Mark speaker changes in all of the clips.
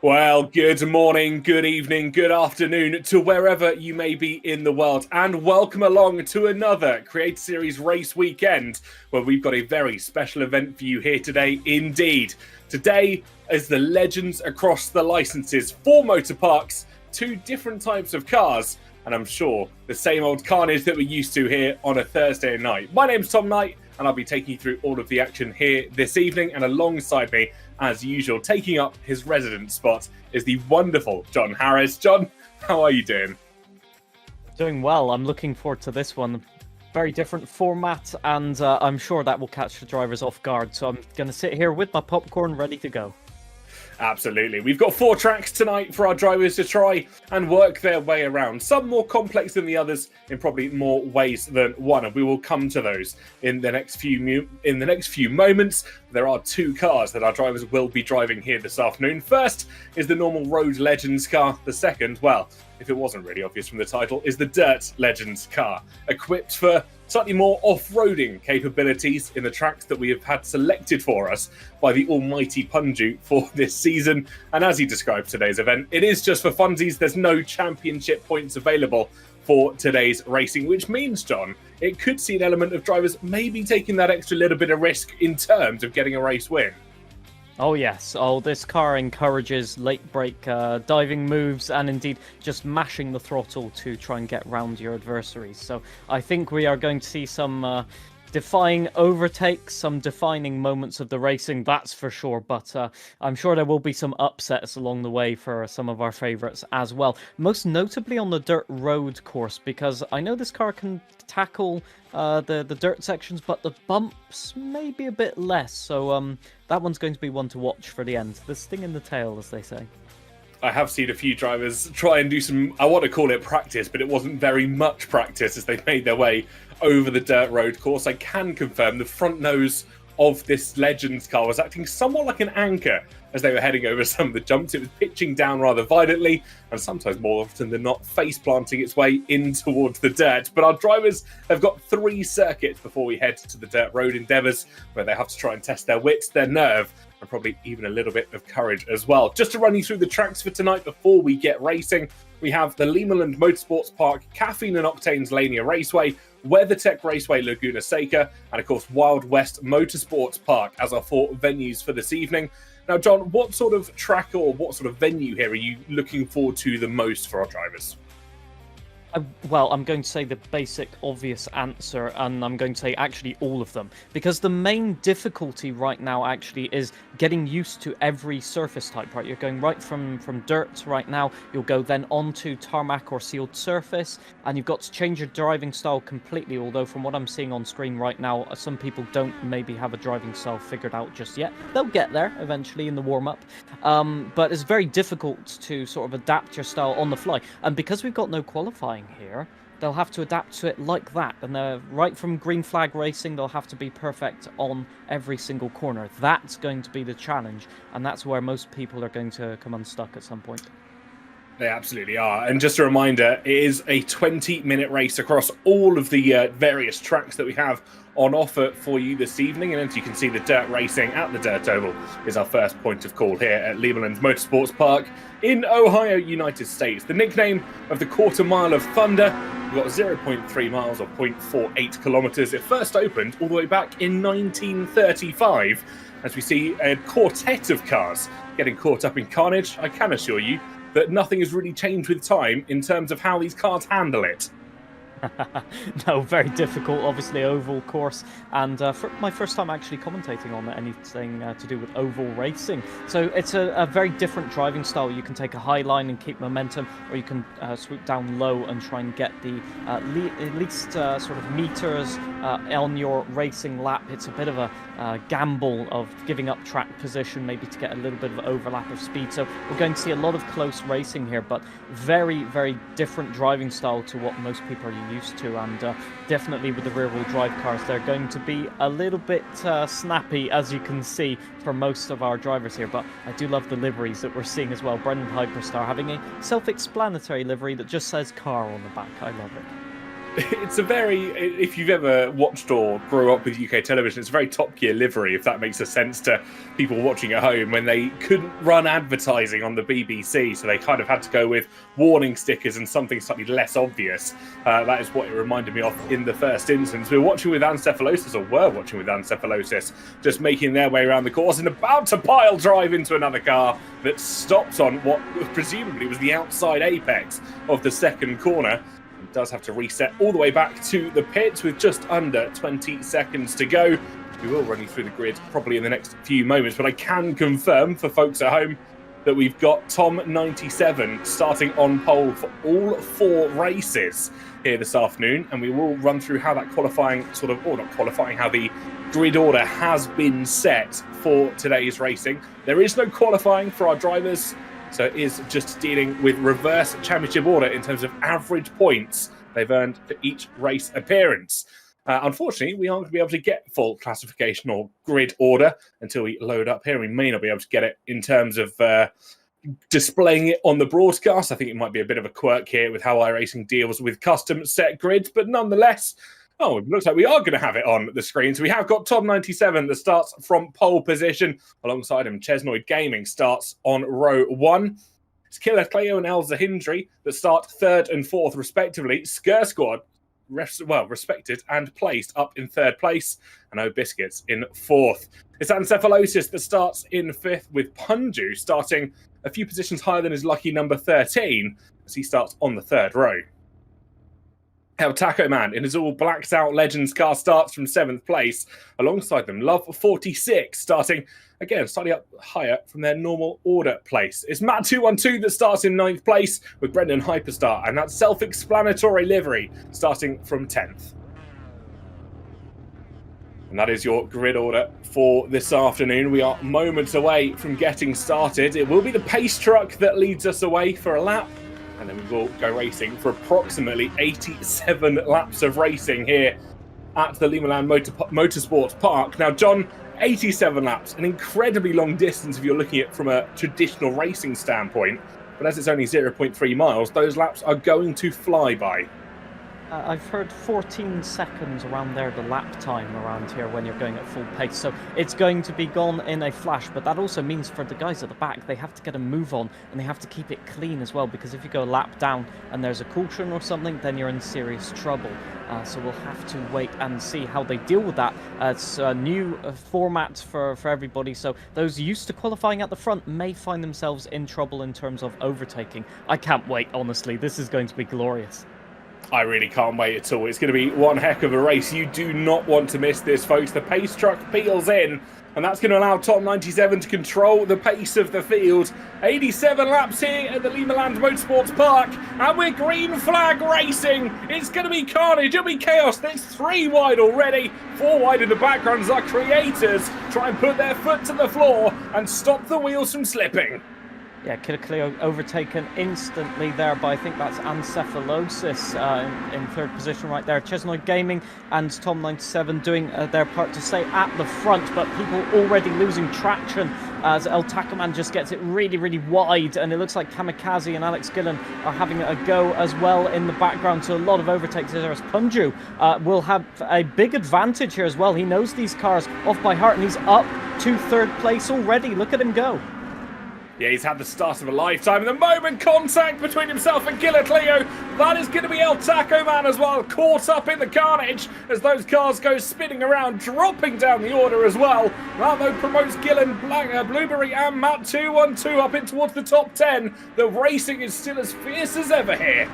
Speaker 1: Well, good morning, good evening, good afternoon to wherever you may be in the world, and welcome along to another Creator Series race weekend where we've got a very special event for you here today indeed. Today is the Legends Across the Licenses, 4 motor parks, 2 different types of cars, and I'm sure the same old carnage that we're used to here on a Thursday night. My name's Tom Knight, and I'll be taking you through all of the action here this evening, and alongside me, as usual, taking up his resident spot is the wonderful John Harris. John, how are you doing?
Speaker 2: Doing well. I'm looking forward to this one. Very different format, and I'm sure that will catch the drivers off guard. So I'm going to sit here with my popcorn ready to go.
Speaker 1: Absolutely. We've got 4 tracks tonight for our drivers to try and work their way around. Some more complex than the others in probably more ways than one, and we will come to those in the next few moments. There are 2 cars that our drivers will be driving here this afternoon. First is the normal Road Legends car. The second, well, if it wasn't really obvious from the title, is the Dirt Legends car, equipped for slightly more off-roading capabilities in the tracks that we have had selected for us by the almighty Punju for this season. And as he described today's event, it is just for funsies. There's no championship points available for today's racing, which means, John, it could see an element of drivers maybe taking that extra little bit of risk in terms of getting a race win.
Speaker 2: Oh yes, this car encourages late brake diving moves and indeed just mashing the throttle to try and get round your adversaries. So I think we are going to see some defying overtakes, some defining moments of the racing, that's for sure. But I'm sure there will be some upsets along the way for some of our favourites as well. Most notably on the dirt road course, because I know this car can tackle the dirt sections, but the bumps may be a bit less. So that one's going to be one to watch for the end. The sting in the tail, as they say.
Speaker 1: I have seen a few drivers try and do some, I want to call it practice, but it wasn't very much practice as they made their way over the dirt road course. I can confirm the front nose of this Legends car was acting somewhat like an anchor as they were heading over some of the jumps. It was pitching down rather violently and sometimes more often than not face planting its way in towards the dirt. But our drivers have got 3 circuits before we head to the dirt road endeavours where they have to try and test their wits, their nerve, and probably even a little bit of courage as well. Just to run you through the tracks for tonight before we get racing, we have the Limaland Motorsports Park, Caffeine and Octane's Lania Raceway, WeatherTech Raceway Laguna Seca, and of course Wildest Motorsports Park as our 4 venues for this evening. Now, John, what sort of track or what sort of venue here are you looking forward to the most for our drivers?
Speaker 2: Well, I'm going to say the basic, obvious answer, and I'm going to say actually all of them. Because the main difficulty right now actually is getting used to every surface type, right? You're going right from dirt right now, you'll go then onto tarmac or sealed surface, and you've got to change your driving style completely, although from what I'm seeing on screen right now, some people don't maybe have a driving style figured out just yet. They'll get there eventually in the warm-up, but it's very difficult to sort of adapt your style on the fly. And because we've got no qualifying here, they'll have to adapt to it like that, and right from green flag racing they'll have to be perfect on every single corner. That's going to be the challenge, and that's where most people are going to come unstuck at some point.
Speaker 1: They absolutely are. And just a reminder, it is a 20-minute race across all of the various tracks that we have on offer for you this evening. And as you can see, the dirt racing at the Dirt Oval is our first point of call here at Limaland Motorsports Park in Ohio, United States. The nickname of the Quarter Mile of Thunder, we've got 0.3 miles or 0.48 kilometers. It first opened all the way back in 1935, as we see a quartet of cars getting caught up in carnage. I can assure you that nothing has really changed with time in terms of how these cars handle it.
Speaker 2: No, very difficult, obviously, oval course, and for my first time actually commentating on anything to do with oval racing. So it's a very different driving style. You can take a high line and keep momentum, or you can swoop down low and try and get the least sort of meters on your racing lap. It's a bit of a gamble of giving up track position, maybe to get a little bit of overlap of speed. So we're going to see a lot of close racing here, but very, very different driving style to what most people are used to, and definitely with the rear-wheel drive cars, they're going to be a little bit snappy, as you can see, for most of our drivers here. But I do love the liveries that we're seeing as well. Brendan Hyperstar having a self-explanatory livery that just says car on the back. I love it.
Speaker 1: It's a very, if you've ever watched or grew up with UK television, it's a very Top Gear livery, if that makes a sense to people watching at home, when they couldn't run advertising on the BBC, so they kind of had to go with warning stickers and something slightly less obvious. That is what it reminded me of in the first instance. We were watching with Ancephalosis, or were watching with Ancephalosis, just making their way around the course and about to pile drive into another car that stopped on what presumably was the outside apex of the second corner. Does have to reset all the way back to the pits with just under 20 seconds to go. We will run you through the grid probably in the next few moments, but I can confirm for folks at home that we've got Tom97 starting on pole for all 4 races here this afternoon, and we will run through how that qualifying how the grid order has been set for today's racing. There is no qualifying for our drivers, so it is just dealing with reverse championship order in terms of average points they've earned for each race appearance. Unfortunately, we aren't going to be able to get full classification or grid order until we load up here. We may not be able to get it in terms of displaying it on the broadcast. I think it might be a bit of a quirk here with how iRacing deals with custom set grids, but nonetheless, it looks like we are going to have it on the screen. So we have got Tom97 that starts from pole position. Alongside him, Chesnoid Gaming starts on row 1. It's Killer Cleo and El Zahindri that start 3rd and 4th, respectively. Skir Squad, respected and placed up in 3rd place. And O Biscuits in 4th. It's Ancephalosis that starts in 5th, with Punju starting a few positions higher than his lucky number 13, as he starts on the 3rd row. El Taco Man in his all blacked out Legends car starts from 7th place. Alongside them, Love 46 starting again slightly up higher from their normal order place. It's Matt 212 that starts in 9th place, with Brendan Hyperstar and that self-explanatory livery starting from 10th. And that is your grid order for this afternoon. We are moments away from getting started. It will be the pace truck that leads us away for a lap, and then we will go racing for approximately 87 laps of racing here at the Limaland Motorsports Park. Now, John, 87 laps, an incredibly long distance if you're looking at it from a traditional racing standpoint. But as it's only 0.3 miles, those laps are going to fly by.
Speaker 2: I've heard 14 seconds around there, the lap time around here when you're going at full pace. So it's going to be gone in a flash. But that also means for the guys at the back, they have to get a move on and they have to keep it clean as well. Because if you go a lap down and there's a caution or something, then you're in serious trouble. So we'll have to wait and see how they deal with that. It's a new format for everybody. So those used to qualifying at the front may find themselves in trouble in terms of overtaking. I can't wait, honestly. This is going to be glorious.
Speaker 1: I really can't wait at all. It's going to be one heck of a race. You do not want to miss this, folks. The pace truck peels in, and that's going to allow Tom97 to control the pace of the field. 87 laps here at the Limaland Motorsports Park, and we're green flag racing. It's going to be carnage. It'll be chaos. There's 3 wide already. 4 wide in the background as our creators try and put their foot to the floor and stop the wheels from slipping.
Speaker 2: Yeah, Killer Cleo overtaken instantly there by, I think that's Ancephalosis in 3rd position right there. Chesnoid Gaming and Tom97 doing their part to stay at the front, but people already losing traction as El Taco Man just gets it really, really wide, and it looks like Kamikaze and Alex Gillen are having a go as well in the background, so a lot of overtakes there as Punju will have a big advantage here as well. He knows these cars off by heart, and he's up to 3rd place already. Look at him go.
Speaker 1: Yeah, he's had the start of a lifetime. And the moment contact between himself and Killer Cleo, that is going to be El Taco Man as well, caught up in the carnage as those cars go spinning around, dropping down the order as well. That though promotes Gillen, Blueberry and Matt 212 up in towards the top 10. The racing is still as fierce as ever here.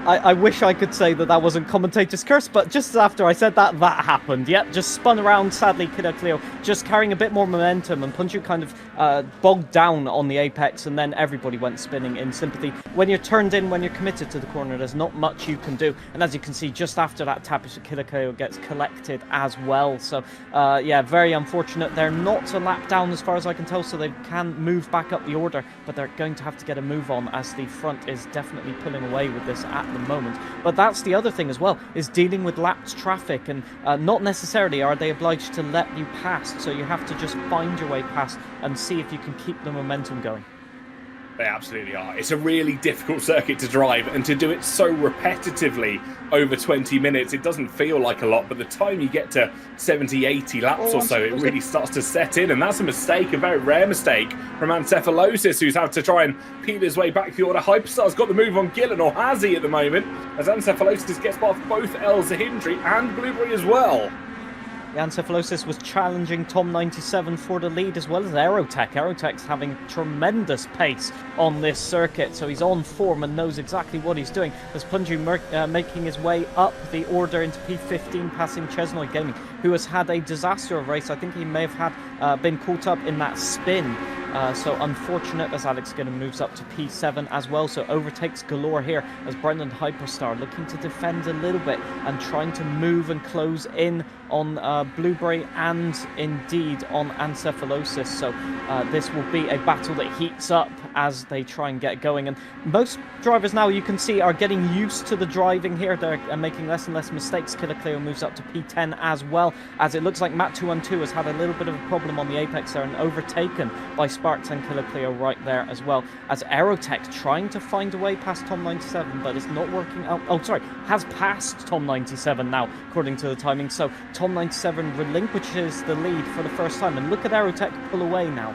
Speaker 2: I wish I could say that wasn't commentator's curse, but just after I said that happened. Yep, just spun around, sadly, Killer Cleo just carrying a bit more momentum, and Punju kind of bogged down on the apex, and then everybody went spinning in sympathy. When you're turned in, when you're committed to the corner, there's not much you can do. And as you can see, just after that tap, Killer Cleo gets collected as well. So, yeah, very unfortunate. They're not a lap down as far as I can tell, so they can move back up the order, but they're going to have to get a move on as the front is definitely pulling away with this at the moment. But that's the other thing as well, is dealing with lapped traffic, and not necessarily are they obliged to let you pass, so you have to just find your way past and see if you can keep the momentum going.
Speaker 1: They absolutely are. It's a really difficult circuit to drive, and to do it so repetitively over 20 minutes, it doesn't feel like a lot, but the time you get to 70, 80 laps or so, it really starts to set in, and that's a mistake, a very rare mistake from Ancephalosis, who's had to try and peel his way back to the order. Hyperstar's got the move on Gillen, or has he at the moment, as Ancephalosis gets past both El Zahindri and Blueberry as well.
Speaker 2: Ancephalosis was challenging Tom 97 for the lead, as well as Aerotech. Aerotech's having tremendous pace on this circuit, so he's on form and knows exactly what he's doing. As Punji making his way up the order into P15, passing Chesnoy Gaming, who has had a disaster of race. I think he may have had been caught up in that spin. So unfortunate, as Alex Skinner moves up to P7 as well. So overtakes galore here as Brendan Hyperstar looking to defend a little bit and trying to move and close in on Blueberry and indeed on Ancephalosis. So this will be a battle that heats up as they try and get going. And most drivers now, you can see, are getting used to the driving here. They're making less and less mistakes. Killer Cleo moves up to P10 as well, as it looks like Matt 212 has had a little bit of a problem on the apex there and overtaken by Sparks and Killer Cleo right there as well, as Aerotech trying to find a way past Tom 97, but it's not working out. Oh, sorry, has passed Tom 97 now, according to the timing. So Tom 97 relinquishes the lead for the first time, and look at Aerotech pull away now.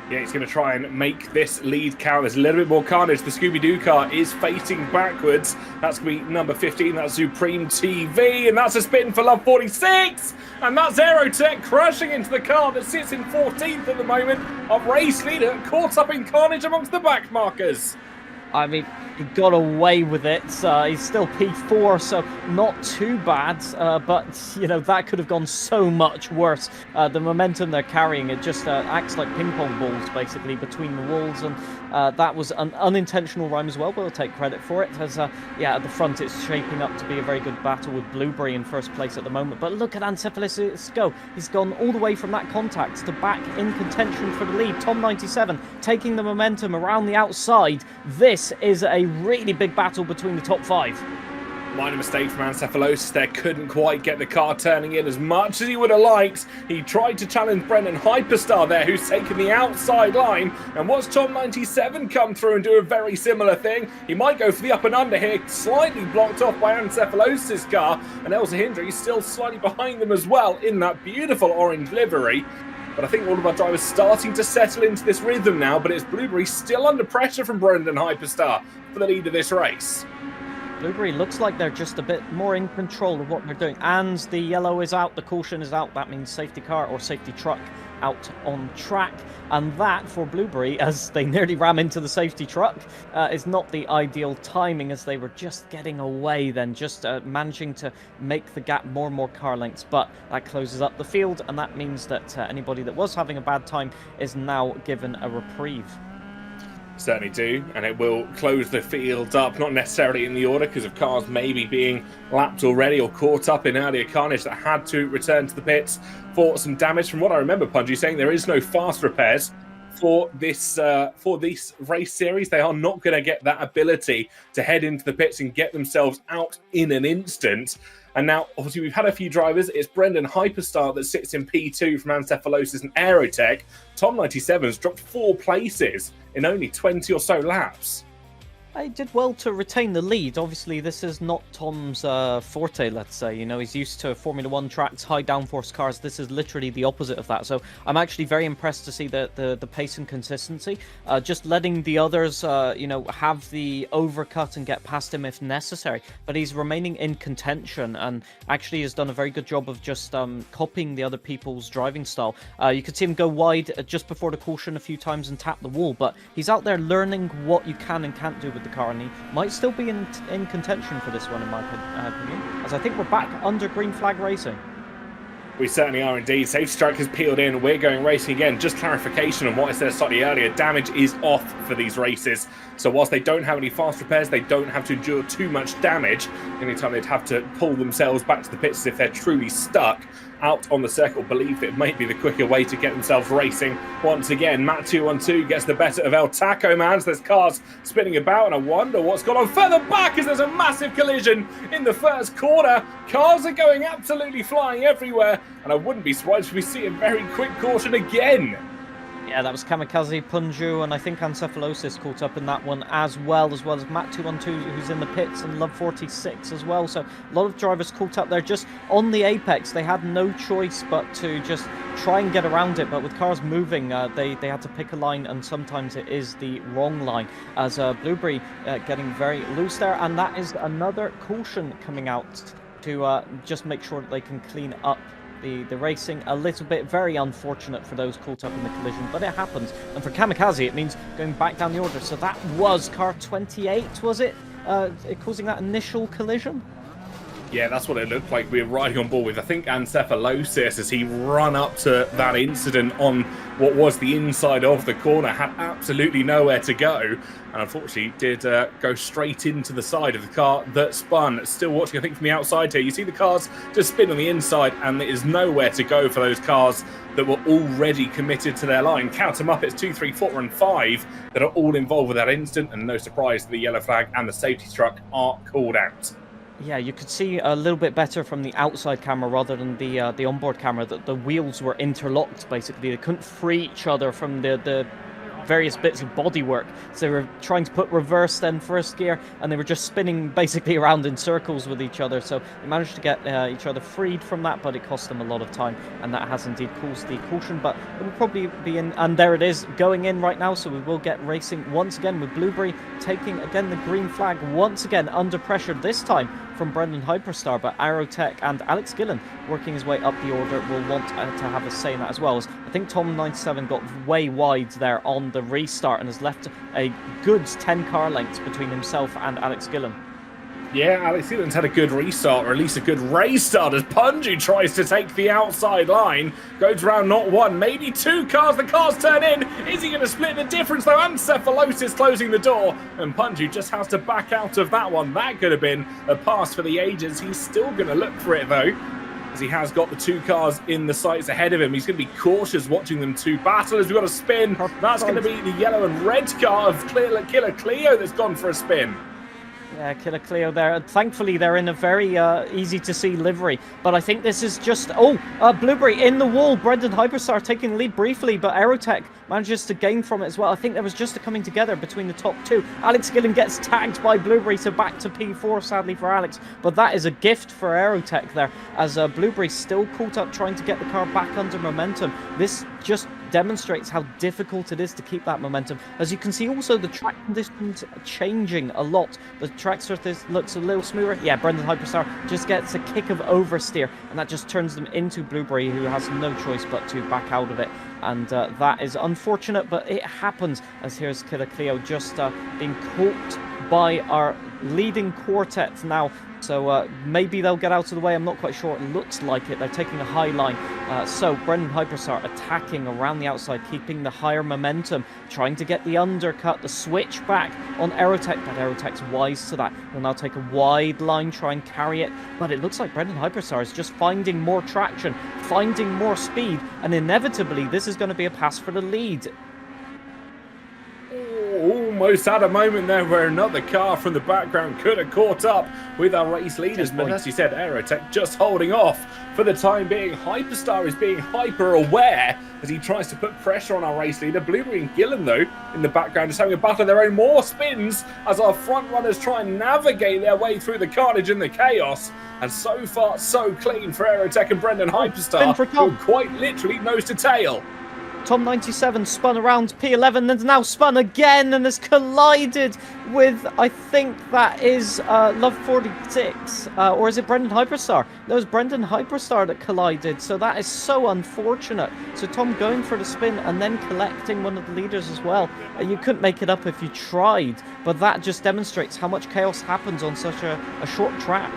Speaker 1: Yeah, he's going to try and make this lead count. There's a little bit more carnage. The Scooby-Doo car is facing backwards. That's going to be number 15. That's Supreme TV. And that's a spin for Love 46. And that's Aerotech crashing into the car that sits in 14th at the moment of race leader, caught up in carnage amongst the back markers.
Speaker 2: I mean, he got away with it. He's still P4, so not too bad. But, you know, that could have gone so much worse. The momentum they're carrying, it just acts like ping pong balls, basically, between the walls. And that was an unintentional rhyme as well. We'll take credit for it. As, yeah, at the front, it's shaping up to be a very good battle with Blueberry in first place at the moment. But look at Ancephalosis go. He's gone all the way from that contact to back in contention for the lead. Tom 97 taking the momentum around the outside. This is a really big battle between the top five.
Speaker 1: Minor mistake from Ancephalosis there. Couldn't quite get the car turning in as much as he would have liked. He tried to challenge Brendan Hyperstar there, who's taken the outside line. And watch Tom 97 come through and do a very similar thing. He might go for the up and under here, slightly blocked off by Ancephalosis' car. And El Zahindri still slightly behind them as well in that beautiful orange livery. But I think all of our drivers starting to settle into this rhythm now, but it's Blueberry still under pressure from Brendan Hyperstar for the lead of this race.
Speaker 2: Blueberry looks like they're just a bit more in control of what they're doing. And the yellow is out, the caution is out. That means safety car or safety truck out on track. And that, for Blueberry, as they nearly ram into the safety truck, is not the ideal timing, as they were just getting away then, just managing to make the gap more and more car lengths. But that closes up the field, and that means that anybody that was having a bad time is now given a reprieve.
Speaker 1: Certainly do, and it will close the field up, not necessarily in the order because of cars maybe being lapped already or caught up in earlier carnage that had to return to the pits for some damage. From what I remember, Punji saying there is no fast repairs for this race series. They are not going to get that ability to head into the pits and get themselves out in an instant. And now, obviously, we've had a few drivers. It's Brendan Hyperstar that sits in P2 from Ancephalosis and Aerotech. Tom 97's dropped 4 places in only 20 or so laps.
Speaker 2: He did well to retain the lead. Obviously, this is not Tom's forte, let's say. You know, he's used to Formula 1 tracks, high downforce cars. This is literally the opposite of that. So I'm actually very impressed to see the pace and consistency. Just letting the others, you know, have the overcut and get past him if necessary. But he's remaining in contention and actually has done a very good job of just copying the other people's driving style. You could see him go wide just before the caution a few times and tap the wall. But he's out there learning what you can and can't do with the car, and he might still be in contention for this one, in my opinion, as I think we're back under green flag racing.
Speaker 1: We certainly are indeed. Safety truck has peeled in. We're going racing again. Just clarification on what I said slightly earlier. Damage is off for these races. So whilst they don't have any fast repairs, they don't have to endure too much damage. The only time they'd have to pull themselves back to the pits if they're truly stuck out on the circle. Believe it might be the quicker way to get themselves racing. Once again, Matt 212 gets the better of El Taco Man. So there's cars spinning about, and I wonder what's gone on further back as there's a massive collision in the first corner. Cars are going absolutely flying everywhere, and I wouldn't be surprised if we see a very quick caution again.
Speaker 2: Yeah, that was Kamikaze, Punju, and I think Ancephalosis caught up in that one as well as Matt212, who's in the pits, and Love46 as well. So a lot of drivers caught up there just on the apex. They had no choice but to just try and get around it, but with cars moving, they had to pick a line, and sometimes it is the wrong line, as Blueberry getting very loose there, and that is another caution coming out to just make sure that they can clean up the racing a little bit. Very unfortunate for those caught up in the collision, but it happens. And for Kamikaze, it means going back down the order. So that was car 28, was it? Causing that initial collision?
Speaker 1: Yeah, that's what it looked like. We were riding on board with, I think, Ancephalosis as he run up to that incident on what was the inside of the corner, had absolutely nowhere to go, and unfortunately did go straight into the side of the car that spun. Still watching, I think, from the outside here, you see the cars just spin on the inside, and there is nowhere to go for those cars that were already committed to their line. Count them up, it's 2, 3, 4, and 5 that are all involved with that incident, and no surprise, the yellow flag and the safety truck are called out.
Speaker 2: Yeah, you could see a little bit better from the outside camera rather than the onboard camera that the wheels were interlocked, basically. They couldn't free each other from the various bits of bodywork. So they were trying to put reverse then first gear, and they were just spinning basically around in circles with each other. So they managed to get each other freed from that, but it cost them a lot of time, and that has indeed caused the caution. But it will probably be in, and there it is, going in right now. So we will get racing once again with Blueberry taking again the green flag once again under pressure, this time from Brendan Hyperstar, but Aerotech and Alex Gillen working his way up the order will want to have a say in that as well. As I think Tom97 got way wide there on the restart and has left a good 10 car lengths between himself and Alex Gillen.
Speaker 1: Yeah, Alex Gillen's had a good restart, or at least a good race start, as Punju tries to take the outside line. Goes around not one, maybe two cars. The cars turn in. Is he going to split the difference, though? Ancephalosis closing the door, and Punju just has to back out of that one. That could have been a pass for the ages. He's still going to look for it, though, as he has got the two cars in the sights ahead of him. He's going to be cautious watching them two battle, as we've got a spin. That's going to be the yellow and red car of Killer Cleo that's gone for a spin.
Speaker 2: Yeah, Killer Cleo there. Thankfully, they're in a very easy-to-see livery. But I think this is just... Blueberry in the wall. Brendan Hyperstar taking the lead briefly, but Aerotech manages to gain from it as well. I think there was just a coming together between the top two. Alex Gillen gets tagged by Blueberry, so back to P4, sadly, for Alex. But that is a gift for Aerotech there, as Blueberry still caught up trying to get the car back under momentum. This just demonstrates how difficult it is to keep that momentum. As you can see, also the track conditions are changing a lot. The track surface looks a little smoother. Yeah, Brendan Hyperstar just gets a kick of oversteer, and that just turns them into Blueberry, who has no choice but to back out of it. And that is unfortunate, but it happens, as here's Killer Cleo just being caught by our leading quartet now. So maybe they'll get out of the way. I'm not quite sure. It looks like it. They're taking a high line. So Brendan Hyperstar attacking around the outside, keeping the higher momentum, trying to get the undercut, the switch back on Aerotech, but Aerotech's wise to that. He'll now take a wide line, try and carry it, but it looks like Brendan Hyperstar is just finding more traction, finding more speed, and inevitably this is going to be a pass for the lead.
Speaker 1: Almost had a moment there where another car from the background could have caught up with our race leaders, but as you said, Aerotech just holding off for the time being. Hyperstar is being hyper aware as he tries to put pressure on our race leader. Blueberry and Gillen, though, in the background, just having a battle of their own. More spins as our front runners try and navigate their way through the carnage and the chaos. And so far, so clean for Aerotech and Brendan Hyperstar, who quite literally nose to tail.
Speaker 2: Tom97 spun around P11 and now spun again and has collided with, I think that is Love46, or is it Brendan Hyperstar? No, it's Brendan Hyperstar that collided, so that is so unfortunate. So Tom going for the spin and then collecting one of the leaders as well. You couldn't make it up if you tried, but that just demonstrates how much chaos happens on such a short track.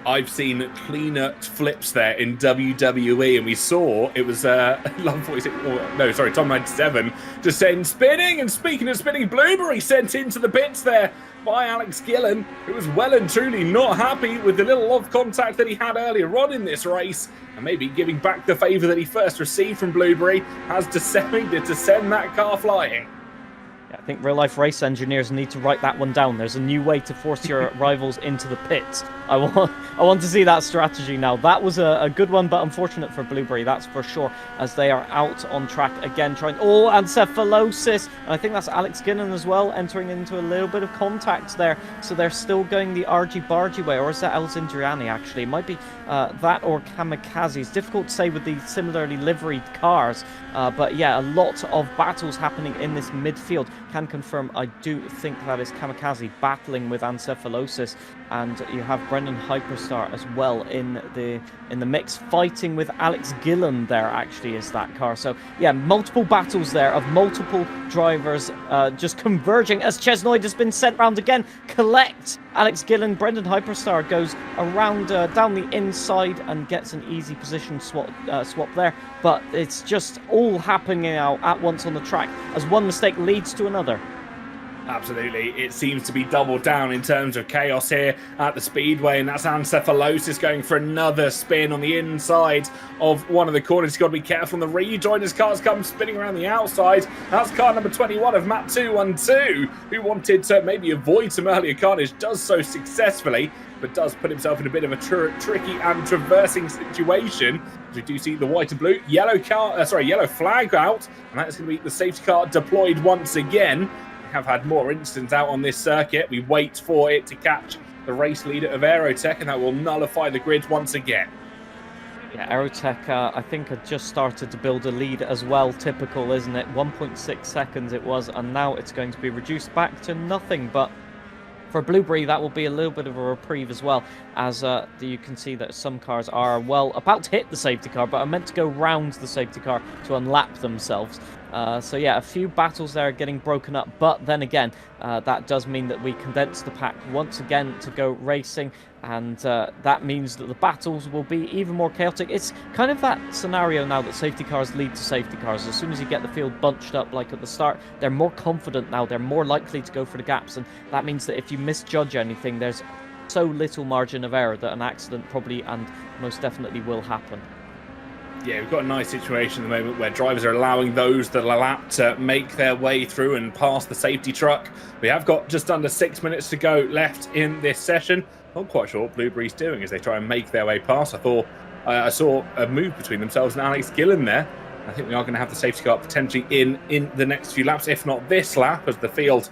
Speaker 1: I've seen cleaner flips there in WWE, and we saw it was Tom97 just saying spinning. And speaking of spinning, Blueberry sent into the bits there by Alex Gillen, who was well and truly not happy with the little off contact that he had earlier on in this race, and maybe giving back the favour that he first received from Blueberry has decided to send that car flying.
Speaker 2: Yeah, think real-life race engineers need to write that one down. There's a new way to force your rivals into the pits. I want to see that strategy now. That was a good one, but unfortunate for Blueberry, that's for sure, as they are out on track again, trying... Oh, Ancephalosis! And I think that's Alex Gillen as well, entering into a little bit of contact there. So they're still going the argy-bargy way, or is that El Zindriani, actually? It might be that or Kamikaze. It's difficult to say with the similarly liveried cars, but yeah, a lot of battles happening in this midfield. Can confirm, I do think that is Kamikaze battling with Ancephalosis, and you have Brendan Hyperstar as well in the mix, fighting with Alex Gillen there, actually, is that car. So yeah, multiple battles there of multiple drivers just converging as Chesnoid has been sent round again. Collect Alex Gillen. Brendan Hyperstar goes around down the inside and gets an easy position swap there, but it's just all happening now at once on the track as one mistake leads to another.
Speaker 1: Absolutely. It seems to be doubled down in terms of chaos here at the Speedway, and that's Ancephalosis going for another spin on the inside of one of the corners. He's got to be careful on the rejoin as cars come spinning around the outside. That's car number 21 of Map 212, who wanted to maybe avoid some earlier carnage, does so successfully, but does put himself in a bit of a tricky and traversing situation. We do see the white and blue, yellow flag out, and that's going to be the safety car deployed once again. Have had more incidents out on this circuit. We wait for it to catch the race leader of Aerotech, and that will nullify the grid once again.
Speaker 2: Yeah, Aerotech, I think, had just started to build a lead as well. Typical, isn't it? 1.6 seconds it was, and now it's going to be reduced back to nothing. But for Blueberry, that will be a little bit of a reprieve as well, as you can see that some cars are, well, about to hit the safety car, but are meant to go round the safety car to unlap themselves. So yeah, a few battles there getting broken up, but then again, that does mean that we condense the pack once again to go racing, and that means that the battles will be even more chaotic. It's kind of that scenario now that safety cars lead to safety cars. As soon as you get the field bunched up like at the start, they're more confident now, they're more likely to go for the gaps, and that means that if you misjudge anything, there's so little margin of error that an accident probably and most definitely will happen.
Speaker 1: Yeah, we've got a nice situation at the moment where drivers are allowing those that are lapped to make their way through and pass the safety truck. We have got just under 6 minutes to go left in this session. Not quite sure what Blueberry's doing as they try and make their way past. I saw a move between themselves and Alex Gillen there. I think we are going to have the safety car potentially in the next few laps, if not this lap, as the field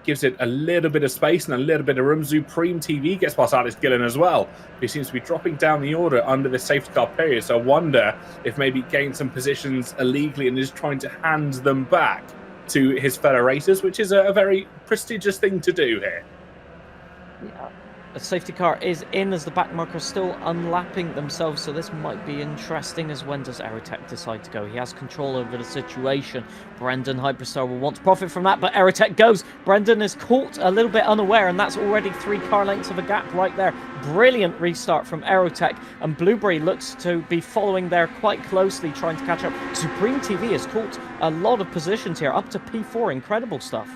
Speaker 1: gives it a little bit of space and a little bit of room. Supreme TV gets past Alex Gillen as well, who seems to be dropping down the order under the safety car period. So I wonder if maybe he gained some positions illegally and is trying to hand them back to his fellow racers, which is a very prestigious thing to do here.
Speaker 2: Yeah. The safety car is in as the back markers still unlapping themselves, so this might be interesting. As when does Aerotech decide to go? He has control over the situation. Brendan Hyperstar will want to profit from that, but Aerotech goes. Brendan is caught a little bit unaware, and that's already 3 car lengths of a gap right there. Brilliant restart from Aerotech, and Blueberry looks to be following there quite closely, trying to catch up. Supreme TV has caught a lot of positions here, up to P4. Incredible stuff.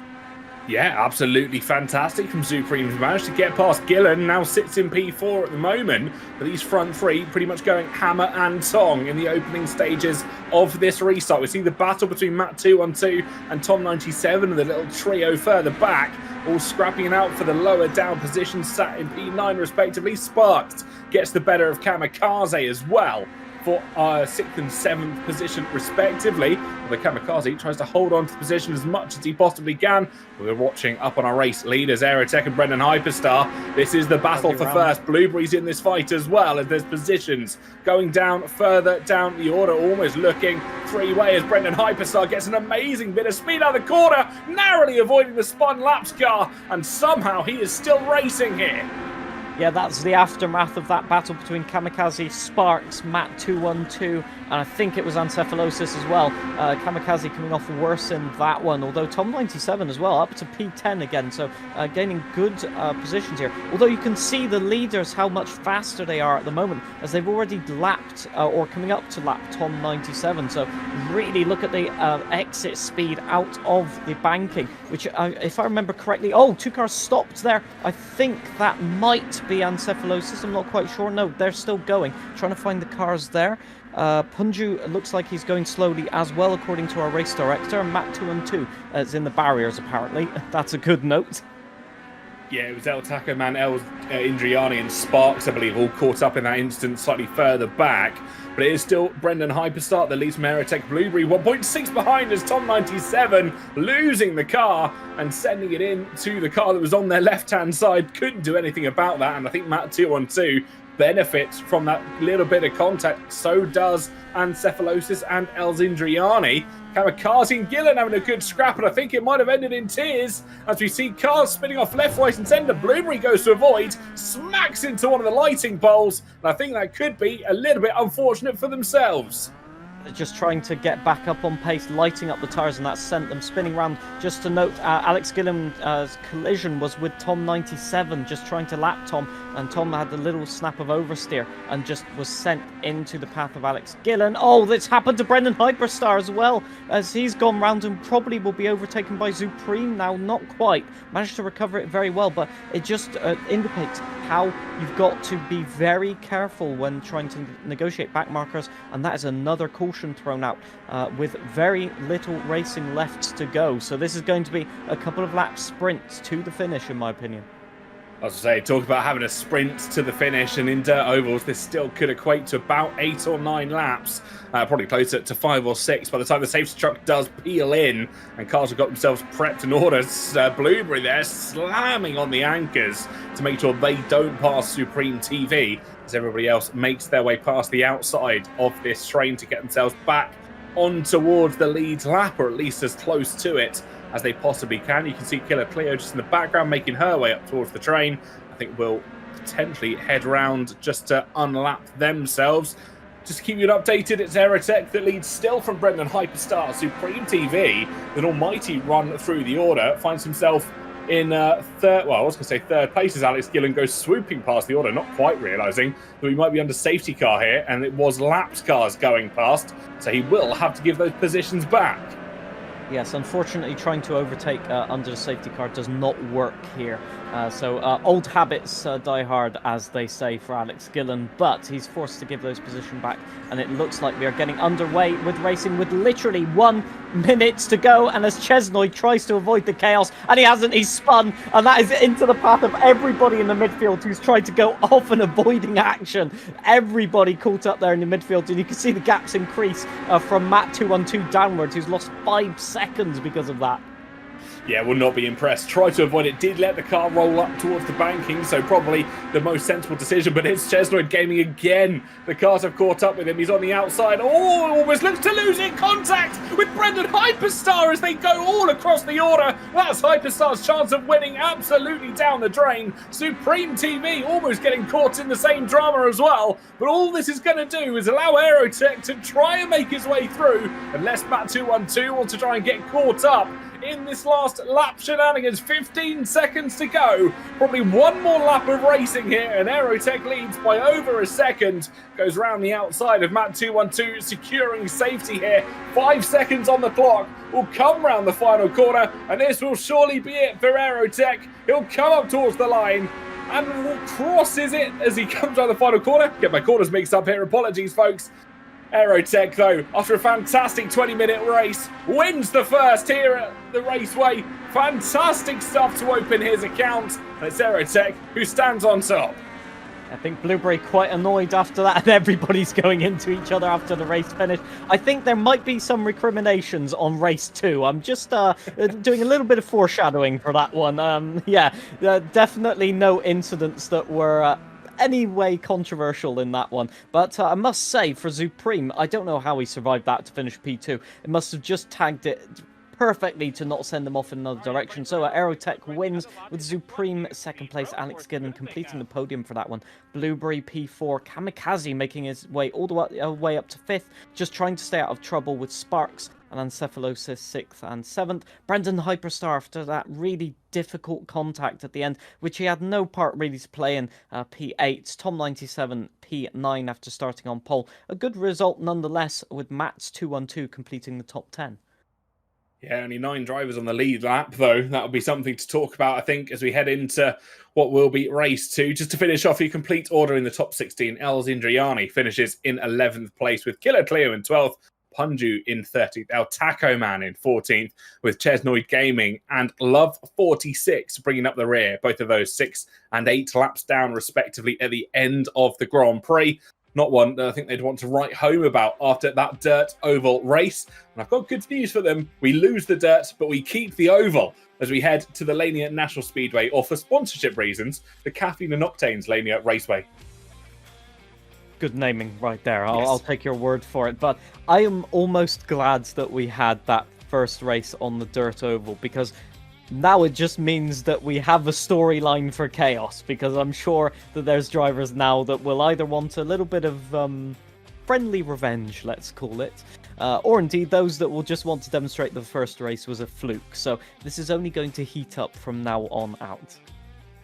Speaker 1: Yeah, absolutely fantastic from Supreme. He's managed to get past Gillen, now sits in P4 at the moment, but these front three pretty much going hammer and tong in the opening stages of this restart. We see the battle between Matt 212 and Tom 97 and the little trio further back, all scrapping it out for the lower down positions, sat in P9 respectively. Sparks gets the better of Kamikaze as well for 6th and 7th position respectively. The Kamikaze tries to hold on to the position as much as he possibly can. We're watching up on our race leaders, Aerotech and Brendan Hyperstar. This is the battle for first. Blueberry's in this fight as well, as there's positions going down further down the order, almost looking three-way as Brendan Hyperstar gets an amazing bit of speed out of the corner, narrowly avoiding the spun laps car, and somehow he is still racing here.
Speaker 2: Yeah, that's the aftermath of that battle between Kamikaze, Sparks, Matt 212, and I think it was Ancephalosis as well. Kamikaze coming off worse in that one, although Tom 97 as well, up to P10 again, so gaining good positions here. Although you can see the leaders, how much faster they are at the moment, as they've already lapped, or coming up to lap Tom 97, so really look at the exit speed out of the banking, which, if I remember correctly, 2 cars stopped there. I think that might to be Encephalosis? I'm not quite sure. No, they're still going. Trying to find the cars there. Punju looks like he's going slowly as well, according to our race director. Matt 212 is in the barriers, apparently. That's a good note.
Speaker 1: Yeah, it was El Taco Man, El Indriani, and Sparks, I believe, all caught up in that instant slightly further back. But it is still Brendan Hyperstart that leads from Aerotech Blueberry. 1.6 behind as Tom 97 losing the car and sending it in to the car that was on their left-hand side. Couldn't do anything about that. And I think Matt 212 benefits from that little bit of contact. So does Encephalosis and El Zindriani. Kamikaze and Gillen having a good scrap, and I think it might have ended in tears as we see cars spinning off left, right, and centre. Blueberry goes to avoid, smacks into one of the lighting poles, and I think that could be a little bit unfortunate for themselves.
Speaker 2: They're just trying to get back up on pace, lighting up the tyres, and that sent them spinning round. Just to note, Alex Gillen's collision was with Tom 97, just trying to lap Tom, and Tom had a little snap of oversteer and just was sent into the path of Alex Gillen. Oh, that's happened to Brendan Hyperstar as well, as he's gone round and probably will be overtaken by Supreme now. Not quite. Managed to recover it very well, but it just indicates how you've got to be very careful when trying to negotiate back markers, and that is another caution thrown out with very little racing left to go. So this is going to be a couple of lap sprints to the finish, in my opinion.
Speaker 1: As I say, talk about having a sprint to the finish, and in dirt ovals, this still could equate to about 8 or 9 laps, probably closer to 5 or 6 by the time the safety truck does peel in, and cars have got themselves prepped in order. Blueberry there slamming on the anchors to make sure they don't pass Supreme TV, as everybody else makes their way past the outside of this train to get themselves back on towards the lead lap, or at least as close to it as they possibly can. You can see Killer Cleo just in the background making her way up towards the train. I think we'll potentially head round just to unlap themselves. Just to keep you updated, it's Aerotech that leads still from Brendan Hyperstar. Supreme TV, an almighty run through the order, finds himself in third, well, I was going to say third place as Alex Gillen goes swooping past the order, not quite realising that we might be under safety car here, and it was lapped cars going past, so he will have to give those positions back.
Speaker 2: Yes, unfortunately, trying to overtake under the safety car does not work here. So old habits die hard, as they say, for Alex Gillen, but he's forced to give those positions back, and it looks like we are getting underway with racing with literally 1 minute to go, and as Chesnoy tries to avoid the chaos, and he hasn't, he's spun, and that is into the path of everybody in the midfield who's tried to go off and avoiding action. Everybody caught up there in the midfield, and you can see the gaps increase from Matt 212 downwards, who's lost 5 seconds because of that.
Speaker 1: Yeah, will not be impressed. Tried to avoid it, did let the car roll up towards the banking, so probably the most sensible decision, but it's Chesnoid Gaming again. The cars have caught up with him, he's on the outside. Oh, almost looks to lose in contact with Brendan Hyperstar as they go all across the order. That's Hyperstar's chance of winning absolutely down the drain. Supreme TV almost getting caught in the same drama as well, but all this is going to do is allow Aerotech to try and make his way through, unless Matt 212 wants to try and get caught up in this last lap shenanigans. 15 seconds to go. Probably one more lap of racing here, and Aerotech leads by over a second. Goes round the outside of Matt 212, securing safety here. 5 seconds on the clock. Will come round the final corner, and this will surely be it for Aerotech. He'll come up towards the line and crosses it as he comes around the final corner. Get my corners mixed up here. Apologies, folks. Aerotech, though, after a fantastic 20-minute race, wins the first here at the Raceway. Fantastic stuff to open his account. And it's Aerotech who stands on top.
Speaker 2: I think Blueberry quite annoyed after that, and everybody's going into each other after the race finish. I think there might be some recriminations on race 2. I'm just doing a little bit of foreshadowing for that one. Definitely no incidents that were anyway controversial in that one, but I must say for Supreme, I don't know how he survived that to finish P2. It must have just tagged it perfectly to not send them off in another direction. So Aerotech wins with Supreme second place, Alex Gillen completing the podium for that one. Blueberry P4, Kamikaze making his way all the way up to 5th, just trying to stay out of trouble with Sparks and Encephalosis 6th and 7th. Brendan Hyperstar after that really difficult contact at the end, which he had no part really to play in, P8. Tom 97 P9 after starting on pole. A good result nonetheless, with Matt's 212 completing the top 10.
Speaker 1: Yeah, only 9 drivers on the lead lap, though. That'll be something to talk about, I think, as we head into what will be race 2. Just to finish off your complete order in the top 16, El Zindriani finishes in 11th place with Killer Cleo in 12th, Punju in 13th, El Taco Man in 14th, with Chesnoid Gaming and Love 46 bringing up the rear. Both of those 6 and 8 laps down, respectively, at the end of the Grand Prix. Not one that I think they'd want to write home about after that dirt oval race. And I've got good news for them. We lose the dirt, but we keep the oval as we head to the Lania National Speedway, or for sponsorship reasons, the Caffeine and Octanes Lania Raceway.
Speaker 2: Good naming right there.
Speaker 1: Yes.
Speaker 2: I'll take your word for it. But I am almost glad that we had that first race on the dirt oval, because now it just means that we have a storyline for chaos, because I'm sure that there's drivers now that will either want a little bit of friendly revenge, let's call it, or indeed those that will just want to demonstrate the first race was a fluke. So this is only going to heat up from now on out.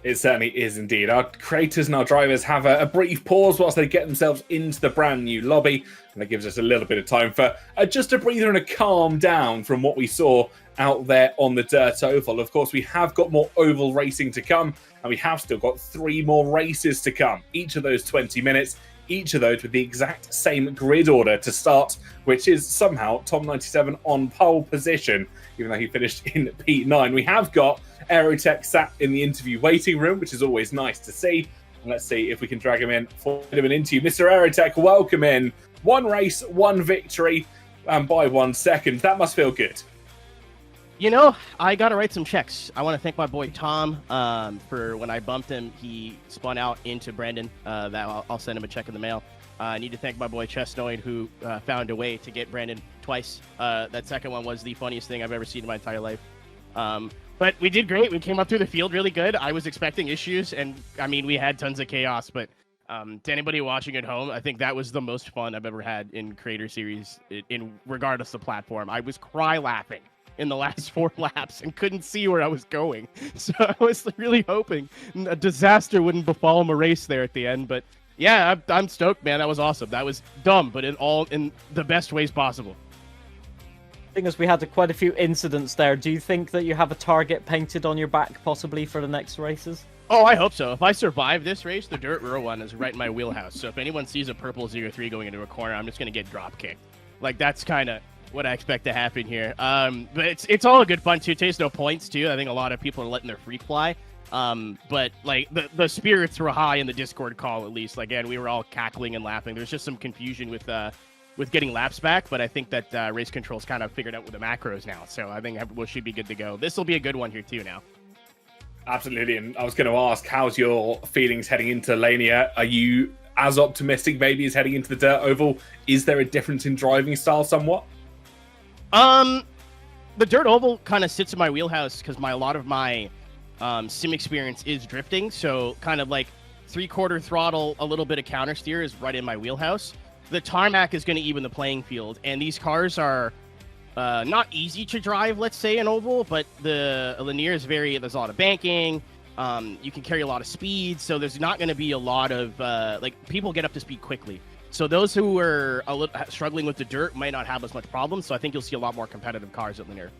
Speaker 1: It certainly is indeed. Our creators and our drivers have a brief pause whilst they get themselves into the brand new lobby, and that gives us a little bit of time for just a breather and a calm down from what we saw out there on the dirt oval. Of course, we have got more oval racing to come, and we have still got 3 more races to come. Each of those 20 minutes, each of those with the exact same grid order to start, which is somehow Tom97 on pole position, even though he finished in P9. We have got Aerotech sat in the interview waiting room, which is always nice to see. And let's see if we can drag him in for a bit of an interview. Mr. Aerotech, welcome in. 1 race, 1 victory, and by 1 second. That must feel good.
Speaker 3: You know, I got to write some checks. I want to thank my boy Tom for when I bumped him, he spun out into Brandon. I'll send him a check in the mail. I need to thank my boy Chesnoid, who found a way to get Brandon twice. That second one was the funniest thing I've ever seen in my entire life. But we did great. We came up through the field really good. I was expecting issues, and I mean, we had tons of chaos. But to anybody watching at home, I think that was the most fun I've ever had in Creator Series, in regardless of platform. I was cry laughing in the last 4 laps and couldn't see where I was going. So I was really hoping a disaster wouldn't befall him a race there at the end. But yeah, I'm stoked, man. That was awesome. That was dumb, but in the best ways possible.
Speaker 2: Thing is, we had quite a few incidents there. Do you think that you have a target painted on your back possibly for the next races?
Speaker 3: Oh, I hope so. If I survive this race, the dirt row one is right in my wheelhouse. So if anyone sees a purple 03 going into a corner, I'm just going to get drop kicked. Like, that's kind of what I expect to happen here. But it's all a good fun too. Takes no points too. I think a lot of people are letting their freak fly. But like the spirits were high in the Discord call, at least. Like, again, we were all cackling and laughing. There's just some confusion with getting laps back, but I think that Race Control's kind of figured out with the macros now. So I think we should be good to go. This will be a good one here too now.
Speaker 1: Absolutely. And I was going to ask, how's your feelings heading into Lania? Are you as optimistic maybe as heading into the dirt oval? Is there a difference in driving style somewhat?
Speaker 3: The dirt oval kind of sits in my wheelhouse because a lot of my sim experience is drifting. So kind of like 3/4 throttle, a little bit of counter steer is right in my wheelhouse. The tarmac is going to even the playing field, and these cars are not easy to drive, let's say, in oval, but the linear is there's a lot of banking. You can carry a lot of speed, so there's not going to be a lot of people get up to speed quickly. So those who are struggling with the dirt might not have as much problem. So I think you'll see a lot more competitive cars at linear.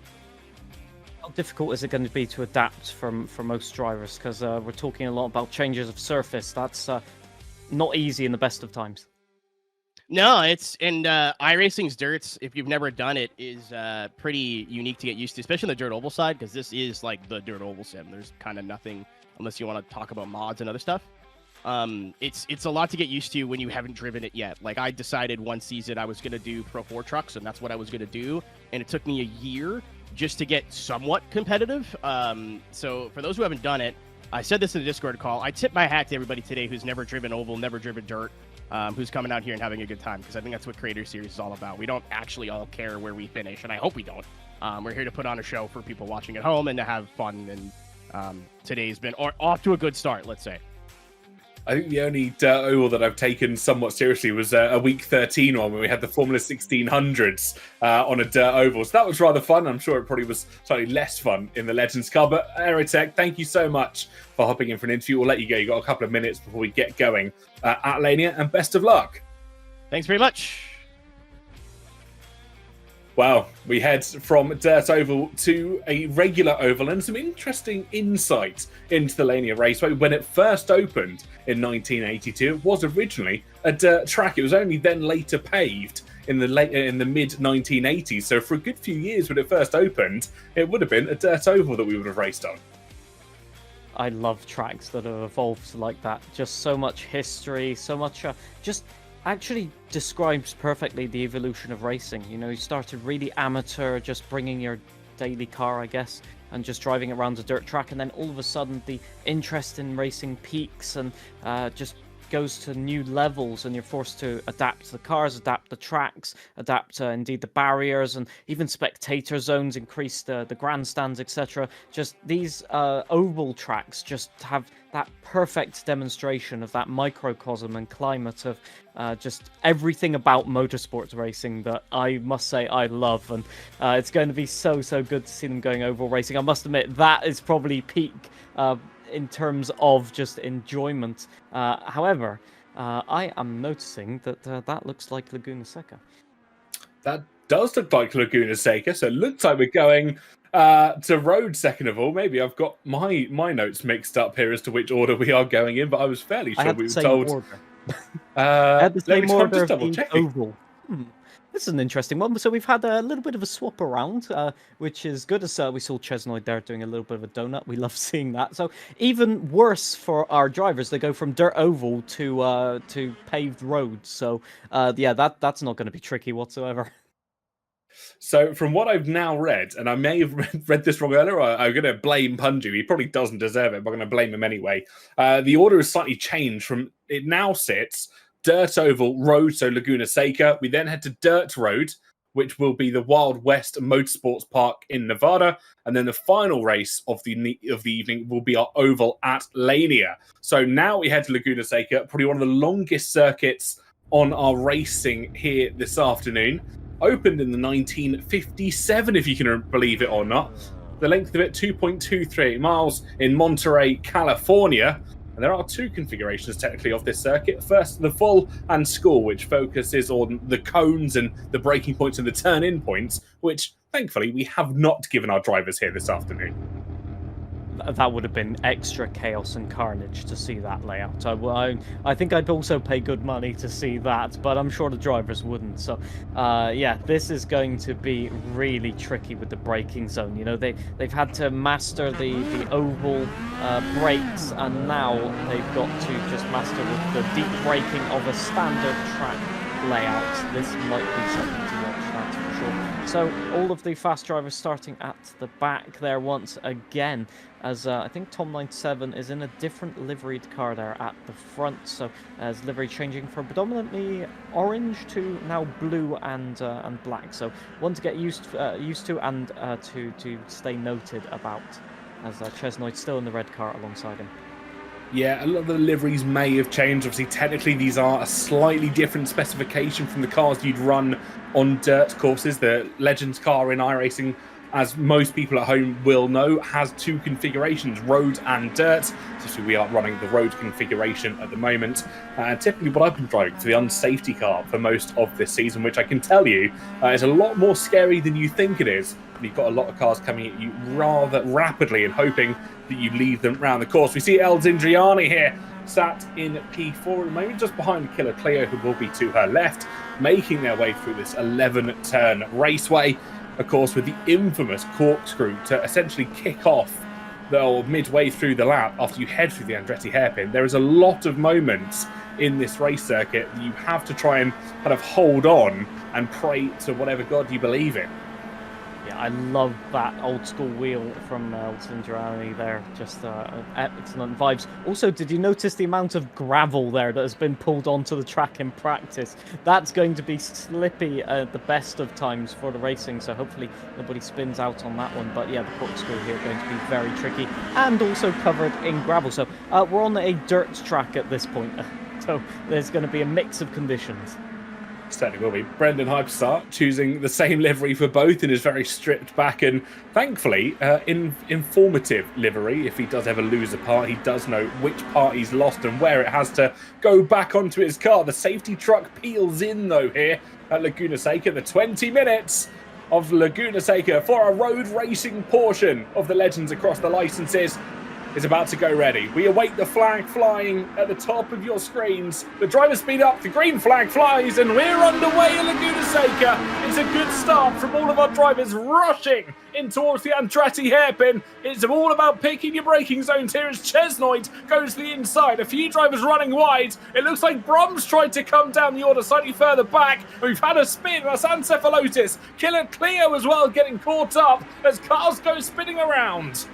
Speaker 2: How difficult is it going to be to adapt for most drivers? Because we're talking a lot about changes of surface. That's not easy in the best of times.
Speaker 3: No, iRacing's dirts, if you've never done it, is pretty unique to get used to, especially on the dirt oval side, because this is like the dirt oval sim. There's kind of nothing unless you want to talk about mods and other stuff. It's a lot to get used to when you haven't driven it yet. Like, I decided one season I was going to do Pro 4 trucks, and that's what I was going to do. And it took me a year just to get somewhat competitive. So for those who haven't done it, I said this in the Discord call. I tip my hat to everybody today who's never driven oval, never driven dirt, who's coming out here and having a good time, because I think that's what Creator Series is all about. We don't actually all care where we finish, and I hope we don't. We're here to put on a show for people watching at home and to have fun, and today's been off to a good start, let's say.
Speaker 1: I think the only dirt oval that I've taken somewhat seriously was a week 13 one when we had the Formula 1600s on a dirt oval. So that was rather fun. I'm sure it probably was slightly less fun in the Legends car. But Aerotech, thank you so much for hopping in for an interview. We'll let you go. You've got a couple of minutes before we get going at Lania, and best of luck.
Speaker 3: Thanks very much.
Speaker 1: Well, we head from dirt oval to a regular oval and some interesting insight into the Lania Raceway. When it first opened in 1982, it was originally a dirt track. It was only then later paved in the mid 1980s. So for a good few years when it first opened, it would have been a dirt oval that we would have raced on.
Speaker 2: I love tracks that have evolved like that. Just so much history, so much just actually describes perfectly the evolution of racing. You know, you started really amateur, just bringing your daily car, I guess, and just driving around a dirt track, and then all of a sudden the interest in racing peaks and just goes to new levels, and you're forced to adapt the cars, adapt the tracks, adapt indeed the barriers, and even spectator zones, increase the grandstands, etc. Just these oval tracks just have that perfect demonstration of that microcosm and climate of just everything about motorsports racing that I must say I love, and it's going to be so good to see them going oval racing. I must admit that is probably peak in terms of just enjoyment. However, I am noticing that that looks like Laguna Seca.
Speaker 1: That does look like Laguna Seca, so it looks like we're going to road second of all. Maybe I've got my notes mixed up here as to which order we are going in, but I was fairly sure we were told.
Speaker 2: I had the same order of
Speaker 1: double
Speaker 2: the
Speaker 1: checking.
Speaker 2: oval. This is an interesting one. So we've had a little bit of a swap around, which is good. As we saw Chesnoid there doing a little bit of a donut. We love seeing that. So even worse for our drivers, they go from dirt oval to paved roads. So yeah, that's not going to be tricky whatsoever.
Speaker 1: So from what I've now read, and I may have read this wrong earlier, I'm going to blame Punju. He probably doesn't deserve it, but I'm going to blame him anyway. The order is slightly changed from it now sits dirt oval road, so Laguna Seca. We then head to dirt road, which will be the Wild West Motorsports Park in Nevada, and then the final race of the evening will be our oval at Lania. So now we head to Laguna Seca, probably one of the longest circuits on our racing here this afternoon. Opened in the 1957, if you can believe it or not. The length of it, 2.23 miles in Monterey, California. And there are two configurations, technically, of this circuit. First, the full and school, which focuses on the cones and the braking points and the turn-in points, which, thankfully, we have not given our drivers here this afternoon.
Speaker 2: That would have been extra chaos and carnage to see that layout. I think I'd also pay good money to see that, but I'm sure the drivers wouldn't. So, yeah, this is going to be really tricky with the braking zone. You know, they've had to master the oval brakes, and now they've got to just master the deep braking of a standard track layout. This might be something to watch, that's for sure. So all of the fast drivers starting at the back there once again, as I think Tom97 is in a different liveried car there at the front. So as livery changing from predominantly orange to now blue and black. So one to get used to and to stay noted about, as Chesnoid's still in the red car alongside him.
Speaker 1: Yeah, a lot of the liveries may have changed. Obviously, technically, these are a slightly different specification from the cars you'd run on dirt courses. The Legends car in iRacing, as most people at home will know, has two configurations, road and dirt. So we are running the road configuration at the moment. Typically what I've been driving for the unsafety car for most of this season, which I can tell you is a lot more scary than you think it is. You've got a lot of cars coming at you rather rapidly and hoping that you leave them around the course. We see El Zindriani here, sat in P4 at the moment, just behind Killer Cleo, who will be to her left, making their way through this 11-turn raceway. Of course, with the infamous corkscrew to essentially kick off midway through the lap after you head through the Andretti hairpin. There is a lot of moments in this race circuit that you have to try and kind of hold on and pray to whatever God you believe in.
Speaker 2: Yeah, I love that old school wheel from Zindriani there. Just excellent vibes. Also, did you notice the amount of gravel there that has been pulled onto the track in practice? That's going to be slippy at the best of times for the racing, so hopefully nobody spins out on that one. But yeah, the corkscrew here going to be very tricky and also covered in gravel. So we're on a dirt track at this point, so there's going to be a mix of conditions.
Speaker 1: Certainly will be. Brendan Hyperstar choosing the same livery for both in his very stripped back and thankfully informative livery. If he does ever lose a part, he does know which part he's lost and where it has to go back onto his car. The safety truck peels in though here at Laguna Seca. The 20 minutes of Laguna Seca for a road racing portion of the Legends Across the Licenses is about to go ready. We await the flag flying at the top of your screens. The drivers speed up, the green flag flies, and we're underway in Laguna Seca. It's a good start from all of our drivers rushing in towards the Andretti hairpin. It's all about picking your braking zones here as Chesnoid goes to the inside. A few drivers running wide. It looks like Brum's tried to come down the order slightly further back. We've had a spin. That's Ancephalotis. Killer Cleo as well getting caught up as cars go spinning around.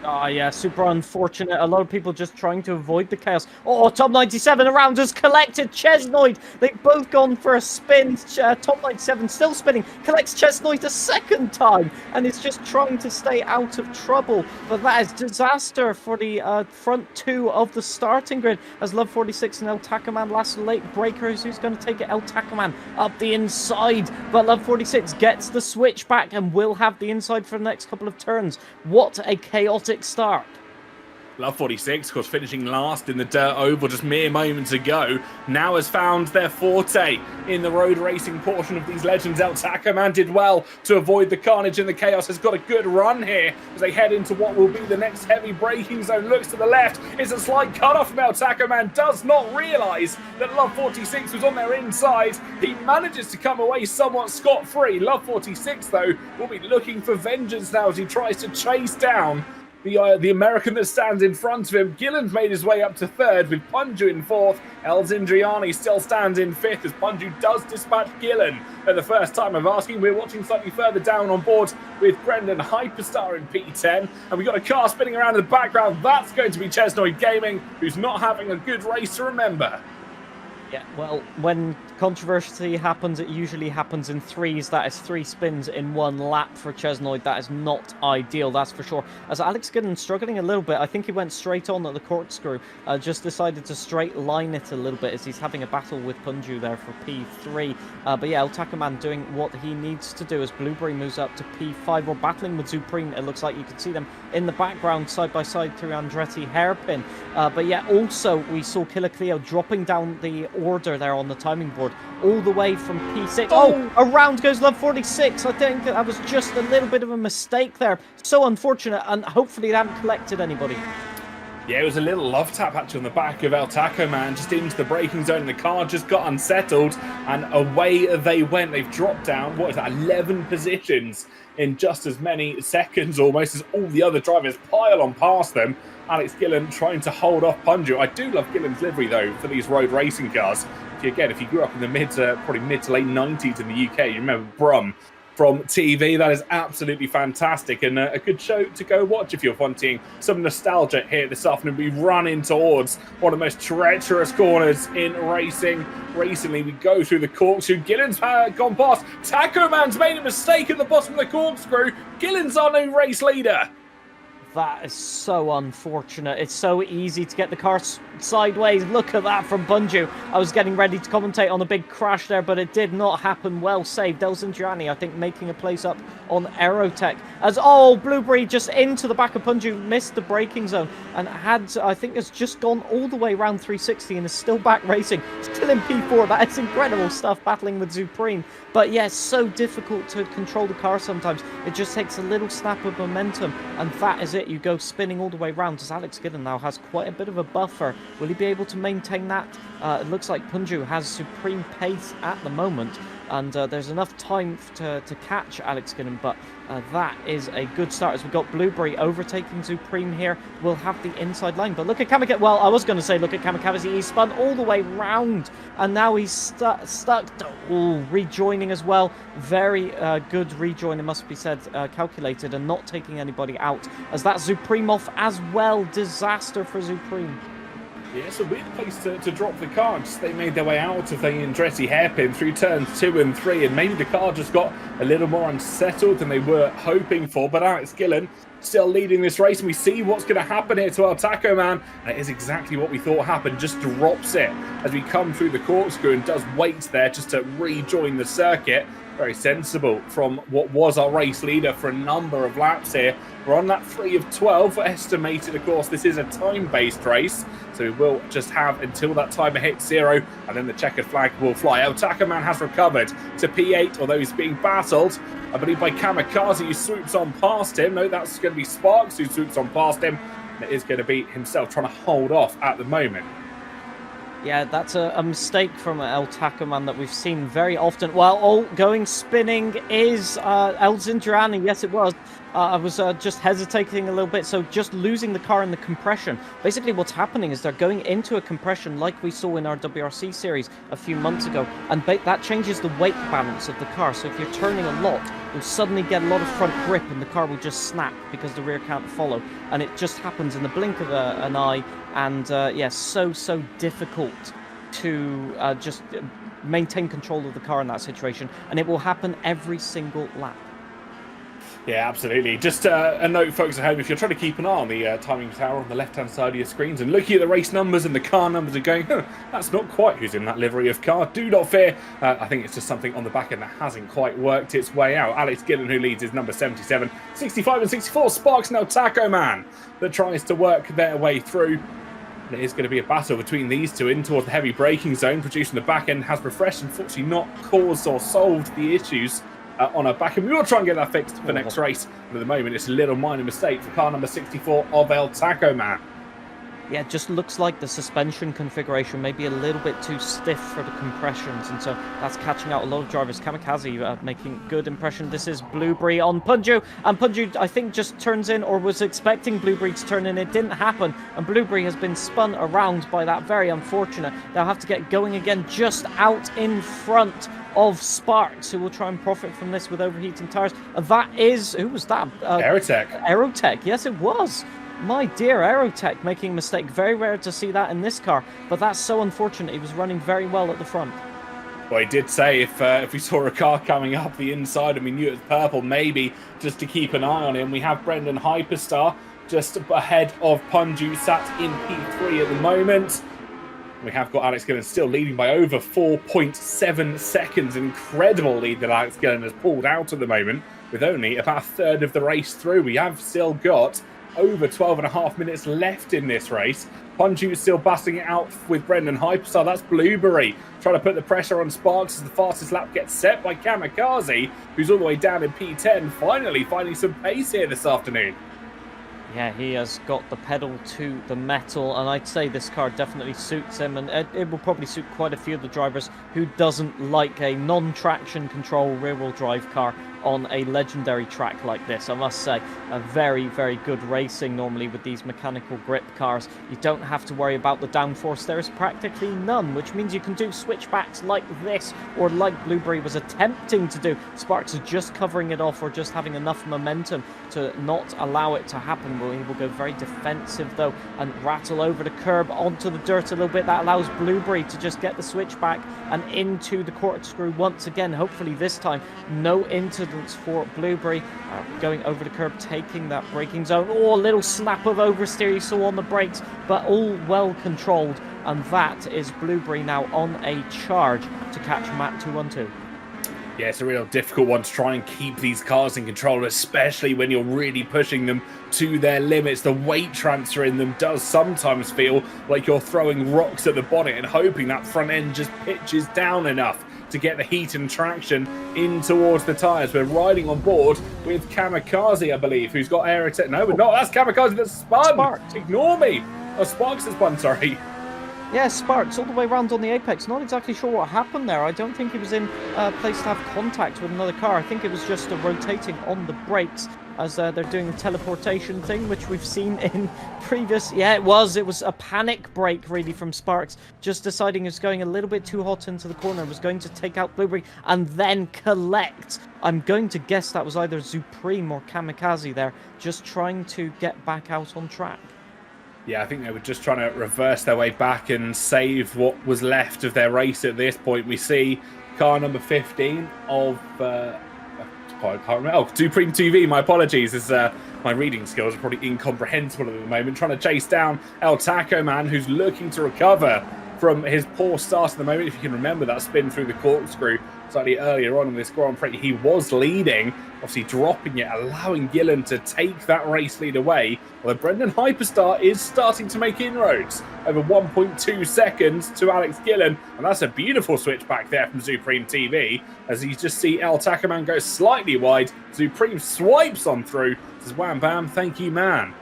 Speaker 2: Oh, yeah, super unfortunate. A lot of people just trying to avoid the chaos. Oh, Top 97 around has collected Chesnoid. They've both gone for a spin. Top 97 still spinning. Collects Chesnoid a second time and is just trying to stay out of trouble. But that is disaster for the front two of the starting grid as Love 46 and El Tacoman last late breakers. Who's going to take it? El Tacoman up the inside. But Love 46 gets the switch back and will have the inside for the next couple of turns. What a chaotic start.
Speaker 1: Love 46, of course, finishing last in the dirt oval just mere moments ago, now has found their forte in the road racing portion of these Legends. El Tacoman did well to avoid the carnage and the chaos, has got a good run here as they head into what will be the next heavy braking zone. Looks to the left, it's a slight cut-off from El Tacoman, does not realise that Love 46 was on their inside. He manages to come away somewhat scot-free. Love 46, though, will be looking for vengeance now as he tries to chase down the American that stands in front of him. Gillen's made his way up to third with Punju in fourth. El Zindriani still stands in fifth as Punju does dispatch Gillen at the first time of asking. We're watching slightly further down on board with Brendan Hyperstar in P10. And we've got a car spinning around in the background. That's going to be Chesnoid Gaming, who's not having a good race to remember.
Speaker 2: Yeah, well, when controversy happens, it usually happens in threes. That is 3 spins in 1 lap for Chesnoid. That is not ideal, that's for sure. As Alex Gooden struggling a little bit, I think he went straight on at the corkscrew. Just decided to straight line it a little bit as he's having a battle with Punju there for P3. But yeah, El Tacoman doing what he needs to do as Blueberry moves up to P5. We're battling with Zupreme. It looks like you can see them in the background side by side through Andretti hairpin. But yeah, also we saw Killer Cleo dropping down the order there on the timing board all the way from P6. Oh, around goes Love 46. I think that was just a little bit of a mistake there. So unfortunate, and hopefully they haven't collected anybody.
Speaker 1: Yeah, it was a little love tap actually on the back of El Tacoman, just into the braking zone. The car just got unsettled and away they went. They've dropped down, what is that, 11 positions in just as many seconds almost as all the other drivers pile on past them. Alex Gillen trying to hold off Punju. I do love Gillen's livery though for these road racing cars. If you grew up in the probably mid to late 90s in the UK, you remember Brum from TV. That is absolutely fantastic and a good show to go watch if you're wanting some nostalgia here this afternoon. We run in towards one of the most treacherous corners in racing. Recently, we go through the corkscrew. Gillen's gone past. Tacoman's made a mistake at the bottom of the corkscrew. Gillen's our new race leader.
Speaker 2: That is so unfortunate. It's so easy to get the car sideways. Look at that from Punju. I was getting ready to commentate on a big crash there, but it did not happen. Well saved. Delzingiani, I think, making a place up on Aerotech. As, Blueberry just into the back of Punju, missed the braking zone, and I think, has just gone all the way around 360 and is still back racing. Still in P4. That is incredible stuff, battling with Zupreme. But yeah, it's so difficult to control the car sometimes. It just takes a little snap of momentum, and that is it. You go spinning all the way around as Alex Gillen now has quite a bit of a buffer. Will he be able to maintain that? It looks like Punju has supreme pace at the moment, and there's enough time to catch Alex Gillen, but that is a good start as we've got Blueberry overtaking Zupreme here. We'll have the inside line, but look at Kamikaze. Well, I was going to say look at Kamikaze. He spun all the way round, and now he's stuck. Rejoining as well. Very good rejoin, it must be said, calculated and not taking anybody out as that Zupreme off as well. Disaster for Zupreme.
Speaker 1: Yeah, it's a weird place to drop the car. Just they made their way out of the Andretti hairpin through turns 2 and 3, and maybe the car just got a little more unsettled than they were hoping for. But Alex Gillen still leading this race, and we see what's going to happen here to El Taco Man. And it is exactly what we thought happened, just drops it as we come through the corkscrew and does wait there just to rejoin the circuit. Very sensible from what was our race leader for a number of laps here. We're on that 3 of 12 estimated. Of course, this is a time-based race, so we will just have until that timer hits 0, and then the checkered flag will fly. El Taco Man has recovered to P8, although he's being battled, I believe, by Kamikaze, who swoops on past him. No, that's going to be Sparks, who swoops on past him. And it is going to be himself trying to hold off at the moment.
Speaker 2: Yeah, that's a mistake from El Taco Man that we've seen very often. Well, all going spinning is El Zindrani. Yes, it was. I was just hesitating a little bit, so just losing the car in the compression. Basically, what's happening is they're going into a compression like we saw in our WRC series a few months ago, and that changes the weight balance of the car. So if you're turning a lot, you'll suddenly get a lot of front grip, and the car will just snap because the rear can't follow. And it just happens in the blink of an eye, and yeah, so difficult to just maintain control of the car in that situation, and it will happen every single lap.
Speaker 1: Yeah, absolutely. Just a note, folks at home, if you're trying to keep an eye on the timing tower on the left-hand side of your screens and looking at the race numbers and the car numbers and going, that's not quite who's in that livery of car, do not fear. I think it's just something on the back end that hasn't quite worked its way out. Alex Gillen, who leads, is number 77. 65 and 64, Sparks and El Taco Man that tries to work their way through. It is going to be a battle between these two in towards the heavy braking zone. Producing the back end has refreshed, unfortunately not caused or solved the issues on our back, and we will try and get that fixed for next race. But at the moment, it's a little minor mistake for car number 64 of El Taco Man.
Speaker 2: Yeah, it just looks like the suspension configuration may be a little bit too stiff for the compressions, and so that's catching out a lot of drivers. Kamikaze making good impression. This is Blueberry on Punju, and Punju, I think, just turns in, or was expecting Blueberry to turn in. It didn't happen, and Blueberry has been spun around by that. Very unfortunate. They'll have to get going again just out in front of Sparks, who will try and profit from this with overheating tires. And that is, who was that?
Speaker 1: Aerotech.
Speaker 2: Aerotech, yes it was. My dear, Aerotech making a mistake. Very rare to see that in this car, but that's so unfortunate. He was running very well at the front.
Speaker 1: Well, he did say if we saw a car coming up the inside and we knew it was purple, maybe just to keep an eye on him. We have Brendan Hyperstar just ahead of Punju, sat in P3 at the moment. We have got Alex Gillen still leading by over 4.7 seconds. An incredible lead that Alex Gillen has pulled out at the moment, with only about a third of the race through. We have still got over 12.5 minutes left in this race. Punju is still busting it out with Brendan Hyperstar. That's Blueberry trying to put the pressure on Sparks as the fastest lap gets set by Kamikaze, who's all the way down in P10, finally finding some pace here this afternoon.
Speaker 2: Yeah, he has got the pedal to the metal, and I'd say this car definitely suits him, and it will probably suit quite a few of the drivers who doesn't like a non-traction control rear-wheel drive car on a legendary track like this. I must say, a very good racing normally with these mechanical grip cars. You don't have to worry about the downforce. There is practically none, which means you can do switchbacks like this, or like Blueberry was attempting to do. Sparks is just covering it off, or just having enough momentum to not allow it to happen. Well, he will go very defensive though and rattle over the curb onto the dirt a little bit. That allows Blueberry to just get the switchback and into the corkscrew once again. Hopefully this time no incidents for Blueberry. Going over the curb, taking that braking zone. Oh, a little snap of oversteer you saw on the brakes, but all well controlled, and that is Blueberry now on a charge to catch Matt 212.
Speaker 1: Yeah, it's a real difficult one to try and keep these cars in control, especially when you're really pushing them to their limits. The weight transfer in them does sometimes feel like you're throwing rocks at the bonnet and hoping that front end just pitches down enough to get the heat and traction in towards the tyres. We're riding on board with Kamikaze, I believe, who's got aerotech. No, we're not. That's Kamikaze that's spun.
Speaker 2: Sparks.
Speaker 1: Ignore me. Oh, Sparks has spun, sorry.
Speaker 2: Yeah, Sparks all the way around on the apex. Not exactly sure what happened there. I don't think he was in a place to have contact with another car. I think it was just rotating on the brakes as they're doing the teleportation thing, which we've seen in previous... Yeah, it was a panic brake, really, from Sparks. Just deciding he was going a little bit too hot into the corner, was going to take out Blueberry and then collect. I'm going to guess that was either Supreme or Kamikaze there, just trying to get back out on track.
Speaker 1: Yeah, I think they were just trying to reverse their way back and save what was left of their race at this point. We see car number 15 of I can't remember. Oh, Supreme TV, my apologies. My reading skills are probably incomprehensible at the moment. Trying to chase down El Taco Man, who's looking to recover from his poor start at the moment. If you can remember that spin through the corkscrew slightly earlier on in this Grand Prix, he was leading, obviously dropping it, allowing Gillen to take that race lead away. Although Brendan Hyperstar is starting to make inroads over 1.2 seconds to Alex Gillen, and that's a beautiful switch back there from Supreme TV, as you just see El Tacoman go slightly wide. Supreme swipes on through, says wham bam, thank you man.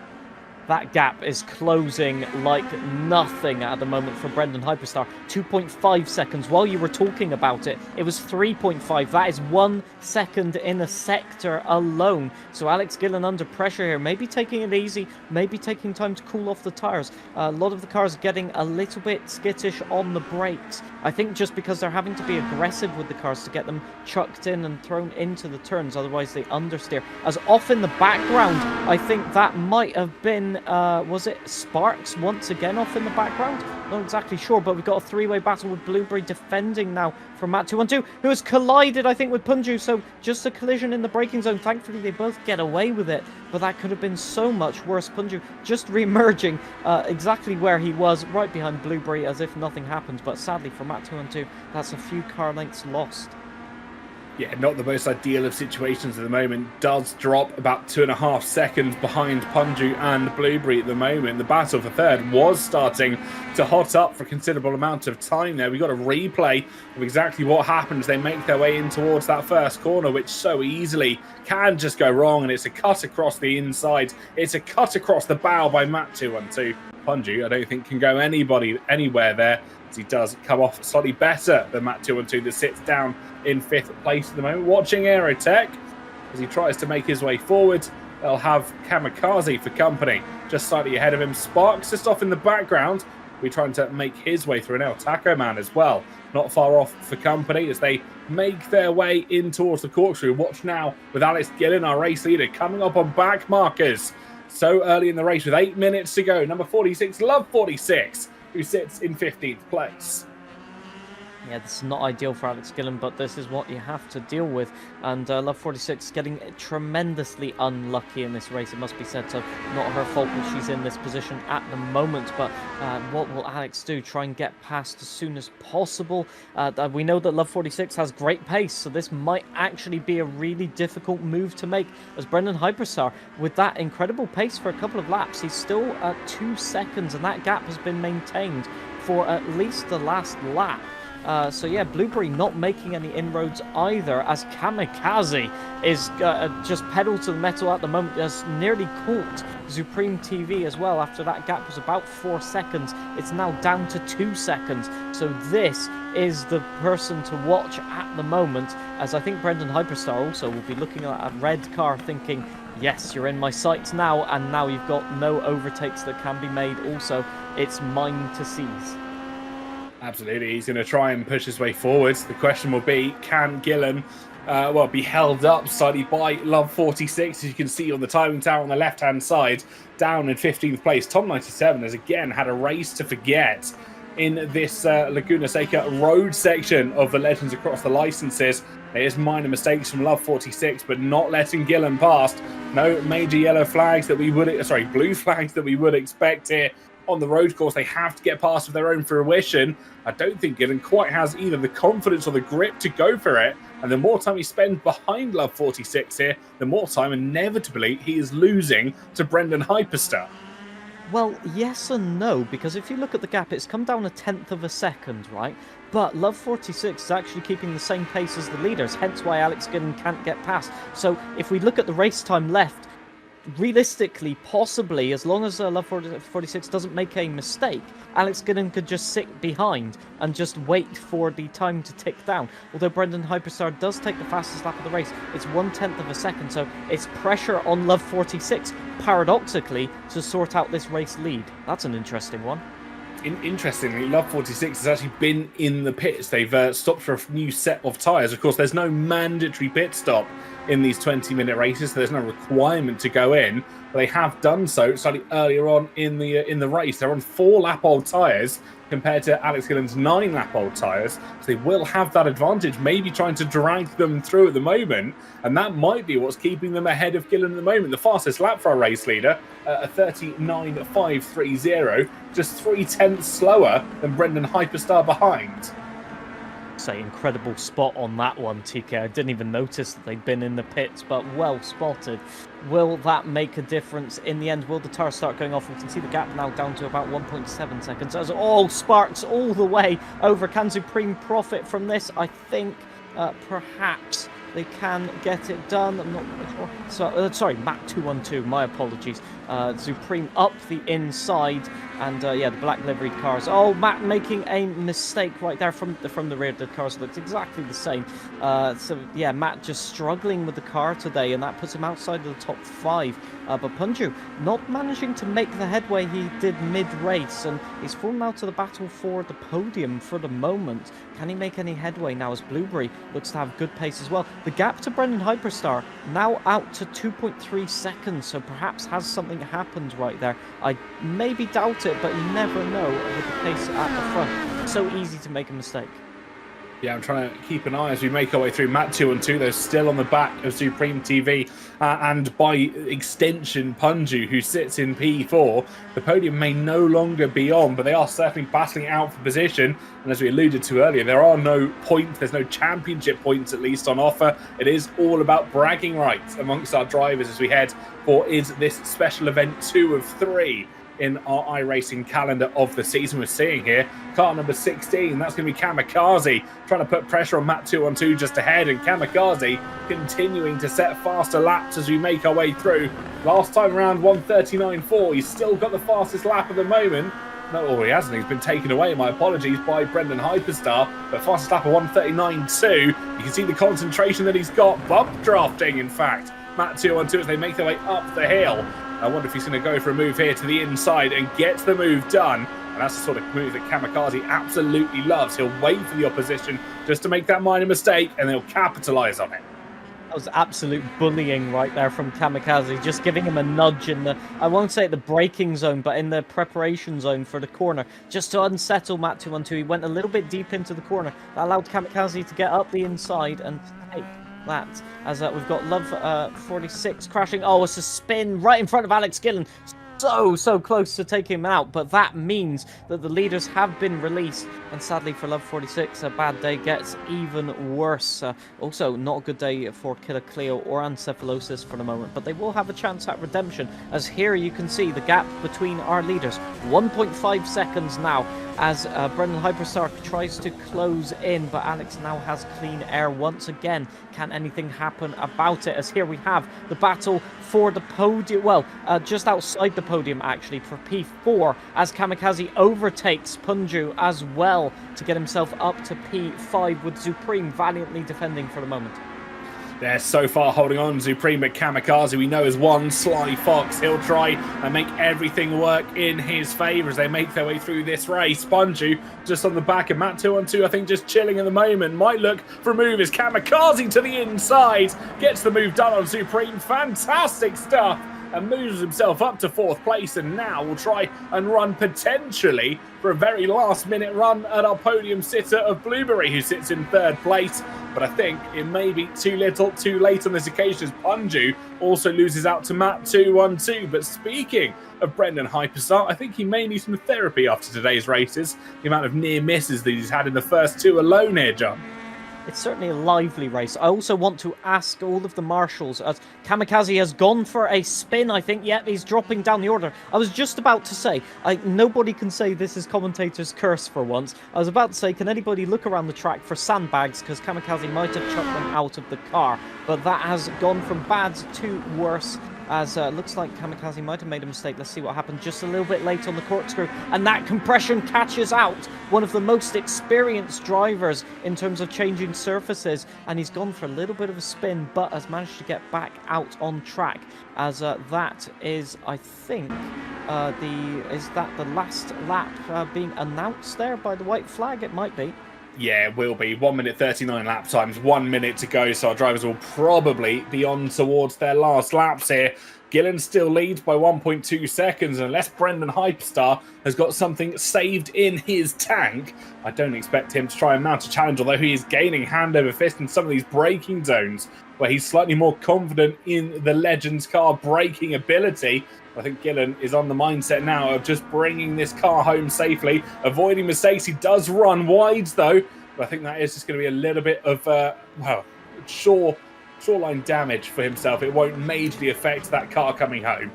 Speaker 2: That gap is closing like nothing at the moment for Brendan Hyperstar. 2.5 seconds. While you were talking about it, it was 3.5. That is 1 second in a sector alone. So Alex Gillen under pressure here. Maybe taking it easy. Maybe taking time to cool off the tires. A lot of the cars getting a little bit skittish on the brakes. I think just because they're having to be aggressive with the cars to get them chucked in and thrown into the turns. Otherwise they understeer. As off in the background, I think that might have been... was it Sparks once again off in the background? Not exactly sure, but we've got a three-way battle with Blueberry defending now from Matt212, who has collided, I think, with Punju. So just a collision in the braking zone. Thankfully, they both get away with it, but that could have been so much worse. Punju just re-emerging exactly where he was, right behind Blueberry, as if nothing happened. But sadly for Matt212, that's a few car lengths lost.
Speaker 1: Yeah, not the most ideal of situations at the moment. Does drop about 2.5 seconds behind Punju and Blueberry at the moment. The battle for third was starting to hot up for a considerable amount of time there. We got a replay of exactly what happens. They make their way in towards that first corner, which so easily can just go wrong, and it's a cut across the inside. It's a cut across the bow by Matt212. Punju, I don't think, can go anywhere there, as he does come off slightly better than Matt212 that sits down in 5th place at the moment. Watching Aerotech as he tries to make his way forward. They'll have Kamikaze for company, just slightly ahead of him. Sparks just off in the background. We're trying to make his way through an El Taco Man as well. Not far off for company as they make their way in towards the corkscrew. Watch now with Alex Gillen, our race leader, coming up on back markers so early in the race with 8 minutes to go. Number 46, Love 46, who sits in 15th place.
Speaker 2: Yeah, this is not ideal for Alex Gillen, but this is what you have to deal with. And Love 46 getting tremendously unlucky in this race, it must be said. So not her fault that she's in this position at the moment. But what will Alex do? Try and get past as soon as possible. We know that Love 46 has great pace, so this might actually be a really difficult move to make. As Brendan Hyperstar, with that incredible pace for a couple of laps, he's still at 2 seconds, and that gap has been maintained for at least the last lap. So yeah, Blueberry not making any inroads either, as Kamikaze is just pedal to the metal at the moment, has nearly caught Supreme TV as well. After that gap was about 4 seconds, it's now down to 2 seconds. So this is the person to watch at the moment, as I think Brendan Hyperstar also will be looking at a red car thinking, yes, you're in my sights now, and now you've got no overtakes that can be made. Also, it's mine to seize.
Speaker 1: Absolutely, he's going to try and push his way forwards. The question will be, can Gillen be held up slightly by Love 46, as you can see on the timing tower on the left-hand side, down in 15th place. Tom 97 has again had a race to forget in this Laguna Seca road section of the Legends Across the Licenses. There's minor mistakes from Love 46, but not letting Gillen past. No major yellow flags that we would, blue flags that we would expect here on the road course. They have to get past of their own fruition. I don't think Gillen quite has either the confidence or the grip to go for it. And the more time he spends behind Love 46 here, the more time inevitably he is losing to Brendan Hyperstar.
Speaker 2: Well, yes and no, because if you look at the gap, it's come down 1/10 of a second, right? But Love 46 is actually keeping the same pace as the leaders, hence why Alex Gillen can't get past. So if we look at the race time left, realistically, possibly, as long as Love 46 doesn't make a mistake, Alex Gillen could just sit behind and just wait for the time to tick down. Although Brendan Hyperstar does take the fastest lap of the race, it's 1/10 of a second, so it's pressure on Love 46, paradoxically, to sort out this race lead. That's an interesting one.
Speaker 1: Interestingly, Love 46 has actually been in the pits. They've stopped for a new set of tyres. Of course, there's no mandatory pit stop in these 20-minute races, so there's no requirement to go in. but they have done so slightly earlier on in the race. They're on 4-lap-old tyres compared to Alex Gillen's 9-lap-old tyres, so they will have that advantage, maybe trying to drag them through at the moment, and that might be what's keeping them ahead of Gillen at the moment. The fastest lap for our race leader, a 39.530, just 0.3 slower than Brendan Hyperstar behind.
Speaker 2: Say incredible spot on that one, TK. I didn't even notice that they'd been in the pits, but well spotted. Will that make a difference in the end? Will the tires start going off? We can see the gap now down to about 1.7 seconds as all sparks all the way over. Can Supreme profit from this? I think perhaps they can get it done. I'm not sure. Sorry, Matt 212, my apologies. Supreme up the inside, and yeah, the black liveried cars. Oh, Matt making a mistake right there from the rear. The cars looked exactly the same. So yeah, Matt just struggling with the car today, and that puts him outside of the top 5. But Punju not managing to make the headway he did mid-race, and he's fallen out of the battle for the podium for the moment. Can he make any headway now, as Blueberry looks to have good pace as well? The gap to Brendan Hyperstar now out to 2.3 seconds, so perhaps has something happened right there. I maybe doubt it, but you never know with the pace at the front. So easy to make a mistake.
Speaker 1: Yeah, I'm trying to keep an eye as we make our way through. Matt 212, though, still on the back of Supreme TV, and by extension, Punju, who sits in P4. The podium may no longer be on, but they are certainly battling out for position. And as we alluded to earlier, there are no points, there's no championship points at least on offer. It is all about bragging rights amongst our drivers as we head for Is This Special Event 2 of 3 in our iRacing calendar of the season. We're seeing here car number 16, that's going to be Kamikaze, trying to put pressure on Matt 212 just ahead, and Kamikaze continuing to set faster laps as we make our way through. Last time around 1:39.4, he's still got the fastest lap at the moment. No, he hasn't. He's been taken away, my apologies, by Brendan Hyperstar. But fastest lap of 1:39.2. You can see the concentration that he's got. Bump drafting, in fact. Matt 212 as they make their way up the hill. I wonder if he's going to go for a move here to the inside and get the move done. And that's the sort of move that Kamikaze absolutely loves. He'll wait for the opposition just to make that minor mistake, and he'll capitalise on it.
Speaker 2: That was absolute bullying right there from Kamikaze, just giving him a nudge in the, I won't say the braking zone, but in the preparation zone for the corner, just to unsettle Matt 212. He went a little bit deep into the corner. That allowed Kamikaze to get up the inside and take that, as we've got Love 46 crashing. Oh, it's a spin right in front of Alex Gillen. So close to taking him out, but that means that the leaders have been released, and sadly for Love 46, a bad day gets even worse. Also, not a good day for Killer Cleo or Ancephalosis for the moment, but they will have a chance at redemption, as here you can see the gap between our leaders, 1.5 seconds now, as Brendan Hyperstar tries to close in, but Alex now has clean air once again. Can anything happen about it? As here we have the battle for the podium, well, just outside the podium actually, for P4, as Kamikaze overtakes Punju as well to get himself up to P5, with Supreme valiantly defending for the moment.
Speaker 1: They're so far holding on. Supreme, but Kamikaze we know is one sly fox. He'll try and make everything work in his favour as they make their way through this race. Punju just on the back of Matt 212, I think just chilling at the moment. Might look for a move as Kamikaze to the inside. Gets the move done on Supreme. Fantastic stuff. And moves himself up to 4th place, and now will try and run potentially for a very last minute run at our podium sitter of Blueberry, who sits in 3rd place. But I think it may be too little too late on this occasion, as Punju also loses out to Matt 212. But speaking of Brendan Hyperstar, I think he may need some therapy after today's races. The amount of near misses that he's had in the first 2 alone here, John.
Speaker 2: It's certainly a lively race. I also want to ask all of the marshals, as Kamikaze has gone for a spin, I think. Yep, he's dropping down the order. I was just about to say, nobody can say this is commentator's curse for once. I was about to say, can anybody look around the track for sandbags, because Kamikaze might have chucked them out of the car. But that has gone from bad to worse, as looks like Kamikaze might have made a mistake. Let's see what happened just a little bit late on the corkscrew. And that compression catches out one of the most experienced drivers in terms of changing surfaces. And he's gone for a little bit of a spin, but has managed to get back out on track. As that is, I think, is that the last lap being announced there by the white flag? It might be.
Speaker 1: Yeah, it will be. 1 minute 39 lap times, 1 minute to go. So our drivers will probably be on towards their last laps here. Gillen still leads by 1.2 seconds. Unless Brendan Hyperstar has got something saved in his tank, I don't expect him to try and mount a challenge, although he is gaining hand over fist in some of these braking zones where he's slightly more confident in the Legends car braking ability. I think Gillen is on the mindset now of just bringing this car home safely, avoiding mistakes. He does run wide, though, but I think that is just going to be a little bit of, shoreline damage for himself. It won't majorly affect that car coming home.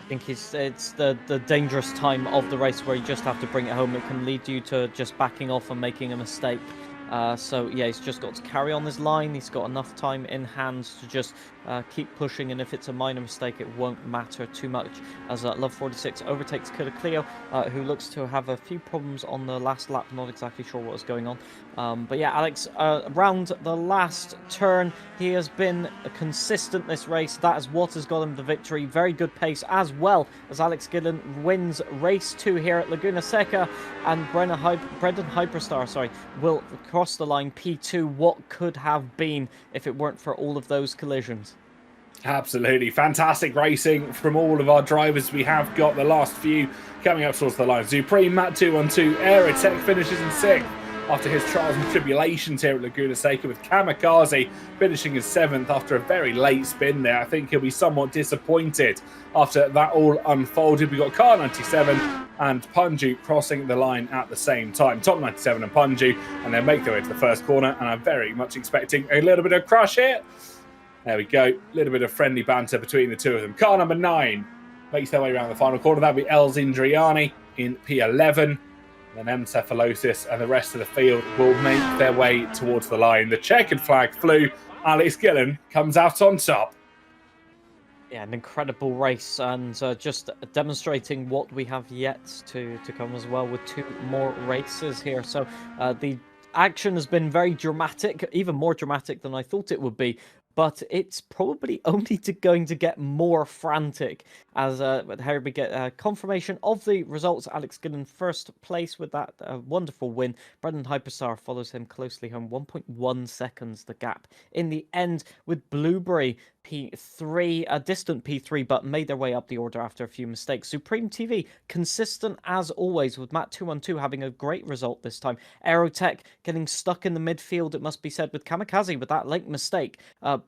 Speaker 2: I think it's the dangerous time of the race where you just have to bring it home. It can lead you to just backing off and making a mistake. So yeah, he's just got to carry on his line. He's got enough time in hand to just keep pushing, and if it's a minor mistake, it won't matter too much. As Love 46 overtakes Killer Cleo, who looks to have a few problems on the last lap. Not exactly sure what was going on. But yeah, Alex, around the last turn, he has been consistent this race. That is what has got him the victory. Very good pace, as well as Alex Gillen wins race 2 here at Laguna Seca, and Brendan Hyperstar, will cross the line P2. What could have been if it weren't for all of those collisions?
Speaker 1: Absolutely. Fantastic racing from all of our drivers. We have got the last few coming up towards the line. Supreme, Matt 212, Aerotech finishes in 6th after his trials and tribulations here at Laguna Seca, with Kamikaze finishing in 7th after a very late spin there. I think he'll be somewhat disappointed after that all unfolded. We've got Car 97 and Punju crossing the line at the same time. Top 97 and Punju, and they'll make their way to the first corner, and I'm very much expecting a little bit of crush here. There we go. A little bit of friendly banter between the two of them. Car number 9 makes their way around the final corner. That'll be El Zindriani in P11. Then Encephalosis and the rest of the field will make their way towards the line. The checkered flag flew. Alex Gillen comes out on top.
Speaker 2: Yeah, an incredible race, and just demonstrating what we have yet to come as well, with 2 more races here. So the action has been very dramatic, even more dramatic than I thought it would be. But it's probably only going to get more frantic as here we get confirmation of the results. Alex Gillen first place with that wonderful win. Brendan Hyperstar follows him closely home, 1.1 seconds the gap. In the end, with Blueberry P3, a distant P3, but made their way up the order after a few mistakes. Supreme TV, consistent as always, with Matt 212 having a great result this time. Aerotech getting stuck in the midfield, it must be said, with Kamikaze with that late mistake,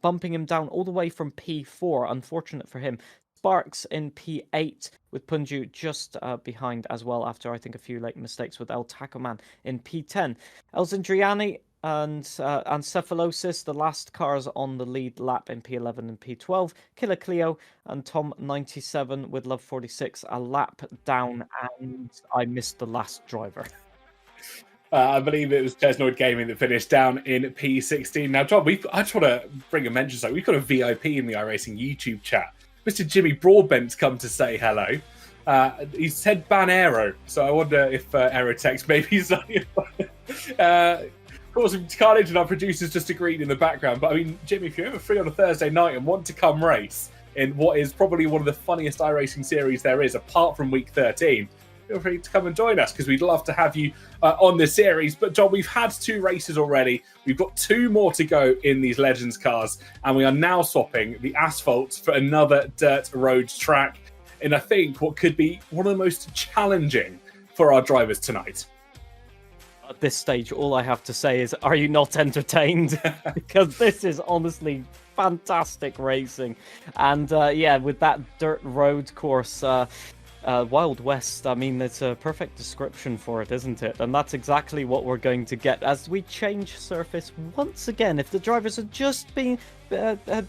Speaker 2: bumping him down all the way from P4. Unfortunate for him. Sparks in P8, with Punju just behind as well, after I think a few late mistakes, with El Tacoman in P10. El Zindriani and Encephalosis, the last cars on the lead lap, in P11 and P12. Killer Cleo and Tom 97 with Love 46 a lap down, and I missed the last driver.
Speaker 1: I believe it was Chesnoid Gaming that finished down in P16. Now, John, I just want to bring a mention. So we've got a VIP in the iRacing YouTube chat. Mr. Jimmy Broadbent's come to say hello. He said ban Aero, so I wonder if Aerotech's maybe something. Of course, Carnage and our producers just agreed in the background. But I mean, Jimmy, if you're ever free on a Thursday night and want to come race in what is probably one of the funniest iRacing series there is, apart from Week 13, feel free to come and join us, because we'd love to have you on this series. But John, we've had 2 races already. We've got 2 more to go in these Legends cars, and we are now swapping the asphalt for another dirt road track in, I think, what could be one of the most challenging for our drivers tonight.
Speaker 2: At this stage, all I have to say is, are you not entertained? Because this is honestly fantastic racing. And yeah, with that dirt road course, Wild West, I mean, it's a perfect description for it, isn't it? And that's exactly what we're going to get as we change surface once again. If the drivers had just been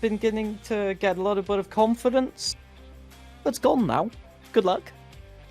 Speaker 2: beginning to get a little bit of confidence, it's gone now. Good luck.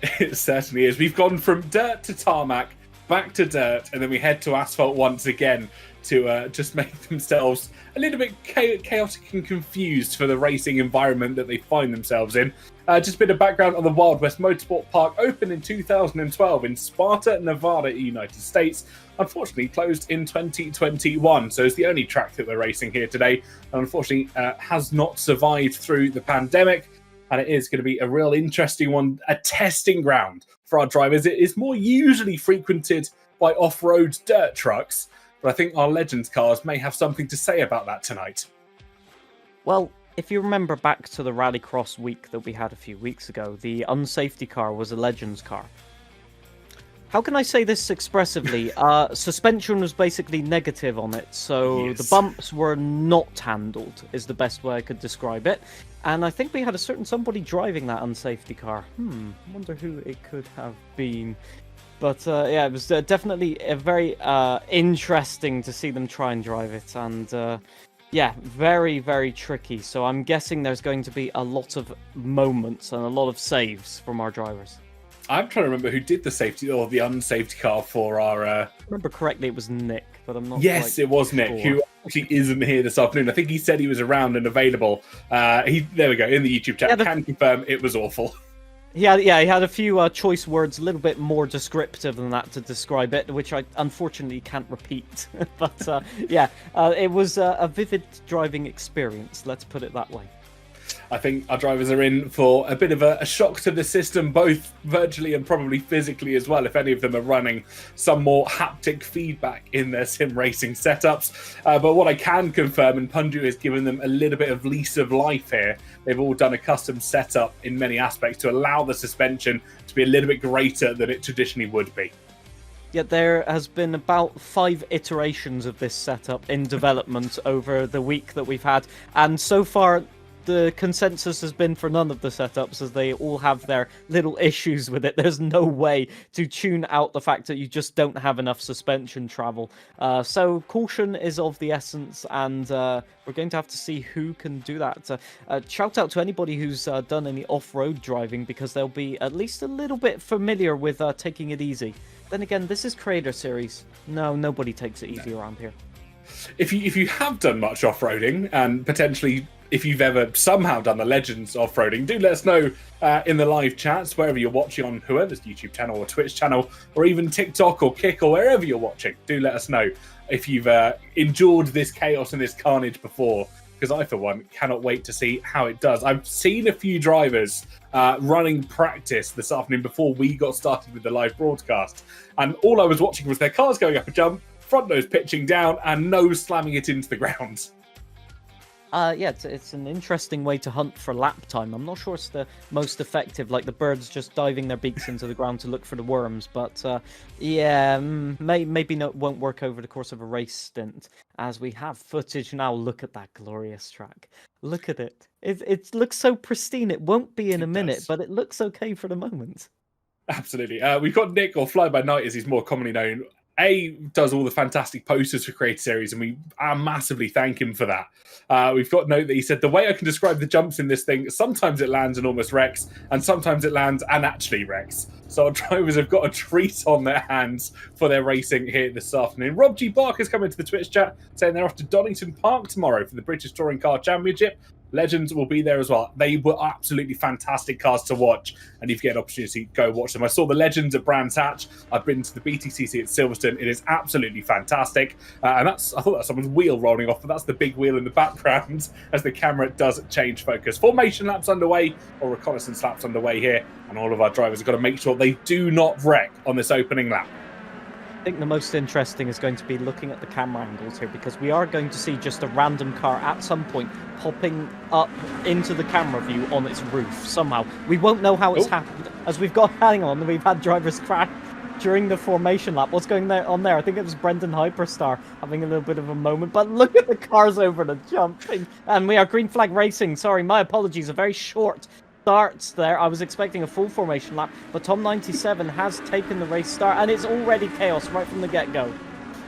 Speaker 1: It certainly is. We've gone from dirt to tarmac, back to dirt, and then we head to asphalt once again to just make themselves a little bit chaotic and confused for the racing environment that they find themselves in. Just a bit of background on the Wild West Motorsport Park. Opened in 2012 in Sparta, Nevada, United States. Unfortunately, closed in 2021. So it's the only track that we're racing here today. And unfortunately, has not survived through the pandemic. and it is going to be a real interesting one, a testing ground for our drivers. It is more usually frequented by off-road dirt trucks, but I think our Legends cars may have something to say about that tonight.
Speaker 2: Well, if you remember back to the Rallycross week that we had a few weeks ago, the unsafety car was a Legends car. How can I say this expressively? Suspension was basically negative on it, so
Speaker 1: Yes.
Speaker 2: the bumps were not handled, is the best way I could describe it. And I think we had a certain somebody driving that unsafety car. I wonder who it could have been. But yeah, it was definitely a very interesting to see them try and drive it. And yeah, very, very tricky. So I'm guessing there's going to be a lot of moments and a lot of saves from our drivers.
Speaker 1: I'm trying to remember who did the safety or the unsafety car for our...
Speaker 2: If I remember correctly, it was Nick, but I'm not
Speaker 1: Yes, it was Nick, who actually isn't here this afternoon. I think he said he was around and available. There we go, in the YouTube chat. Can confirm it was awful.
Speaker 2: He had a few choice words, a little bit more descriptive than that to describe it, which I unfortunately can't repeat. But yeah, it was a vivid driving experience, let's put it that way.
Speaker 1: I think our drivers are in for a bit of a shock to the system, both virtually and probably physically as well, if any of them are running some more haptic feedback in their sim racing setups. But what I can confirm, and Punju has given them a little bit of lease of life here, they've all done a custom setup in many aspects to allow the suspension to be a little bit greater than it traditionally would be.
Speaker 2: Yet there has been about 5 iterations of this setup in development over the week that we've had, and so far the consensus has been for none of the setups, as they all have their little issues with it. There's no way to tune out the fact that you just don't have enough suspension travel. So caution is of the essence, and we're going to have to see who can do that. Shout out to anybody who's done any off-road driving, because they'll be at least a little bit familiar with taking it easy. Then again, this is Creator Series. No, nobody takes it easy around here.
Speaker 1: If you have done much off-roading, and potentially if you've ever somehow done the Legends off-roading, do let us know in the live chats, wherever you're watching on whoever's YouTube channel or Twitch channel, or even TikTok or Kick or wherever you're watching. Do let us know if you've endured this chaos and this carnage before, because I, for one, cannot wait to see how it does. I've seen a few drivers running practice this afternoon before we got started with the live broadcast, and all I was watching was their cars going up a jump, front nose pitching down, and nose slamming it into the ground.
Speaker 2: Yeah, it's an interesting way to hunt for lap time. I'm not sure it's the most effective, like the birds just diving their beaks into the ground to look for the worms. But yeah, maybe it won't work over the course of a race stint, as we have footage now. Look at that glorious track. Look at it. It looks so pristine. It won't be in a minute, but it looks okay for the moment. Absolutely.
Speaker 1: We've got Nick, or Fly By Night as he's more commonly known. Does all the fantastic posters for Creator Series, and we massively thank him for that. We've got a note that he said, the way I can describe the jumps in this thing, sometimes it lands and almost wrecks, and sometimes it lands and actually wrecks. So our drivers have got a treat on their hands for their racing here this afternoon. Rob G. Barker's come into the Twitch chat saying they're off to Donington Park tomorrow for the British Touring Car Championship. Legends will be there as well. They were absolutely fantastic cars to watch, and if you get an opportunity, go watch them. I saw the Legends at Brands Hatch. I've been to the BTCC at Silverstone. It is absolutely fantastic. And I thought that's someone's wheel rolling off, but that's the big wheel in the background as the camera does change focus. Formation laps underway, or reconnaissance laps underway here, and all of our drivers have got to make sure they do not wreck on this opening lap.
Speaker 2: I think the most interesting is going to be looking at the camera angles here, because we are going to see just a random car at some point popping up into the camera view on its roof somehow. We won't know how it's happened, as we've got, hang on, we've had drivers crash during the formation lap. What's going on there? I think it was Brendan Hyperstar having a little bit of a moment, but look at the cars over the jumping. And we are Green Flag Racing. Sorry, my apologies. A very short starts there. I was expecting a full formation lap, but Tom97 has taken the race start, and it's already chaos right from the get-go.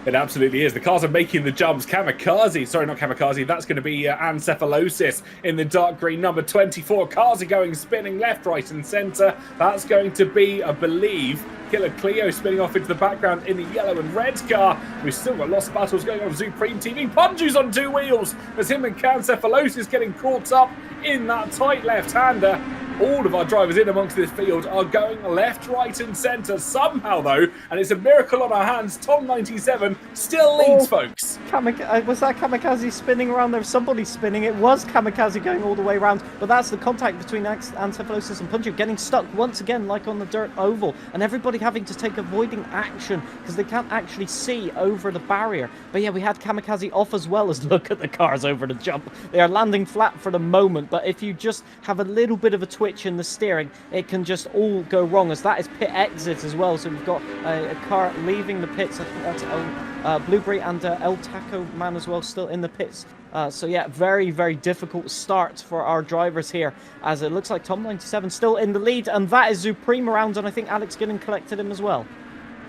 Speaker 1: It absolutely is. The cars are making the jumps. Kamikaze, sorry, not Kamikaze. That's going to be Ancephalosis in the dark green number 24. Cars are going spinning left, right, and centre. That's going to be, I believe, Killer Cleo spinning off into the background in the yellow and red car. We've still got lots of battles going on Supreme TV. Punju's on 2 wheels as him and Ancephalosis getting caught up in that tight left-hander. All of our drivers in amongst this field are going left, right, and centre somehow, though, and it's a miracle on our hands. Tom97 still leads, folks.
Speaker 2: Was that Kamikaze spinning around? There was somebody spinning. It was Kamikaze going all the way around, but that's the contact between Ancephalosis and Punju getting stuck once again, like on the dirt oval, and everybody having to take avoiding action because they can't actually see over the barrier. But yeah, we had Kamikaze off as well as look at the cars over the jump. They are landing flat for the moment, but if you just have a little bit of a twitch in the steering, it can just all go wrong, as that is pit exit as well. So we've got a car leaving the pits. I think that's Blueberry and El Taco Man as well still in the pits. So yeah, very, very difficult start for our drivers here, as it looks like Tom97 still in the lead, and that is Supreme around, and I think Alex Gillen collected him as well.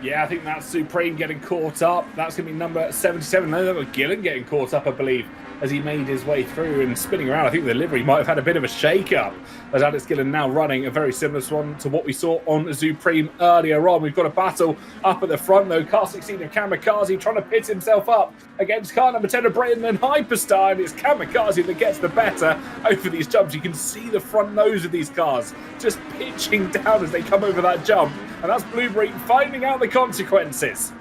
Speaker 1: Yeah, I think that's Supreme getting caught up. That's going to be number 77. No, that was Gillen getting caught up, I believe, as he made his way through and spinning around. I think the livery might have had a bit of a shake-up, as Alex Gillen now running a very similar one to what we saw on Supreme earlier on. We've got a battle up at the front, though. Car 16 of Kamikaze trying to pit himself up against car number 10 of Brayden Hyperstar, and it's Kamikaze that gets the better over these jumps. You can see the front nose of these cars just pitching down as they come over that jump, and that's Blueberry finding out the consequences.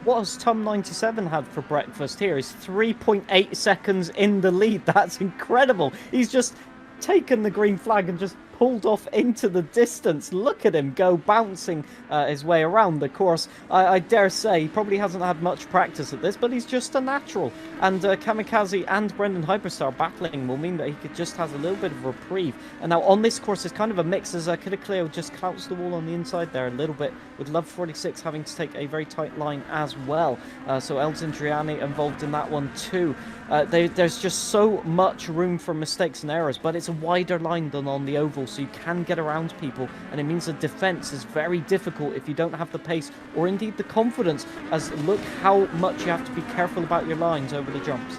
Speaker 2: What has Tom97 had for breakfast here is 3.8 seconds in the lead. That's incredible. He's just taken the green flag and just pulled off into the distance. Look at him go, bouncing his way around the course. I dare say he probably hasn't had much practice at this, but he's just a natural. And Kamikaze and Brendan Hyperstar battling will mean that he just has a little bit of reprieve. And now on this course, it's kind of a mix, as Killer Cleo just clouts the wall on the inside there a little bit, with Love 46 having to take a very tight line as well. So Elton Driani involved in that one too. There's just so much room for mistakes and errors, but it's a wider line than on the oval, so you can get around people, and it means the defense is very difficult if you don't have the pace or indeed the confidence, as look how much you have to be careful about your lines over the jumps.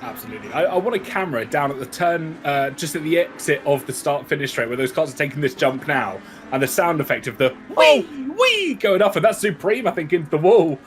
Speaker 1: Absolutely. I want a camera down at the turn, just at the exit of the start-finish straight, where those cars are taking this jump now, and the sound effect of the wee going off, and that's Supreme, I think, into the wall.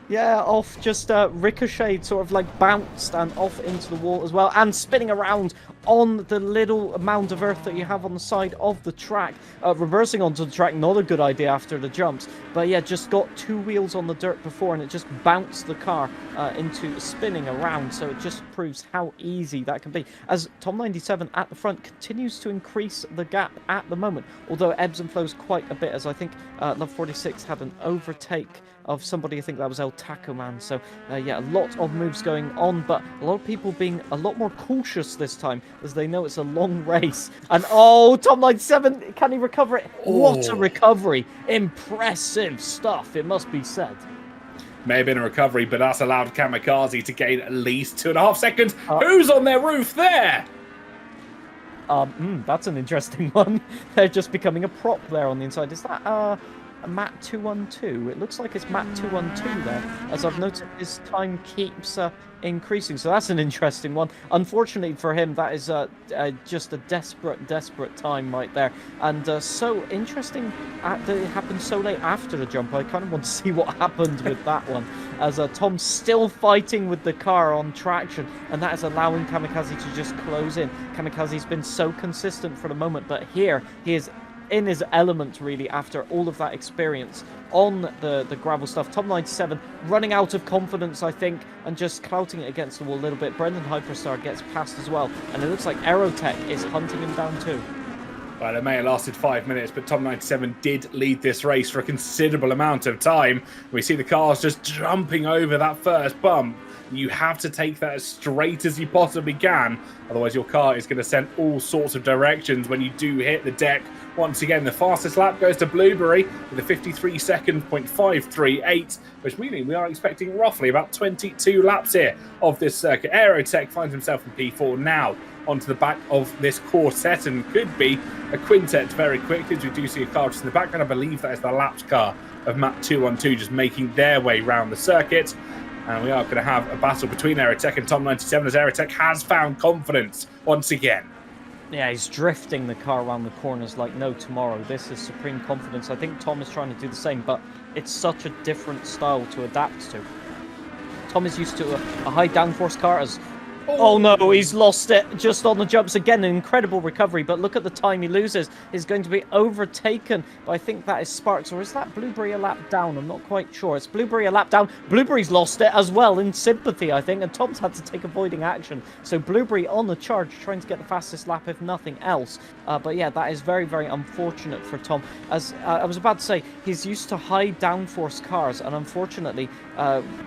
Speaker 2: Yeah, off, just ricocheted, sort of like bounced and off into the wall as well, and spinning around on the little mound of earth that you have on the side of the track. Reversing onto the track, not a good idea after the jumps, but yeah, just got two wheels on the dirt before, and it just bounced the car into spinning around, so it just proves how easy that can be. As Tom97 at the front continues to increase the gap at the moment, although it ebbs and flows quite a bit, as I think Love 46 had an overtake of somebody, I think that was El Taco Man. So yeah, a lot of moves going on, but a lot of people being a lot more cautious this time, as they know it's a long race. And oh, Tom97, can he recover it? Oh. What a recovery. Impressive stuff, it must be said.
Speaker 1: May have been a recovery, but that's allowed Kamikaze to gain at least 2.5 seconds. Who's on their roof there?
Speaker 2: That's an interesting one. They're just becoming a prop there on the inside. Is that Matt 212? It looks like it's Matt 212 there, as I've noticed his time keeps increasing, so that's an interesting one. Unfortunately for him, that is just a desperate time right there, and so interesting that it happened so late after the jump. I kind of want to see what happened with that one, as Tom's still fighting with the car on traction, and that is allowing Kamikaze to just close in. Kamikaze's been so consistent for the moment, but here he is in his element, really, after all of that experience on the gravel stuff. Tom97 running out of confidence, I think, and just clouting it against the wall a little bit. Brendan Hyperstar gets past as well, and it looks like Aerotech is hunting him down too.
Speaker 1: Well, it may have lasted 5 minutes, but Tom97 did lead this race for a considerable amount of time. We see the cars just jumping over that first bump. You have to take that as straight as you possibly can, otherwise your car is going to send all sorts of directions when you do hit the deck. Once again, the fastest lap goes to Blueberry with a 53 second .538, which meaning we are expecting roughly about 22 laps here of this circuit. Aerotech finds himself in P4 now, onto the back of this quartet, and could be a quintet very quickly, as we do see a car just in the background. I believe that is the lapped car of Matt 212 just making their way round the circuit. And we are going to have a battle between Aerotech and Tom97, as Aerotech has found confidence once again.
Speaker 2: Yeah, he's drifting the car around the corners like no tomorrow. This is supreme confidence. I think Tom is trying to do the same, but it's such a different style to adapt to. Tom is used to a high downforce car, as Oh no, he's lost it just on the jumps again. An incredible recovery, but look at the time he loses. He's going to be overtaken, but I think that is Sparks, or is that Blueberry a lap down? I'm not quite sure. It's Blueberry a lap down. Blueberry's lost it as well in sympathy, I think, and Tom's had to take avoiding action. So Blueberry on the charge, trying to get the fastest lap, if nothing else. But yeah, that is very, very unfortunate for Tom. As I was about to say, he's used to high downforce cars, and unfortunately,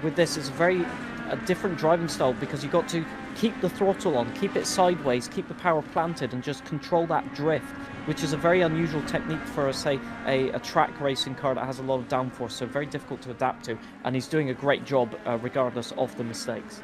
Speaker 2: with this, it's a different driving style because you got to keep the throttle on, keep it sideways, keep the power planted, and just control that drift, which is a very unusual technique for, say, a track racing car that has a lot of downforce, so very difficult to adapt to, and he's doing a great job regardless of the mistakes.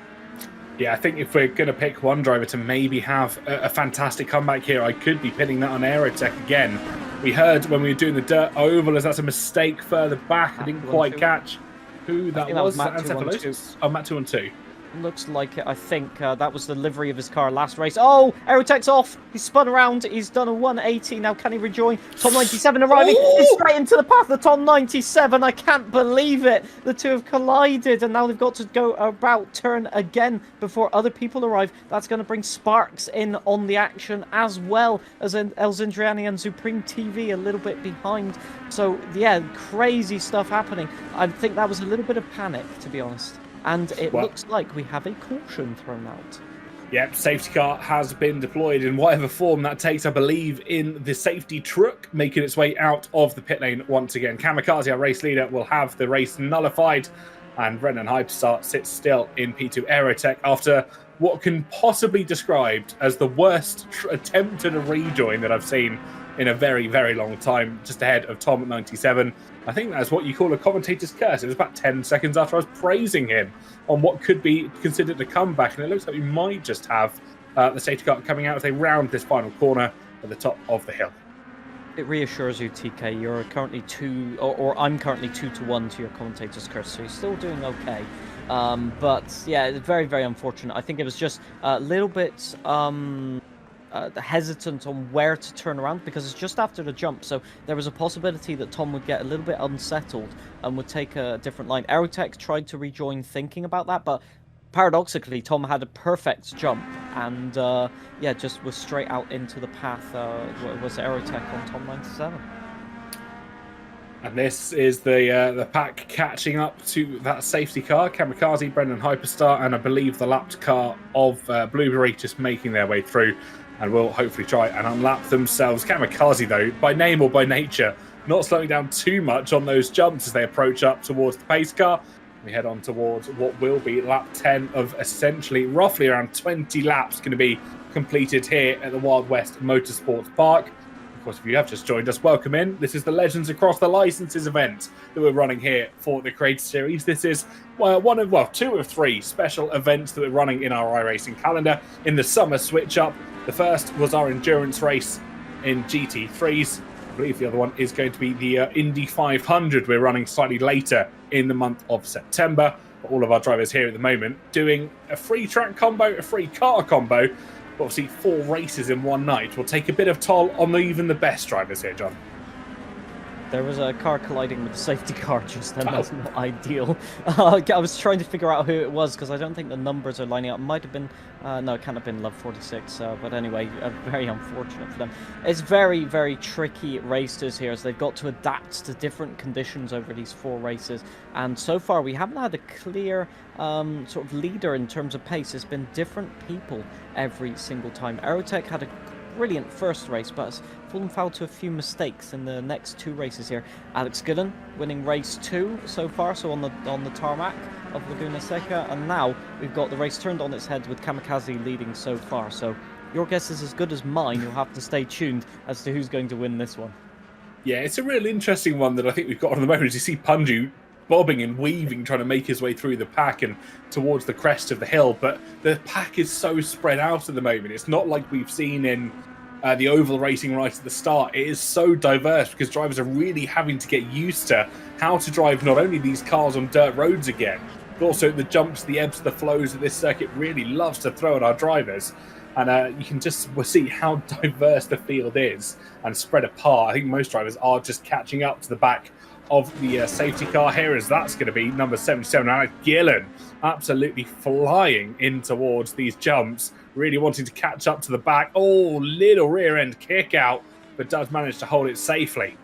Speaker 1: Yeah, I think if we're going to pick one driver to maybe have a fantastic comeback here, I could be pinning that on Aerotech again. We heard when we were doing the dirt oval, as that's a mistake further back. I didn't quite catch who that was.
Speaker 2: Matt 212.
Speaker 1: Oh, Matt 212.
Speaker 2: Looks like it. I think that was the livery of his car last race. Oh, Aerotech's off. He's spun around. He's done a 180. Now, can he rejoin? Tom 97 arriving. He's straight into the path of Tom 97. I can't believe it. The two have collided, and now they've got to go about turn again before other people arrive. That's going to bring Sparks in on the action, as well as El Zindriani and Supreme TV a little bit behind. So, yeah, crazy stuff happening. I think that was a little bit of panic, to be honest. And it looks like we have a caution thrown out.
Speaker 1: Yep, safety car has been deployed in whatever form that takes, I believe, in the safety truck, making its way out of the pit lane once again. Kamikaze, our race leader, will have the race nullified, and Brendan Hyperstar sits still in P2 Aerotech after what can possibly be described as the worst attempt at a rejoin that I've seen in a very, very long time, just ahead of Tom at 97. I think that's what you call a commentator's curse. It was about 10 seconds after I was praising him on what could be considered a comeback, and it looks like we might just have the safety car coming out as they round this final corner at the top of the hill.
Speaker 2: It reassures you, TK, you're currently or I'm currently 2-1 to your commentator's curse, so you're still doing okay. But yeah, it's very, very unfortunate. I think it was just a little bit hesitant on where to turn around because it's just after the jump, so there was a possibility that Tom would get a little bit unsettled and would take a different line. Aerotech tried to rejoin thinking about that, but paradoxically Tom had a perfect jump and yeah, just was straight out into the path. Was Aerotech on Tom 97.
Speaker 1: And this is the pack catching up to that safety car. Kamikaze, Brendan Hyperstar, and I believe the lapped car of Blueberry just making their way through, and will hopefully try and unlap themselves. Kamikaze, though, by name or by nature, not slowing down too much on those jumps as they approach up towards the pace car. We head on towards what will be lap 10 of essentially roughly around 20 laps going to be completed here at the Wild West Motorsports Park. Of course, if you have just joined us, welcome in. This is the Legends Across the Licenses event that we're running here for the Creator Series. This is two of three special events that we're running in our iRacing calendar in the summer switch-up. The first was our endurance race in GT3s. I believe the other one is going to be the Indy 500 we're running slightly later in the month of September. But all of our drivers here at the moment doing a free track combo, a free car combo. Obviously, 4 races in one night will take a bit of toll on even the best drivers here, John.
Speaker 2: There was a car colliding with a safety car just then. That's not ideal. I was trying to figure out who it was because I don't think the numbers are lining up. It might have been, no, it can't have been Love 46. But anyway, very unfortunate for them. It's very, very tricky races here as they've got to adapt to different conditions over these 4 races. And so far, we haven't had a clear sort of leader in terms of pace. It's been different people every single time. Aerotech had a brilliant first race, but has fallen foul to a few mistakes in the next 2 races here. Alex Gooden winning race 2 so far, so on the tarmac of Laguna Seca, and now we've got the race turned on its head with Kamikaze leading so far. So your guess is as good as mine. You'll have to stay tuned as to who's going to win this one.
Speaker 1: Yeah, it's a real interesting one that I think we've got on the moment. As you see Punju bobbing and weaving, trying to make his way through the pack and towards the crest of the hill, but the pack is so spread out at the moment. It's not like we've seen in the oval racing right at the start. It is so diverse because drivers are really having to get used to how to drive not only these cars on dirt roads again, but also the jumps, the ebbs, the flows that this circuit really loves to throw at our drivers. And you can just see how diverse the field is and spread apart. I think most drivers are just catching up to the back of the safety car here, as that's going to be number 77, Alex Gillen, absolutely flying in towards these jumps, really wanting to catch up to the back. Oh, little rear end kick out, but does manage to hold it safely.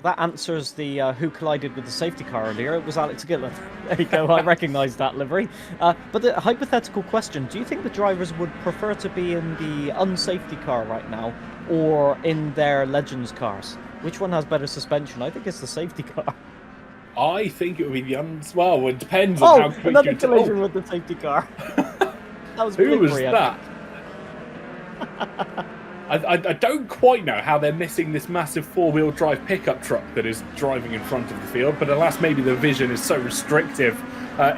Speaker 2: That answers the who collided with the safety car earlier. It was Alex Gillen. There you go. I recognise that livery. But the hypothetical question, do you think the drivers would prefer to be in the unsafety car right now or in their Legends cars? Which one has better suspension? I think it's the safety car.
Speaker 1: I think it would be the well, it depends on how quick
Speaker 2: another collision with the safety car. That was
Speaker 1: who was
Speaker 2: livery,
Speaker 1: that? I don't quite know how they're missing this massive four-wheel drive pickup truck that is driving in front of the field, but alas, maybe the vision is so restrictive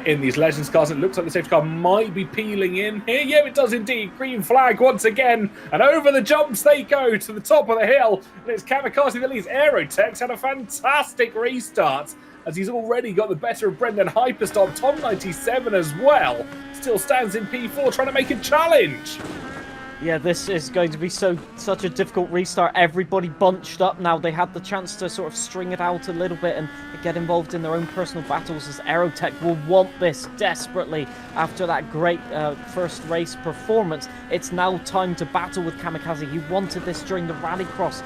Speaker 1: in these Legends cars. It looks like the safety car might be peeling in here. Yeah, it does indeed. Green flag once again, and over the jumps they go to the top of the hill, and it's Kamikaze that leads. Aerotech's had a fantastic restart, as he's already got the better of Brendan Hyperstop. Tom 97 as well still stands in P4 trying to make a challenge.
Speaker 2: Yeah, this is going to be such a difficult restart. Everybody bunched up now. They had the chance to sort of string it out a little bit and get involved in their own personal battles, as Aerotech will want this desperately after that great first race performance. It's now time to battle with Kamikaze. He wanted this during the Rallycross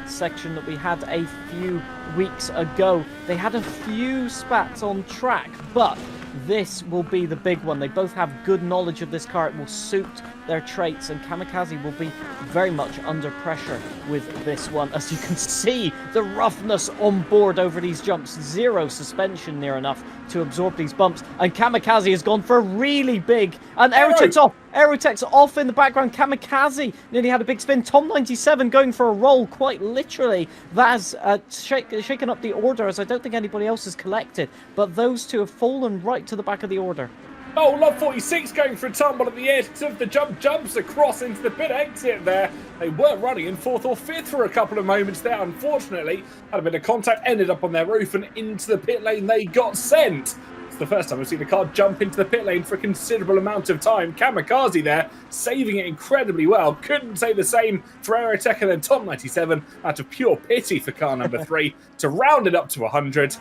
Speaker 2: section that we had a few weeks ago. They had a few spats on track, but this will be the big one. They both have good knowledge of this car. It will suit their traits, and Kamikaze will be very much under pressure with this one. As you can see, the roughness on board over these jumps. Zero suspension near enough to absorb these bumps, and Kamikaze has gone for a really big, and Aerotech's off. Aerotech's off in the background. Kamikaze nearly had a big spin. Tom 97 going for a roll, quite literally. That has shaken up the order, as I don't think anybody else has collected. But those two have fallen right to the back of the order.
Speaker 1: Oh, Love 46 going for a tumble at the end of the jumps across into the pit exit there. They were running in 4th or 5th for a couple of moments there. Unfortunately, had a bit of contact, ended up on their roof, and into the pit lane they got sent. It's the first time I've seen the car jump into the pit lane for a considerable amount of time. Kamikaze there, saving it incredibly well. Couldn't say the same for Aerotech, and then Tom 97, out of pure pity for car number 3, to round it up to 100.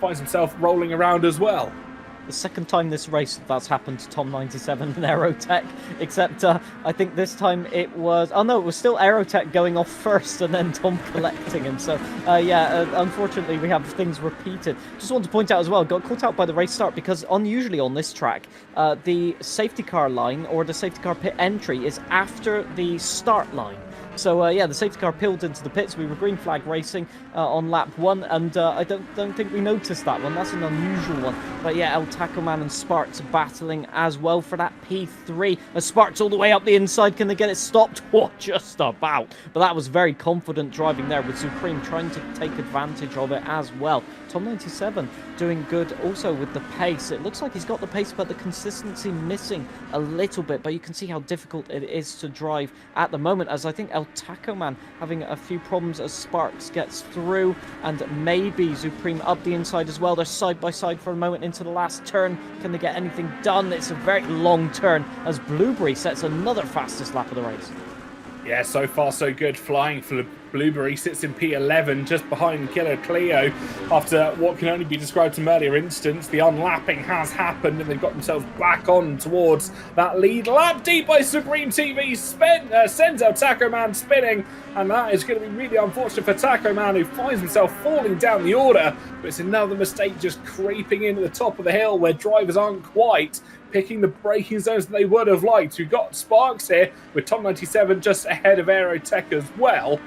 Speaker 1: Finds himself rolling around as well.
Speaker 2: The second time this race that's happened to Tom 97 and Aerotech, except I think this time it was... Oh no, it was still Aerotech going off first and then Tom collecting him. So unfortunately we have things repeated. Just want to point out as well, got caught out by the race start because unusually on this track, the safety car line or the safety car pit entry is after the start line. So the safety car peeled into the pits. We were green flag racing on lap 1, and I don't think we noticed that one. That's an unusual one. But yeah, El Taco Man and Sparks battling as well for that P3. As Sparks all the way up the inside, can they get it stopped? Oh, just about. But that was very confident driving there, with Supreme trying to take advantage of it as well. Tom 97 doing good also with the pace. It looks like he's got the pace, but the consistency missing a little bit. But you can see how difficult it is to drive at the moment, as I think El Taco Man having a few problems as Sparks gets through, and maybe Supreme up the inside as well. They're side by side for a moment into the last turn. Can they get anything done? It's a very long turn as Blueberry sets another fastest lap of the race.
Speaker 1: Yeah, so far so good. Flying for Blueberry, sits in P11 just behind Killer Cleo. After what can only be described some earlier instance, the unlapping has happened and they've got themselves back on towards that lead. Lap deep by Supreme TV, sends out Taco Man spinning, and that is going to be really unfortunate for Taco Man, who finds himself falling down the order. But it's another mistake just creeping in at the top of the hill where drivers aren't quite picking the braking zones that they would have liked. We've got Sparks here with Tom 97 just ahead of Aerotech as well.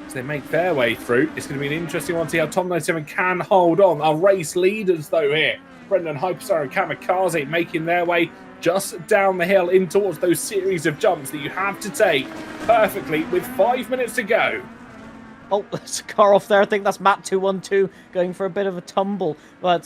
Speaker 1: So they make their way through. It's going to be an interesting one to see how Tom 97 can hold on. Our race leaders though here, Brendan Hyperstar and Kamikaze, making their way just down the hill in towards those series of jumps that you have to take perfectly with 5 minutes to go.
Speaker 2: Oh, there's a car off there. I think that's Matt 212 going for a bit of a tumble. But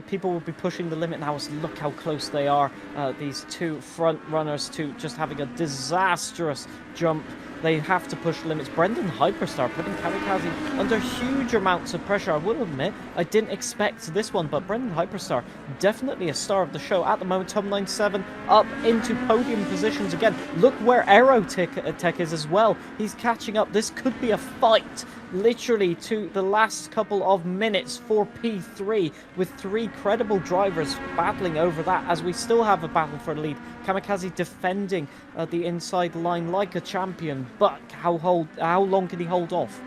Speaker 2: people will be pushing the limit now. So look how close they are. These two front runners to just having a disastrous jump They have to push limits. Brendan Hyperstar putting Kamikaze under huge amounts of pressure. I will admit, I didn't expect this one, but Brendan Hyperstar, definitely a star of the show at the moment. Tom 97 up into podium positions again. Look where Aerotech is as well. He's catching up. This could be a fight, literally, to the last couple of minutes for P3, with 3 credible drivers battling over that, as we still have a battle for the lead. Kamikaze defending the inside line like a champion, but how long can he hold off?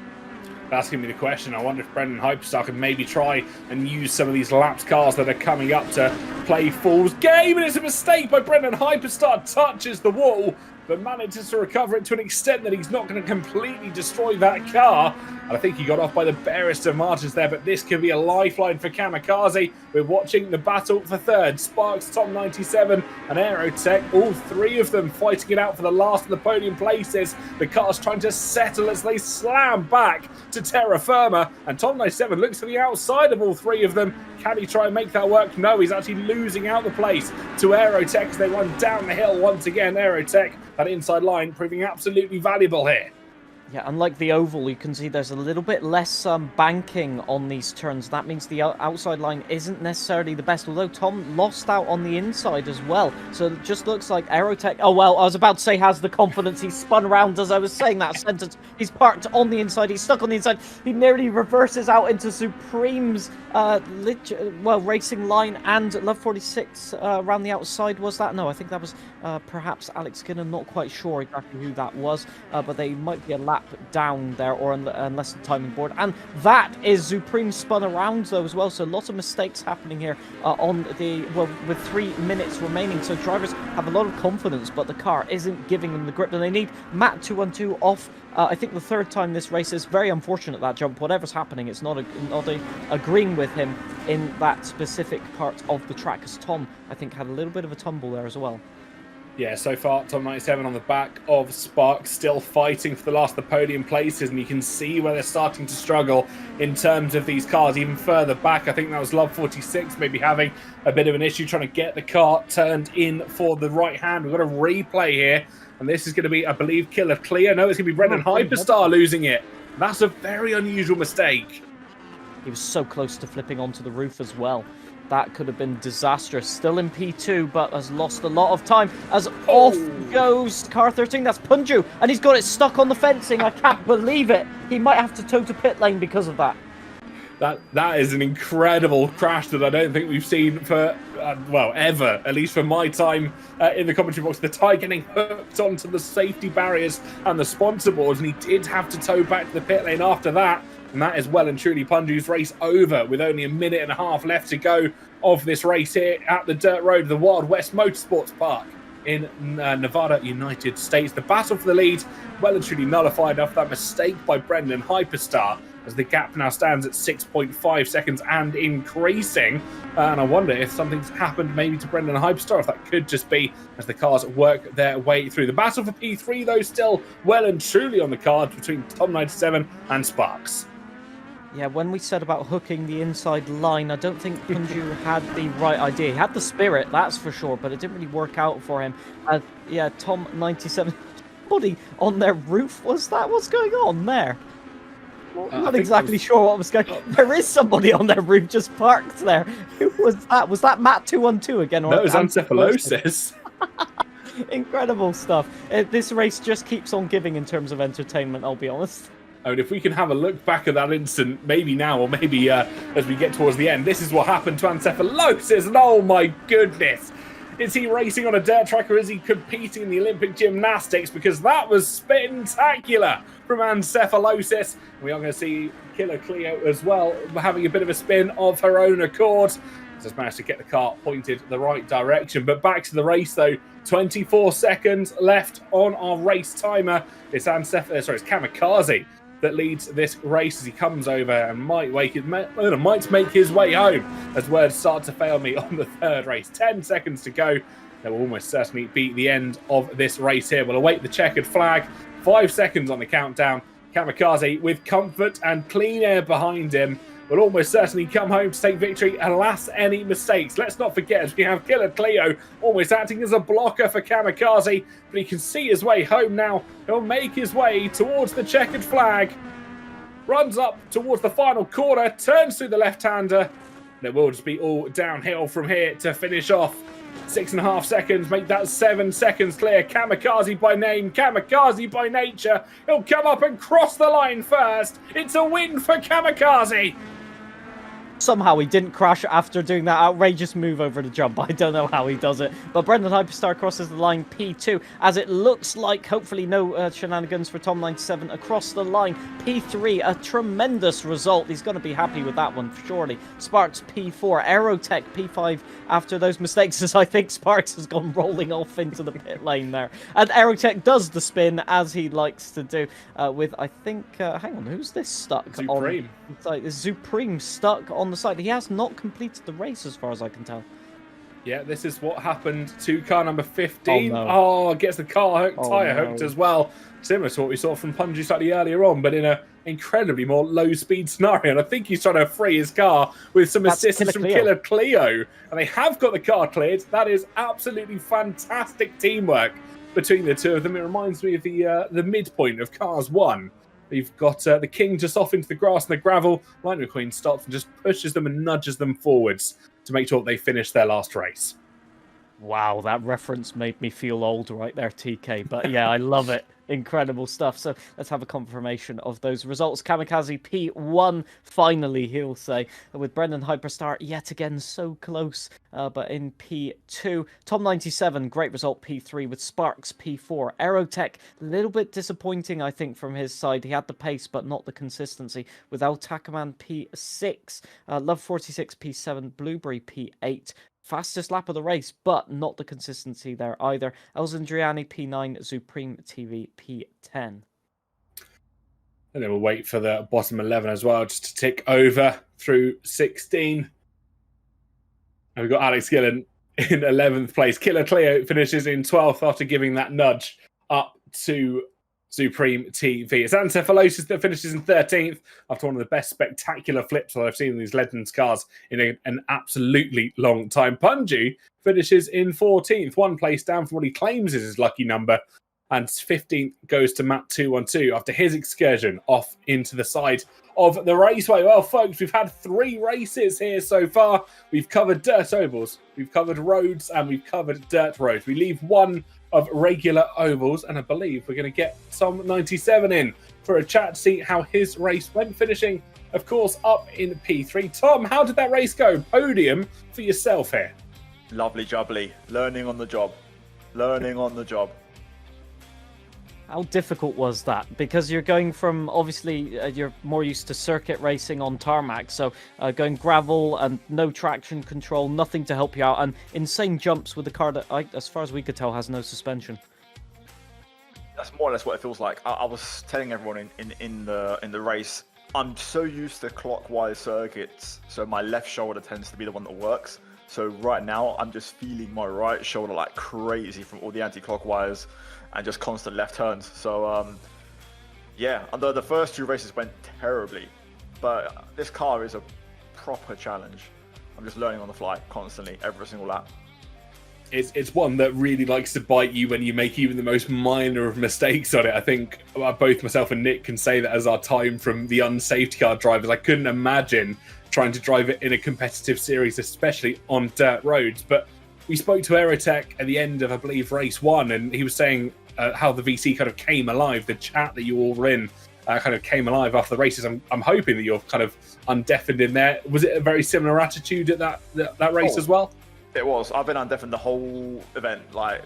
Speaker 1: That's going to be the question. I wonder if Brendan Hyperstar can maybe try and use some of these lapped cars that are coming up to play fool's game. And it's a mistake by Brendan Hyperstar. Touches the wall, but manages to recover it to an extent that he's not going to completely destroy that car. And I think he got off by the barest of margins there, but this could be a lifeline for Kamikaze. We're watching the battle for third. Sparks, Tom 97 and Aerotech, all 3 of them fighting it out for the last of the podium places. The car's trying to settle as they slam back to terra firma, and Tom 97 looks to the outside of all 3 of them. Can he try and make that work? No, he's actually losing out the place to Aerotech as they run down the hill once again. Aerotech, that inside line, proving absolutely valuable here.
Speaker 2: Yeah, unlike the oval, you can see there's a little bit less banking on these turns. That means the outside line isn't necessarily the best, although Tom lost out on the inside as well. So it just looks like Aerotech... Oh, well, I was about to say has the confidence. He spun around as I was saying that sentence. He's parked on the inside. He's stuck on the inside. He nearly reverses out into Supreme's racing line, and Love 46 around the outside. Was that? No, I think that was perhaps Alex Skinner. Not quite sure exactly who that was, but they might be a lap down there, or unless the timing board. And that is Supreme spun around though as well, so lots of mistakes happening here with 3 minutes remaining. So drivers have a lot of confidence, but the car isn't giving them the grip that they need. Matt 212 off. I think the 3rd time this race. Is very unfortunate, that jump. Whatever's happening, it's not agreeing with him in that specific part of the track, as Tom, I think, had a little bit of a tumble there as well.
Speaker 1: Yeah, so far, Tom 97 on the back of Sparks, still fighting for the last of the podium places, and you can see where they're starting to struggle in terms of these cars even further back. I think that was Love 46 maybe having a bit of an issue trying to get the car turned in for the right hand. We've got a replay here, and this is going to be, I believe, Killer Clear. No, it's going to be Brendan Hyperstar losing it. That's a very unusual mistake.
Speaker 2: He was so close to flipping onto the roof as well. That could have been disastrous. Still in P2, but has lost a lot of time as off goes car 13. That's Punju, and he's got it stuck on the fencing. I can't believe it. He might have to tow to pit lane because of that.
Speaker 1: That is an incredible crash that I don't think we've seen for, ever, at least for my time in the commentary box. The tyre getting hooked onto the safety barriers and the sponsor boards, and he did have to tow back to the pit lane after that. And that is well and truly Punju's race over, with only a minute and a half left to go of this race here at the dirt road, the Wild West Motorsports Park in Nevada, United States. The battle for the lead well and truly nullified after that mistake by Brendan Hyperstar, as the gap now stands at 6.5 seconds and increasing. And I wonder if something's happened maybe to Brendan Hyperstar, if that could just be as the cars work their way through. The battle for P3, though, still well and truly on the cards between Tom 97 and Sparks.
Speaker 2: Yeah, when we said about hooking the inside line, I don't think Punju had the right idea. He had the spirit, that's for sure, but it didn't really work out for him. Yeah, Tom 97 body on their roof. Was that what's going on there? I'm not exactly sure what was going on. There is somebody on their roof just parked there. Who was that? Was that Matt 212 again? Or
Speaker 1: no, it was encephalosis.
Speaker 2: Incredible stuff. This race just keeps on giving in terms of entertainment, I'll be honest.
Speaker 1: I mean, if we can have a look back at that incident, maybe now, or maybe as we get towards the end, this is what happened to encephalosis, and oh my goodness. Is he racing on a dirt track, or is he competing in the Olympic gymnastics? Because that was spectacular from encephalosis. We are going to see Killer Cleo as well, having a bit of a spin of her own accord. Has managed to get the car pointed the right direction. But back to the race, though. 24 seconds left on our race timer. It's Kamikaze that leads this race as he comes over and might make his way home, as words start to fail me on the third race. 10 seconds to go. That will almost certainly be the end of this race here. We'll await the checkered flag. 5 seconds on the countdown. Kamikaze with comfort and clean air behind him will almost certainly come home to take victory. Alas, any mistakes. Let's not forget, we have Killer Cleo almost acting as a blocker for Kamikaze, but he can see his way home now. He'll make his way towards the checkered flag. Runs up towards the final corner, turns through the left-hander. It will just be all downhill from here to finish off. 6.5 seconds, make that 7 seconds clear. Kamikaze by name, Kamikaze by nature. He'll come up and cross the line first. It's a win for Kamikaze.
Speaker 2: Somehow he didn't crash after doing that outrageous move over the jump. I don't know how he does it. But Brendan Hyperstar crosses the line P2, as it looks like hopefully no shenanigans for Tom97 across the line. P3, a tremendous result. He's going to be happy with that one, surely. Sparks P4, Aerotech P5 after those mistakes, as I think Sparks has gone rolling off into the pit lane there. And Aerotech does the spin, as he likes to do, with, I think, hang on, who's this stuck
Speaker 1: Supreme.
Speaker 2: on? It's like Supreme stuck on the side. He has not completed the race as far as I can tell.
Speaker 1: Yeah, this is what happened to car number 15.
Speaker 2: Oh, no.
Speaker 1: Oh, gets the car tyre hooked as well. Similar to what we saw from Punji slightly earlier on, but in an incredibly more low-speed scenario. And I think he's trying to free his car with some assistance from Killer Cleo. And they have got the car cleared. That is absolutely fantastic teamwork between the two of them. It reminds me of the midpoint of Cars 1. You've got the King just off into the grass and the gravel. Lightning McQueen stops and just pushes them and nudges them forwards to make sure they finish their last race.
Speaker 2: Wow, that reference made me feel old right there, TK. But yeah, I love it. Incredible stuff. So let's have a confirmation of those results. Kamikaze P1, finally, he'll say, with Brendan Hyperstar yet again so close, but in P2. Tom97, great result, P3, with Sparks P4. Aerotech, a little bit disappointing, I think, from his side. He had the pace, but not the consistency, with Altakaman P6. Love 46 P7, Blueberry P8. Fastest lap of the race, but not the consistency there either. Elzandriani P9, Supreme TV P10. And
Speaker 1: then we'll wait for the bottom 11 as well, just to tick over through 16. And we've got Alex Gillen in 11th place. Killer Cleo finishes in 12th after giving that nudge up to Supreme TV. It's Ancephallosis that finishes in 13th after one of the best spectacular flips that I've seen in these Legends cars in an absolutely long time. Punji finishes in 14th, one place down from what he claims is his lucky number. And 15th goes to Matt 212 after his excursion off into the side of the raceway. Well, folks, we've had 3 races here so far. We've covered dirt ovals, we've covered roads, and we've covered dirt roads. We leave one of regular ovals, and I believe we're going to get Tom 97 in for a chat to see how his race went, finishing, of course, up in P3. Tom, how did that race go? Podium for yourself here.
Speaker 4: Lovely jubbly. Learning on the job. Learning on the job.
Speaker 2: How difficult was that? Because you're going from, obviously, you're more used to circuit racing on tarmac, so going gravel and no traction control, nothing to help you out, and insane jumps with the car that, as far as we could tell, has no suspension.
Speaker 4: That's more or less what it feels like. I was telling everyone in the race, I'm so used to clockwise circuits, so my left shoulder tends to be the one that works. So right now, I'm just feeling my right shoulder like crazy from all the anti-clockwise and just constant left turns. So yeah, although the first 2 races went terribly, but this car is a proper challenge. I'm just learning on the fly constantly, every single lap.
Speaker 1: It's one that really likes to bite you when you make even the most minor of mistakes on it. I think both myself and Nick can say that as our time from the unsafety car drivers. I couldn't imagine trying to drive it in a competitive series, especially on dirt roads. But we spoke to Aerotech at the end of, I believe, race 1, and he was saying how the VC kind of came alive. The chat that you all were in kind of came alive after the races. I'm hoping that you're kind of undeafened in there. Was it a very similar attitude at that race as well?
Speaker 4: It was. I've been undeafened the whole event. Like,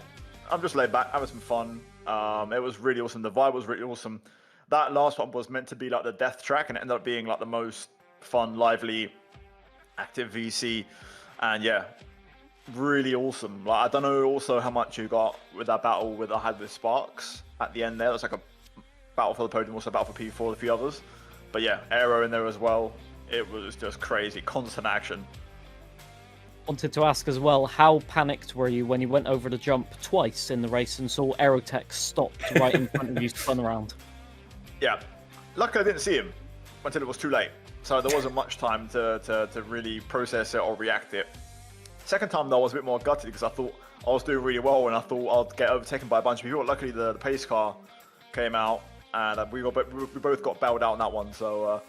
Speaker 4: I'm just laid back, having some fun. It was really awesome. The vibe was really awesome. That last one was meant to be like the death track, and it ended up being like the most fun, lively, active VC. And yeah, really awesome. Like, I don't know also how much you got with that battle with I had with Sparks at the end there. That's like a battle for the podium, also a battle for P4 with a few others. But yeah, Aero in there as well. It was just crazy, constant action.
Speaker 2: Wanted to ask as well, how panicked were you when you went over the jump twice in the race and saw Aerotech stopped right in front of you, spun around?
Speaker 4: Yeah, luckily I didn't see him until it was too late. so there wasn't much time to really process it or react it. Second time though, I was a bit more gutted because I thought I was doing really well and I thought I'd get overtaken by a bunch of people. Luckily, the pace car came out and we both got bailed out on that one. So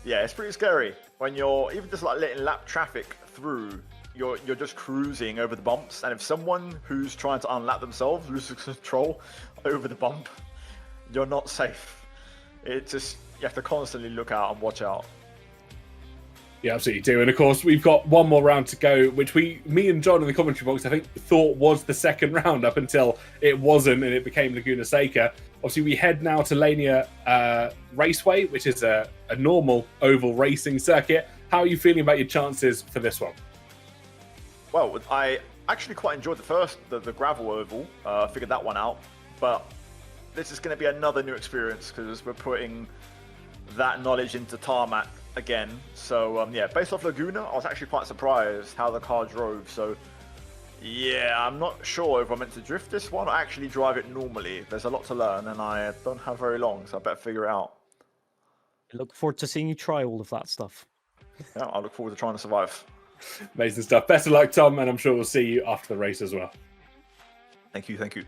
Speaker 4: yeah, it's pretty scary when you're even just like letting lap traffic through. You're just cruising over the bumps, and if someone who's trying to unlap themselves loses control over the bump, you're not safe. It just, you have to constantly look out and watch out.
Speaker 1: Yeah, absolutely do. And of course, we've got one more round to go, which me and John in the commentary box, I think, thought was the second round up until it wasn't and it became Laguna Seca. Obviously, we head now to Lania Raceway, which is a normal oval racing circuit. How are you feeling about your chances for this one?
Speaker 4: Well, I actually quite enjoyed the gravel oval. Figured that one out. But this is going to be another new experience because we're putting that knowledge into tarmac again. So yeah, based off Laguna, I was actually quite surprised how the car drove. So yeah, I'm not sure if I'm meant to drift this one or actually drive it normally. There's a lot to learn and I don't have very long, so I better figure it out.
Speaker 2: I look forward to seeing you try all of that stuff.
Speaker 4: Yeah, I look forward to trying to survive.
Speaker 1: Amazing stuff. Best of luck, Tom, and I'm sure we'll see you after the race as well.
Speaker 4: Thank you, thank you.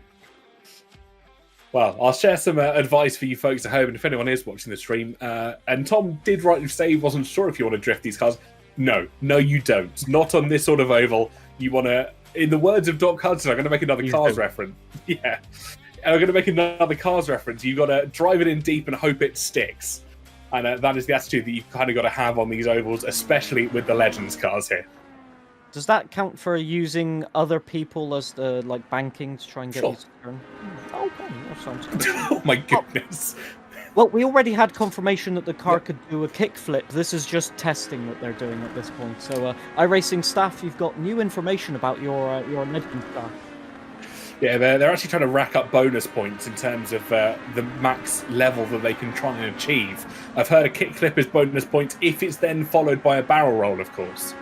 Speaker 1: Well, I'll share some advice for you folks at home, and if anyone is watching the stream. And Tom did rightly say he wasn't sure if you want to drift these cars. No, you don't. Not on this sort of oval. You want to, in the words of Doc Hudson, I'm going to make another Cars reference. Yeah, I'm going to make another Cars reference. You've got to drive it in deep and hope it sticks. And that is the attitude that you've kind of got to have on these ovals, especially with the Legends cars here.
Speaker 2: Does that count for using other people as the banking to try and get you to turn? Okay, that sounds good.
Speaker 1: Oh my goodness.
Speaker 2: Well, we already had confirmation that the car could do a kickflip. This is just testing that they're doing at this point. So, iRacing staff, you've got new information about your Legends car.
Speaker 1: Yeah, they're actually trying to rack up bonus points in terms of the max level that they can try and achieve. I've heard a kickflip is bonus points if it's then followed by a barrel roll, of course.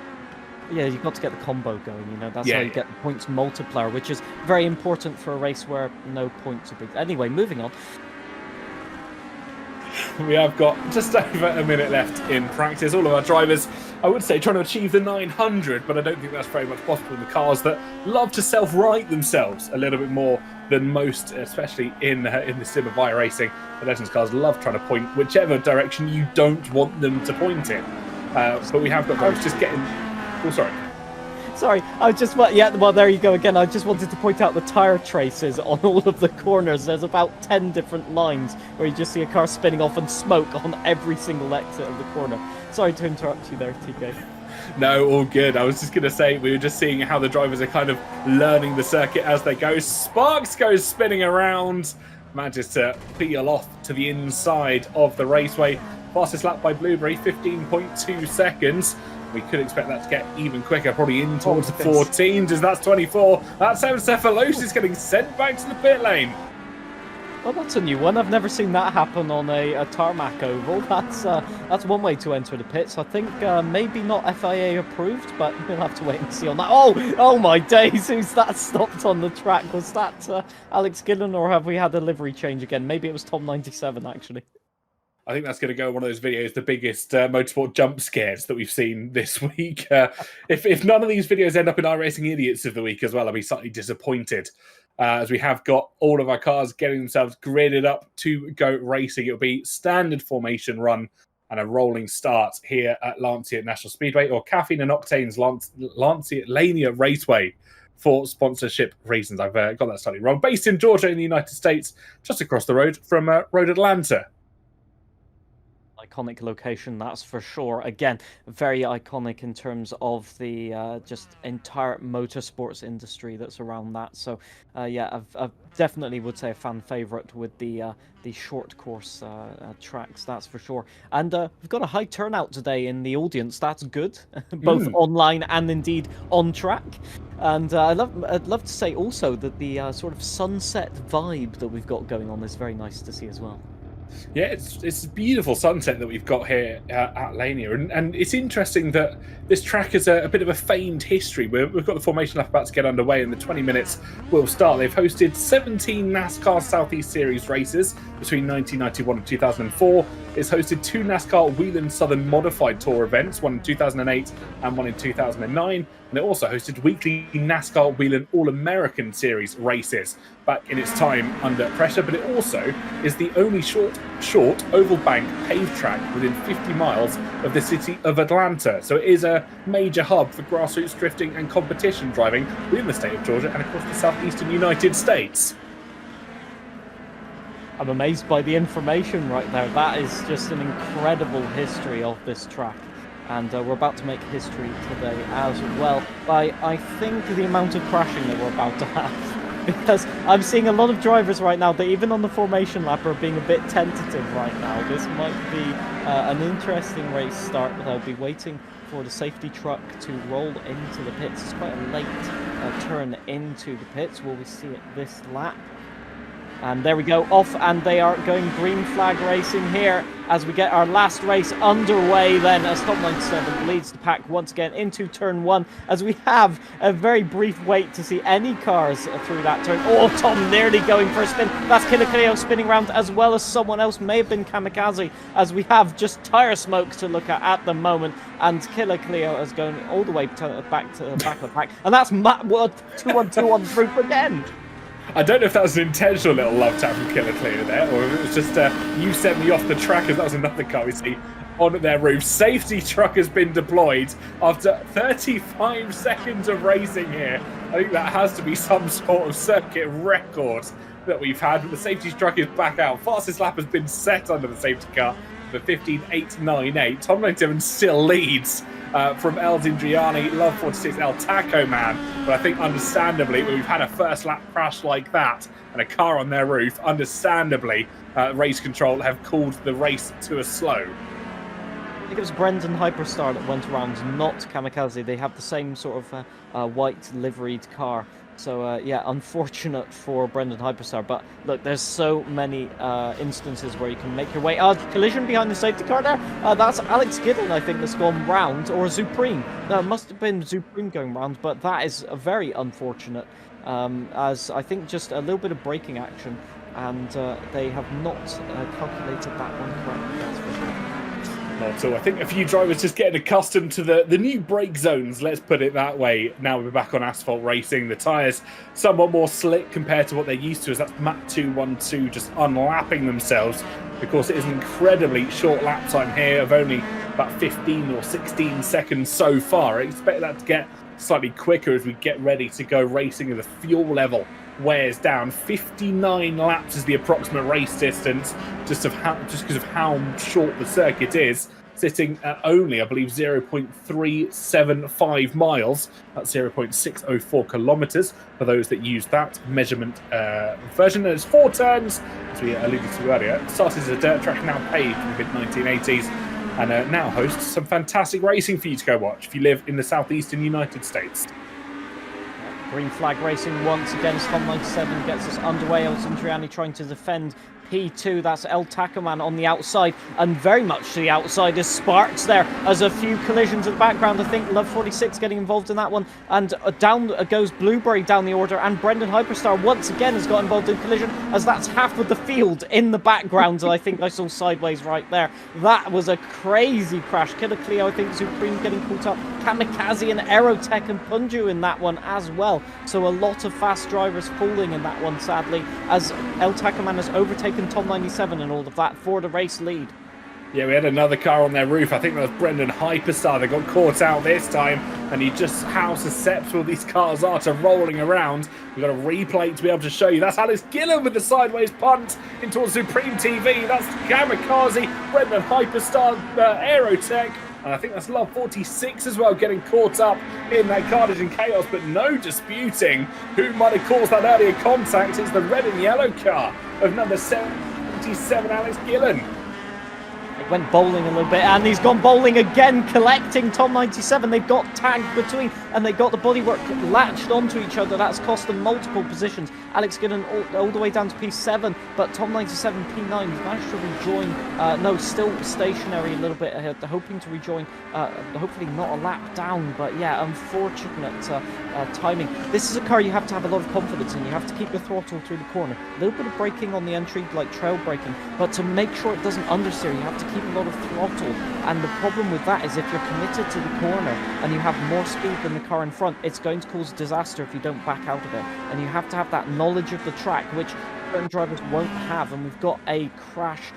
Speaker 2: Yeah, you've got to get the combo going, That's how you get the points multiplier, which is very important for a race where no points are big. Anyway, moving on.
Speaker 1: We have got just over a minute left in practice. All of our drivers, I would say, trying to achieve the 900, but I don't think that's very much possible in the cars that love to self-right themselves a little bit more than most, especially in the sim of iRacing. The Legends cars love trying to point whichever direction you don't want them to point in. But we have got those just getting... Oh, sorry.
Speaker 2: Sorry, I just... well, there you go again. I just wanted to point out the tyre traces on all of the corners. There's about 10 different lines where you just see a car spinning off and smoke on every single exit of the corner. Sorry to interrupt you there, TK.
Speaker 1: No, all good. I was just going to say, we were just seeing how the drivers are kind of learning the circuit as they go. Sparks goes spinning around, manages to peel off to the inside of the raceway. Fastest lap by Blueberry, 15.2 seconds. We could expect that to get even quicker, probably in towards the 14s, as that's 24. That's how Cephalos's getting sent back to the pit lane.
Speaker 2: Well, that's a new one. I've never seen that happen on a tarmac oval. That's one way to enter the pits. I think maybe not FIA approved, but we'll have to wait and see on that. Oh my days! Who's that stopped on the track? Was that Alex Gillen, or have we had a livery change again? Maybe it was Tom 97 actually.
Speaker 1: I think that's going to go one of those videos, the biggest motorsport jump scares that we've seen this week. If none of these videos end up in iRacing Idiots of the Week as well, I'll be slightly disappointed. As we have got all of our cars getting themselves gridded up to go racing. It'll be standard formation run and a rolling start here at Lancia National Speedway, or Caffeine and Octane's Lancia Lania Raceway for sponsorship reasons. I've got that slightly wrong. Based in Georgia in the United States, just across the road from Road Atlanta.
Speaker 2: Iconic location, that's for sure. Again, very iconic in terms of the just entire motorsports industry that's around that. So, yeah, I definitely would say a fan favorite with the short course tracks, that's for sure. And we've got a high turnout today in the audience. That's good, both online and indeed on track. And I'd love to say also that the sort of sunset vibe that we've got going on is very nice to see as well.
Speaker 1: Yeah, it's a beautiful sunset that we've got here at Lania, and it's interesting that this track has a bit of a famed history. We've got the formation lap about to get underway, and the 20 minutes will start. They've hosted 17 NASCAR Southeast Series races between 1991 and 2004. It's hosted 2 NASCAR Wheeling Southern Modified Tour events, one in 2008 and one in 2009. And it also hosted weekly NASCAR Wheeling All-American Series races back in its time under pressure. But it also is the only short oval bank paved track within 50 miles of the city of Atlanta. So it is a major hub for grassroots drifting and competition driving within the state of Georgia and across the southeastern United States.
Speaker 2: I'm amazed by the information right there. That is just an incredible history of this track. And we're about to make history today as well by, I think, the amount of crashing that we're about to have. Because I'm seeing a lot of drivers right now that even on the formation lap are being a bit tentative right now. This might be an interesting race start, but I'll be waiting for the safety truck to roll into the pits. It's quite a late turn into the pits. Will we see it this lap? And there we go, off, and they are going green flag racing here as we get our last race underway then, as Top 97 leads the pack once again into turn 1, as we have a very brief wait to see any cars through that turn. Oh, Tom nearly going for a spin. That's Killer Cleo spinning around, as well as someone else, may have been Kamikaze, as we have just tire smoke to look at the moment, and Killer Cleo is going all the way back to the back of the pack, and that's Matt Wood 2-1-2 on the roof again.
Speaker 1: I don't know if that was an intentional little love tap from Killer Clear there, or if it was just you sent me off the track, as that was another car we see on their roof. Safety truck has been deployed after 35 seconds of racing here. I think that has to be some sort of circuit record that we've had, but the safety truck is back out. Fastest lap has been set under the safety car for 15.898. Tom 97 still leads from El Zindriani, Love 46, El Taco Man. But I think understandably, when we've had a first lap crash like that and a car on their roof, understandably, race control have called the race to a slow.
Speaker 2: I think it was Brendan Hyperstar that went around, not Kamikaze. They have the same sort of white liveried car. So, yeah, unfortunate for Brendan Hyperstar. But look, there's so many instances where you can make your way. Collision behind the safety car there. That's Alex Giddon, I think, that's gone round. Or Zupreme. That must have been Zupreme going round. But that is very unfortunate. As I think just a little bit of braking action. And they have not calculated that one correctly, that's for sure.
Speaker 1: Not at all. I think a few drivers just getting accustomed to the new brake zones, let's put it that way. Now we're back on asphalt racing. The tyres somewhat more slick compared to what they're used to, as that's Matt 212 just unlapping themselves. Of course, it is an incredibly short lap time here of only about 15 or 16 seconds so far. I expect that to get slightly quicker as we get ready to go racing, and the fuel level wears down. 59 laps is the approximate race distance, just because of how short the circuit is, sitting at only, I believe, 0.375 miles. That's 0.604 kilometers for those that use that measurement version. There's 4 turns, as we alluded to earlier. It started as a dirt track, now paved in the mid-1980s, and now hosts some fantastic racing for you to go watch if you live in the southeastern United States.
Speaker 2: Green flag racing once again as Tom 97 gets us underway. El Zindriani trying to defend P2. That's El Tacoman on the outside, and very much to the outside is Sparks there, as a few collisions in the background. I think Love 46 getting involved in that one, and down goes Blueberry down the order, and Brendan Hyperstar once again has got involved in collision, as that's half of the field in the background. I think I saw sideways right there. That was a crazy crash. Killer Cleo, I think Supreme getting caught up, Kamikaze and Aerotech and Punju in that one as well. So a lot of fast drivers falling in that one, sadly, as El Tacoman has overtaken Tom 97 and all of that for the race lead.
Speaker 1: Yeah, we had another car on their roof. I think that was Brendan Hyperstar that got caught out this time, and you just how susceptible these cars are to rolling around. We've got a replay to be able to show you. That's Alice Gillen with the sideways punt in towards Supreme TV. That's Kamikaze, Brendan Hyperstar, Aerotech, and I think that's Love 46 as well, getting caught up in that carnage and chaos, but no disputing who might have caused that earlier contact. It's the red and yellow car of number 77, Alex Gillen.
Speaker 2: It went bowling a little bit, and he's gone bowling again, collecting Tom 97. They've got tagged between and they got the bodywork latched onto each other. That's cost them multiple positions. Alex Gillen all the way down to P7, but Tom 97 P9 has managed to rejoin. No, still stationary a little bit, hoping to rejoin. Hopefully not a lap down, but yeah, unfortunate timing. This is a car you have to have a lot of confidence in. You have to keep the throttle through the corner. A little bit of braking on the entry, like trail braking, but to make sure it doesn't understeer, you have to keep a lot of throttle. And the problem with that is if you're committed to the corner and you have more speed than the car in front, it's going to cause disaster if you don't back out of it. And you have to have that knowledge of the track, which certain drivers won't have. And we've got a crash.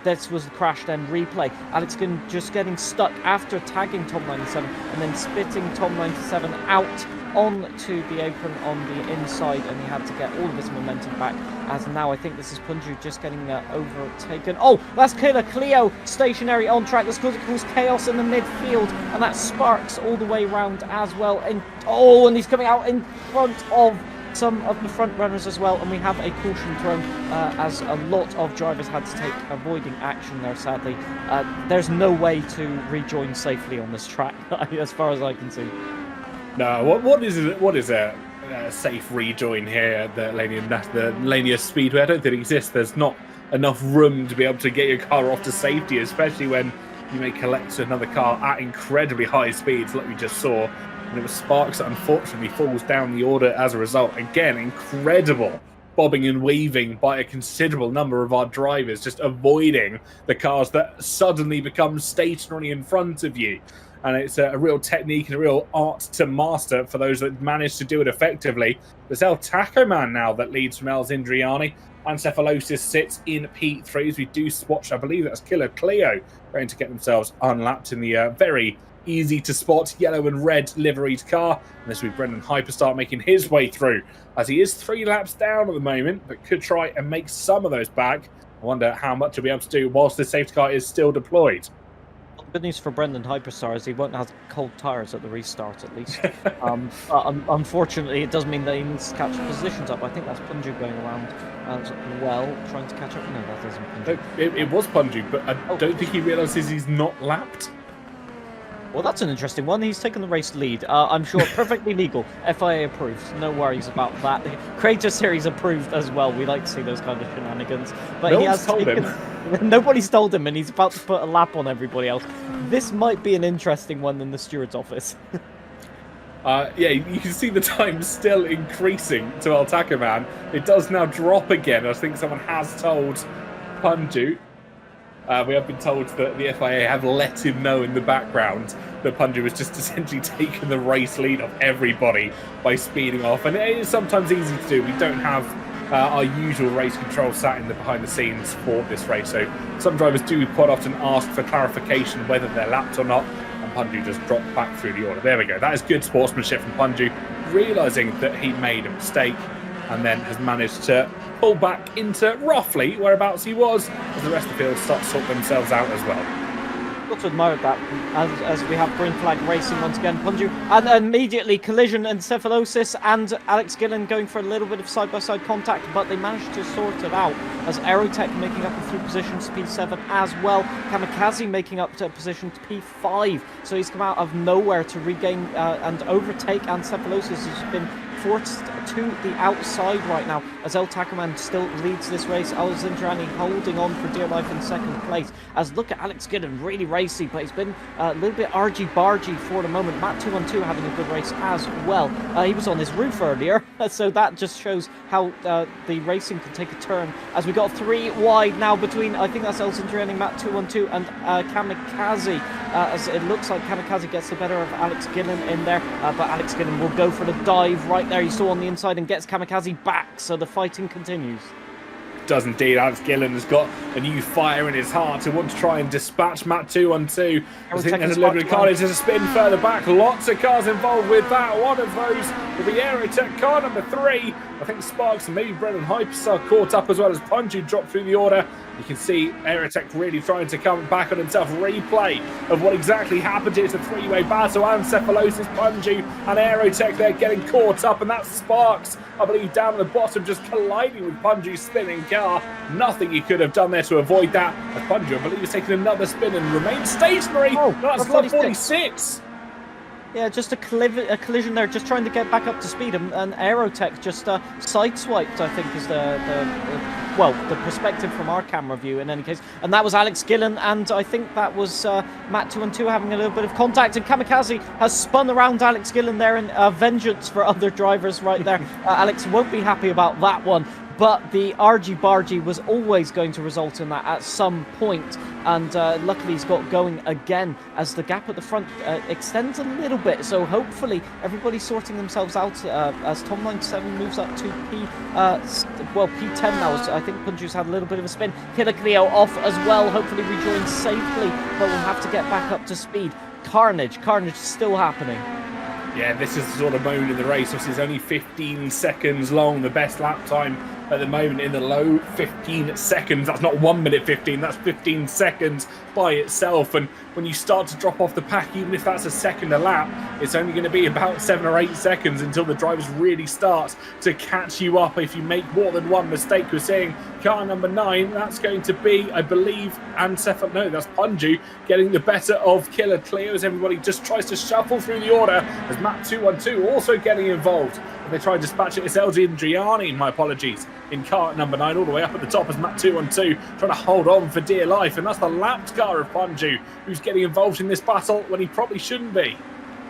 Speaker 2: This was the crash, then replay. Alex Ginn just getting stuck after tagging Tom 97 and then spitting Tom 97 out onto the apron on the inside, and he had to get all of his momentum back. As now I think this is Punju just getting overtaken. Oh, that's Killer Cleo stationary on track. That's because it caused chaos in the midfield, and that sparks all the way round as well. And oh, and he's coming out in front of some of the front runners as well, and we have a caution thrown as a lot of drivers had to take avoiding action there, sadly. There's no way to rejoin safely on this track as far as I can see.
Speaker 1: No, what is a safe rejoin here at the Lania Speedway? I don't think it exists. There's not enough room to be able to get your car off to safety, especially when you may collect another car at incredibly high speeds like we just saw. And it was Sparks that unfortunately falls down the order as a result. Again, incredible bobbing and weaving by a considerable number of our drivers, just avoiding the cars that suddenly become stationary in front of you. And it's a real technique and a real art to master for those that manage to do it effectively. There's El Taco Man now that leads from El Zindriani. Ancephalosis sits in P3 as we do watch, I believe that's Killer Cleo, going to get themselves unlapped in the very easy to spot yellow and red liveried car. And this will be Brendan Hyperstart making his way through, as he is 3 laps down at the moment, but could try and make some of those back. I wonder how much he'll be able to do whilst the safety car is still deployed.
Speaker 2: Good news for Brendan Hyperstar is he won't have cold tyres at the restart, at least. Unfortunately, it does mean that he needs to catch positions up. I think that's Punju going around as well, trying to catch up. No, that isn't Punju.
Speaker 1: It was Punju, but I don't think he realises he's not lapped.
Speaker 2: Well, that's an interesting one. He's taken the race lead. I'm sure perfectly legal. FIA approved. No worries about that. The Creator Series approved as well. We like to see those kind of shenanigans. But he has told him. Nobody's told him, and he's about to put a lap on everybody else. This might be an interesting one in the steward's office.
Speaker 1: Yeah, you can see the time still increasing to El Taco Man. It does now drop again. I think someone has told Punju. We have been told that the FIA have let him know in the background that Punju has just essentially taken the race lead of everybody by speeding off. And it is sometimes easy to do. We don't have our usual race control sat in the behind the scenes for this race. So some drivers do quite often ask for clarification whether they're lapped or not. And Punju just dropped back through the order. There we go. That is good sportsmanship from Punju, realising that he made a mistake and then has managed to pull back into roughly whereabouts he was as the rest of the field start to sort themselves out as well.
Speaker 2: Got to admire that as we have green flag racing once again. Punju and immediately collision and Cephalosis and Alex Gillen going for a little bit of side-by-side contact, but they managed to sort it out as Aerotech making up a few positions to P7 as well. Kamikaze making up to a position to P5, so he's come out of nowhere to regain and overtake Ancephalosis, who's been forced to the outside right now as El Tacoman still leads this race. El Zindrani holding on for dear life in second place. As look at Alex Gidden, really racy, but he's been a little bit argy-bargy for the moment. Matt 212 having a good race as well. He was on his roof earlier, so that just shows how the racing can take a turn. As we got 3 wide now between, I think that's El Zindrani, Matt 212 and Kamikaze. As it looks like Kamikaze gets the better of Alex Gillen in there, but Alex Gillen will go for the dive right there. You saw on the inside and gets Kamikaze back, so the fighting continues.
Speaker 1: Does indeed. Alex Gillen has got a new fire in his heart to want to try and dispatch Matt 212. I think there's a little bit of carnage to spin further back. Lots of cars involved with that. One of those will be Aerotech car number 3. I think Sparks and maybe Brendan Hyperstar caught up as well as Punju dropped through the order. You can see Aerotech really trying to come back on himself. Replay of what exactly happened. It's a 3-way battle. Ancephalosis, Punju and Aerotech there getting caught up, and that's Sparks, I believe, down at the bottom, just colliding with Punju's spinning car. Nothing he could have done there to avoid that. As Punju, I believe, is taking another spin and remains stationary.
Speaker 2: Oh,
Speaker 1: that's club 46.
Speaker 2: Yeah, just a collision there, just trying to get back up to speed, and Aerotech just sideswiped, I think, is the perspective from our camera view in any case. And that was Alex Gillen, and I think that was Matt 212 having a little bit of contact, and Kamikaze has spun around Alex Gillen there in vengeance for other drivers right there. Alex won't be happy about that one. But the argy-bargy was always going to result in that at some point, and luckily he's got going again as the gap at the front extends a little bit. So hopefully everybody's sorting themselves out as Tom Line 7 moves up to P10 now. So I think Punju's had a little bit of a spin. Killer Cleo off as well, hopefully rejoins safely, but we'll have to get back up to speed. Carnage is still happening.
Speaker 1: Yeah, this is the sort of moment in the race. This is only 15 seconds long. The best lap time at the moment in the low 15 seconds. That's not 1 minute 15, that's 15 seconds by itself. And when you start to drop off the pack, even if that's a second a lap, it's only going to be about 7 or 8 seconds until the drivers really start to catch you up if you make more than one mistake. We're seeing car number 9, that's going to be, I believe, that's Punju getting the better of Killer Cleo as everybody just tries to shuffle through the order, as Matt 212 also getting involved. And they try and dispatch it. It's LG Andriani, my apologies, in car number 9, all the way up at the top as Matt 212 trying to hold on for dear life. And that's the lapped car of Punju, who's getting involved in this battle when he probably shouldn't be.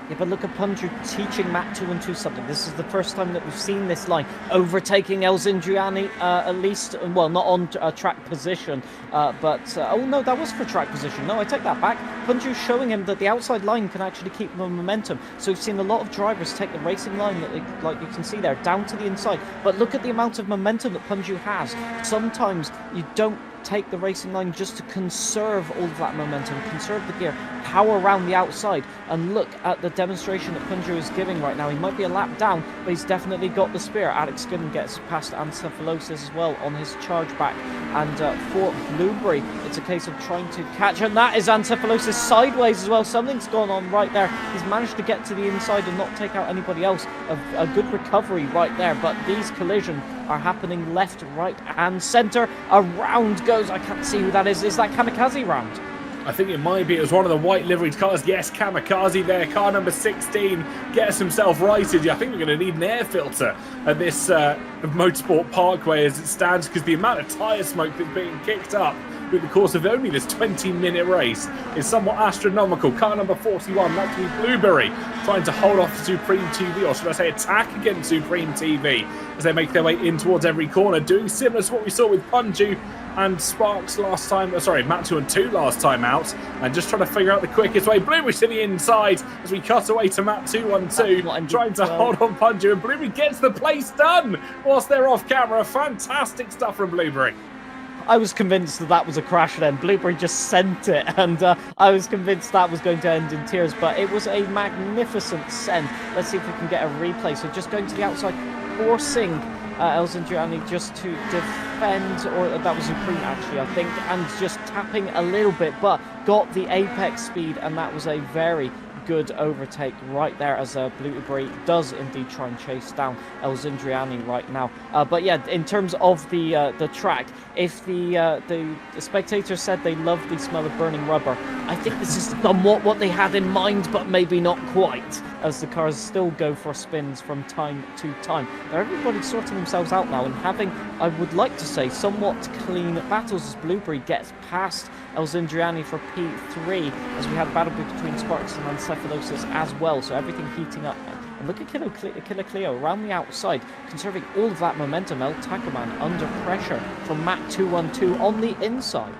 Speaker 2: Yeah, but look at Punju teaching Matt 212 something. This is the first time that we've seen this line overtaking El Zindriani, at least, well, not on track position, but oh no, that was for track position. No, I take that back. Punju's showing him that the outside line can actually keep the momentum. So we've seen a lot of drivers take the racing line, like you can see there, down to the inside. But look at the amount of momentum that Punju has. Sometimes you don't take the racing line just to conserve all of that momentum, conserve the gear, power around the outside, and look at the demonstration that Punju is giving right now. He might be a lap down, but he's definitely got the spear. Alex Gillen gets past Ancephalosis as well on his charge back, and for Blueberry, it's a case of trying to catch, and that is Ancephalosis sideways as well. Something's gone on right there. He's managed to get to the inside and not take out anybody else. A good recovery right there, but these collisions are happening left, right, and centre. A round goes. I can't see who that is. Is that Kamikaze round?
Speaker 1: I think it might be. It was one of the white liveried cars. Yes, Kamikaze there. Car number 16 gets himself righted. I think we're going to need an air filter at this Motorsport Parkway as it stands, because the amount of tyre smoke that's being kicked up through the course of only this 20-minute race is somewhat astronomical. Car number 41, that's be Blueberry, trying to hold off Supreme TV, or should I say attack against Supreme TV, as they make their way in towards every corner, doing similar to what we saw with Punju and Sparks last time, Matt 212 last time out, and just trying to figure out the quickest way. Blueberry to the inside as we cut away to Matt 212, trying to hold on Punju, and Blueberry gets the place done whilst they're off camera. Fantastic stuff from Blueberry.
Speaker 2: I was convinced that was a crash then. Blueberry just sent it, and I was convinced that was going to end in tears, but it was a magnificent send. Let's see if we can get a replay. So just going to the outside, forcing El Zindriani just to defend, or that was Supreme actually, I think, and just tapping a little bit, but got the apex speed, and that was a very good overtake right there as Blueberry does indeed try and chase down El Zindriani right now. But yeah, in terms of the track, if the spectators said they loved the smell of burning rubber, I think this is somewhat what they had in mind, but maybe not quite, as the cars still go for spins from time to time. Now everybody's sorting themselves out now and having, I would like to say, somewhat clean battles as Blueberry gets past El Zindriani for P3, as we had a battle between Sparks and Ancephalosis as well, so everything heating up. And look at Killer Cleo around the outside, conserving all of that momentum. El Tacoman under pressure from Matt 212 on the inside.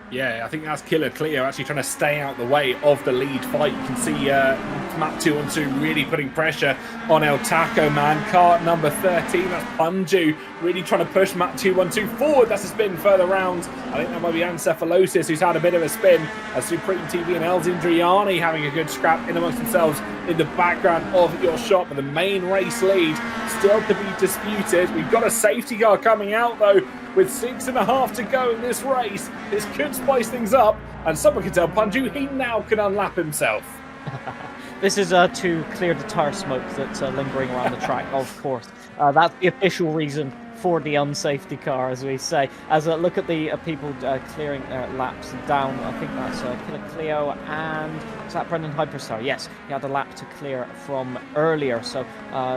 Speaker 1: Yeah, I think that's Killer Cleo actually trying to stay out the way of the lead fight. You can see Matt 212 really putting pressure on El Taco Man. Car number 13, that's Punju, really trying to push Matt 212 forward. That's a spin further round. I think that might be Ancephalosis, who's had a bit of a spin. As Supreme TV and El Zindriani having a good scrap in amongst themselves in the background of your shot. But the main race lead still to be disputed. We've got a safety car coming out though, with 6.5 to go in this race. This could spice things up, and someone can tell Punju he now can unlap himself.
Speaker 2: This is to clear the tire smoke that's lingering around the track, of course. That's the official reason for the unsafety car, as we say. As look at the people clearing laps down. I think that's Killer Cleo and is that Brendan Hyperstar? Yes, he had a lap to clear from earlier. So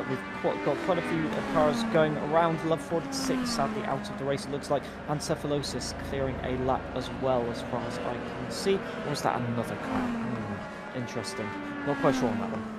Speaker 2: we've got quite a few cars going around. Love 46 sadly out of the race, it looks like. Ancephalosis clearing a lap as well, as far as I can see. Or is that another car? Interesting. Not quite sure on that one.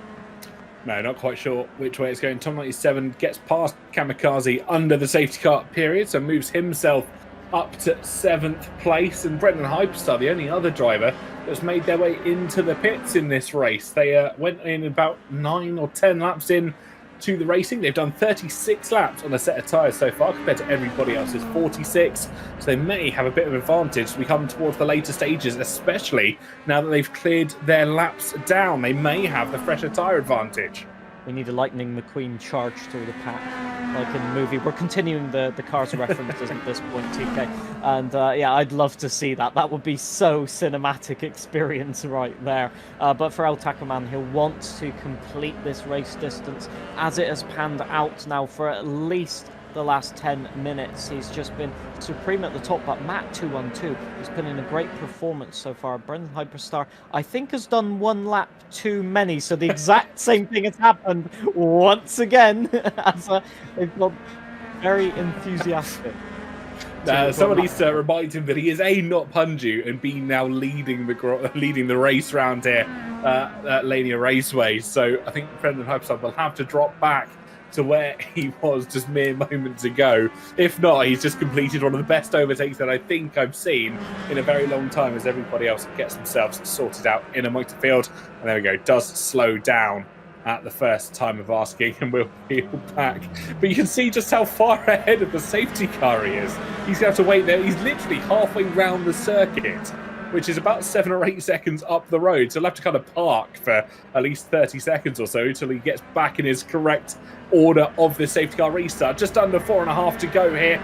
Speaker 1: No, not quite sure which way it's going. Tom 97 gets past Kamikaze under the safety car period, so moves himself up to 7th place. And Brendan Hyperstar, the only other driver that's made their way into the pits in this race. They went in about 9 or 10 laps in to the racing. They've done 36 laps on a set of tyres so far compared to everybody else's 46. So they may have a bit of advantage as we come towards the later stages, especially now that they've cleared their laps down. They may have the fresher tyre advantage.
Speaker 2: We need a Lightning McQueen charge through the pack, like in the movie. We're continuing the Cars references at this point, TK. And yeah, I'd love to see that. That would be so cinematic experience right there. But for El Tacoman, he'll want to complete this race distance as it has panned out now for at least the last 10 minutes. He's just been supreme at the top, but Matt 212 has put in a great performance so far. Brendan Hyperstar, I think, has done 1 lap too many, so the exact same thing has happened once again. As they've got very enthusiastic.
Speaker 1: Somebody needs to remind him that he is A, not Punju, and B, now leading the race round here at Lania Raceway. So I think Brendan Hyperstar will have to drop back to where he was just mere moments ago. If not, he's just completed one of the best overtakes that I think I've seen in a very long time, as everybody else gets themselves sorted out in a motor field. And there we go, does slow down at the first time of asking, and we'll peel back. But you can see just how far ahead of the safety car he is. He's going to have to wait there. He's literally halfway round the circuit, which is about 7 or 8 seconds up the road. So he'll have to kind of park for at least 30 seconds or so until he gets back in his correct order of the safety car restart. Just under 4.5 to go here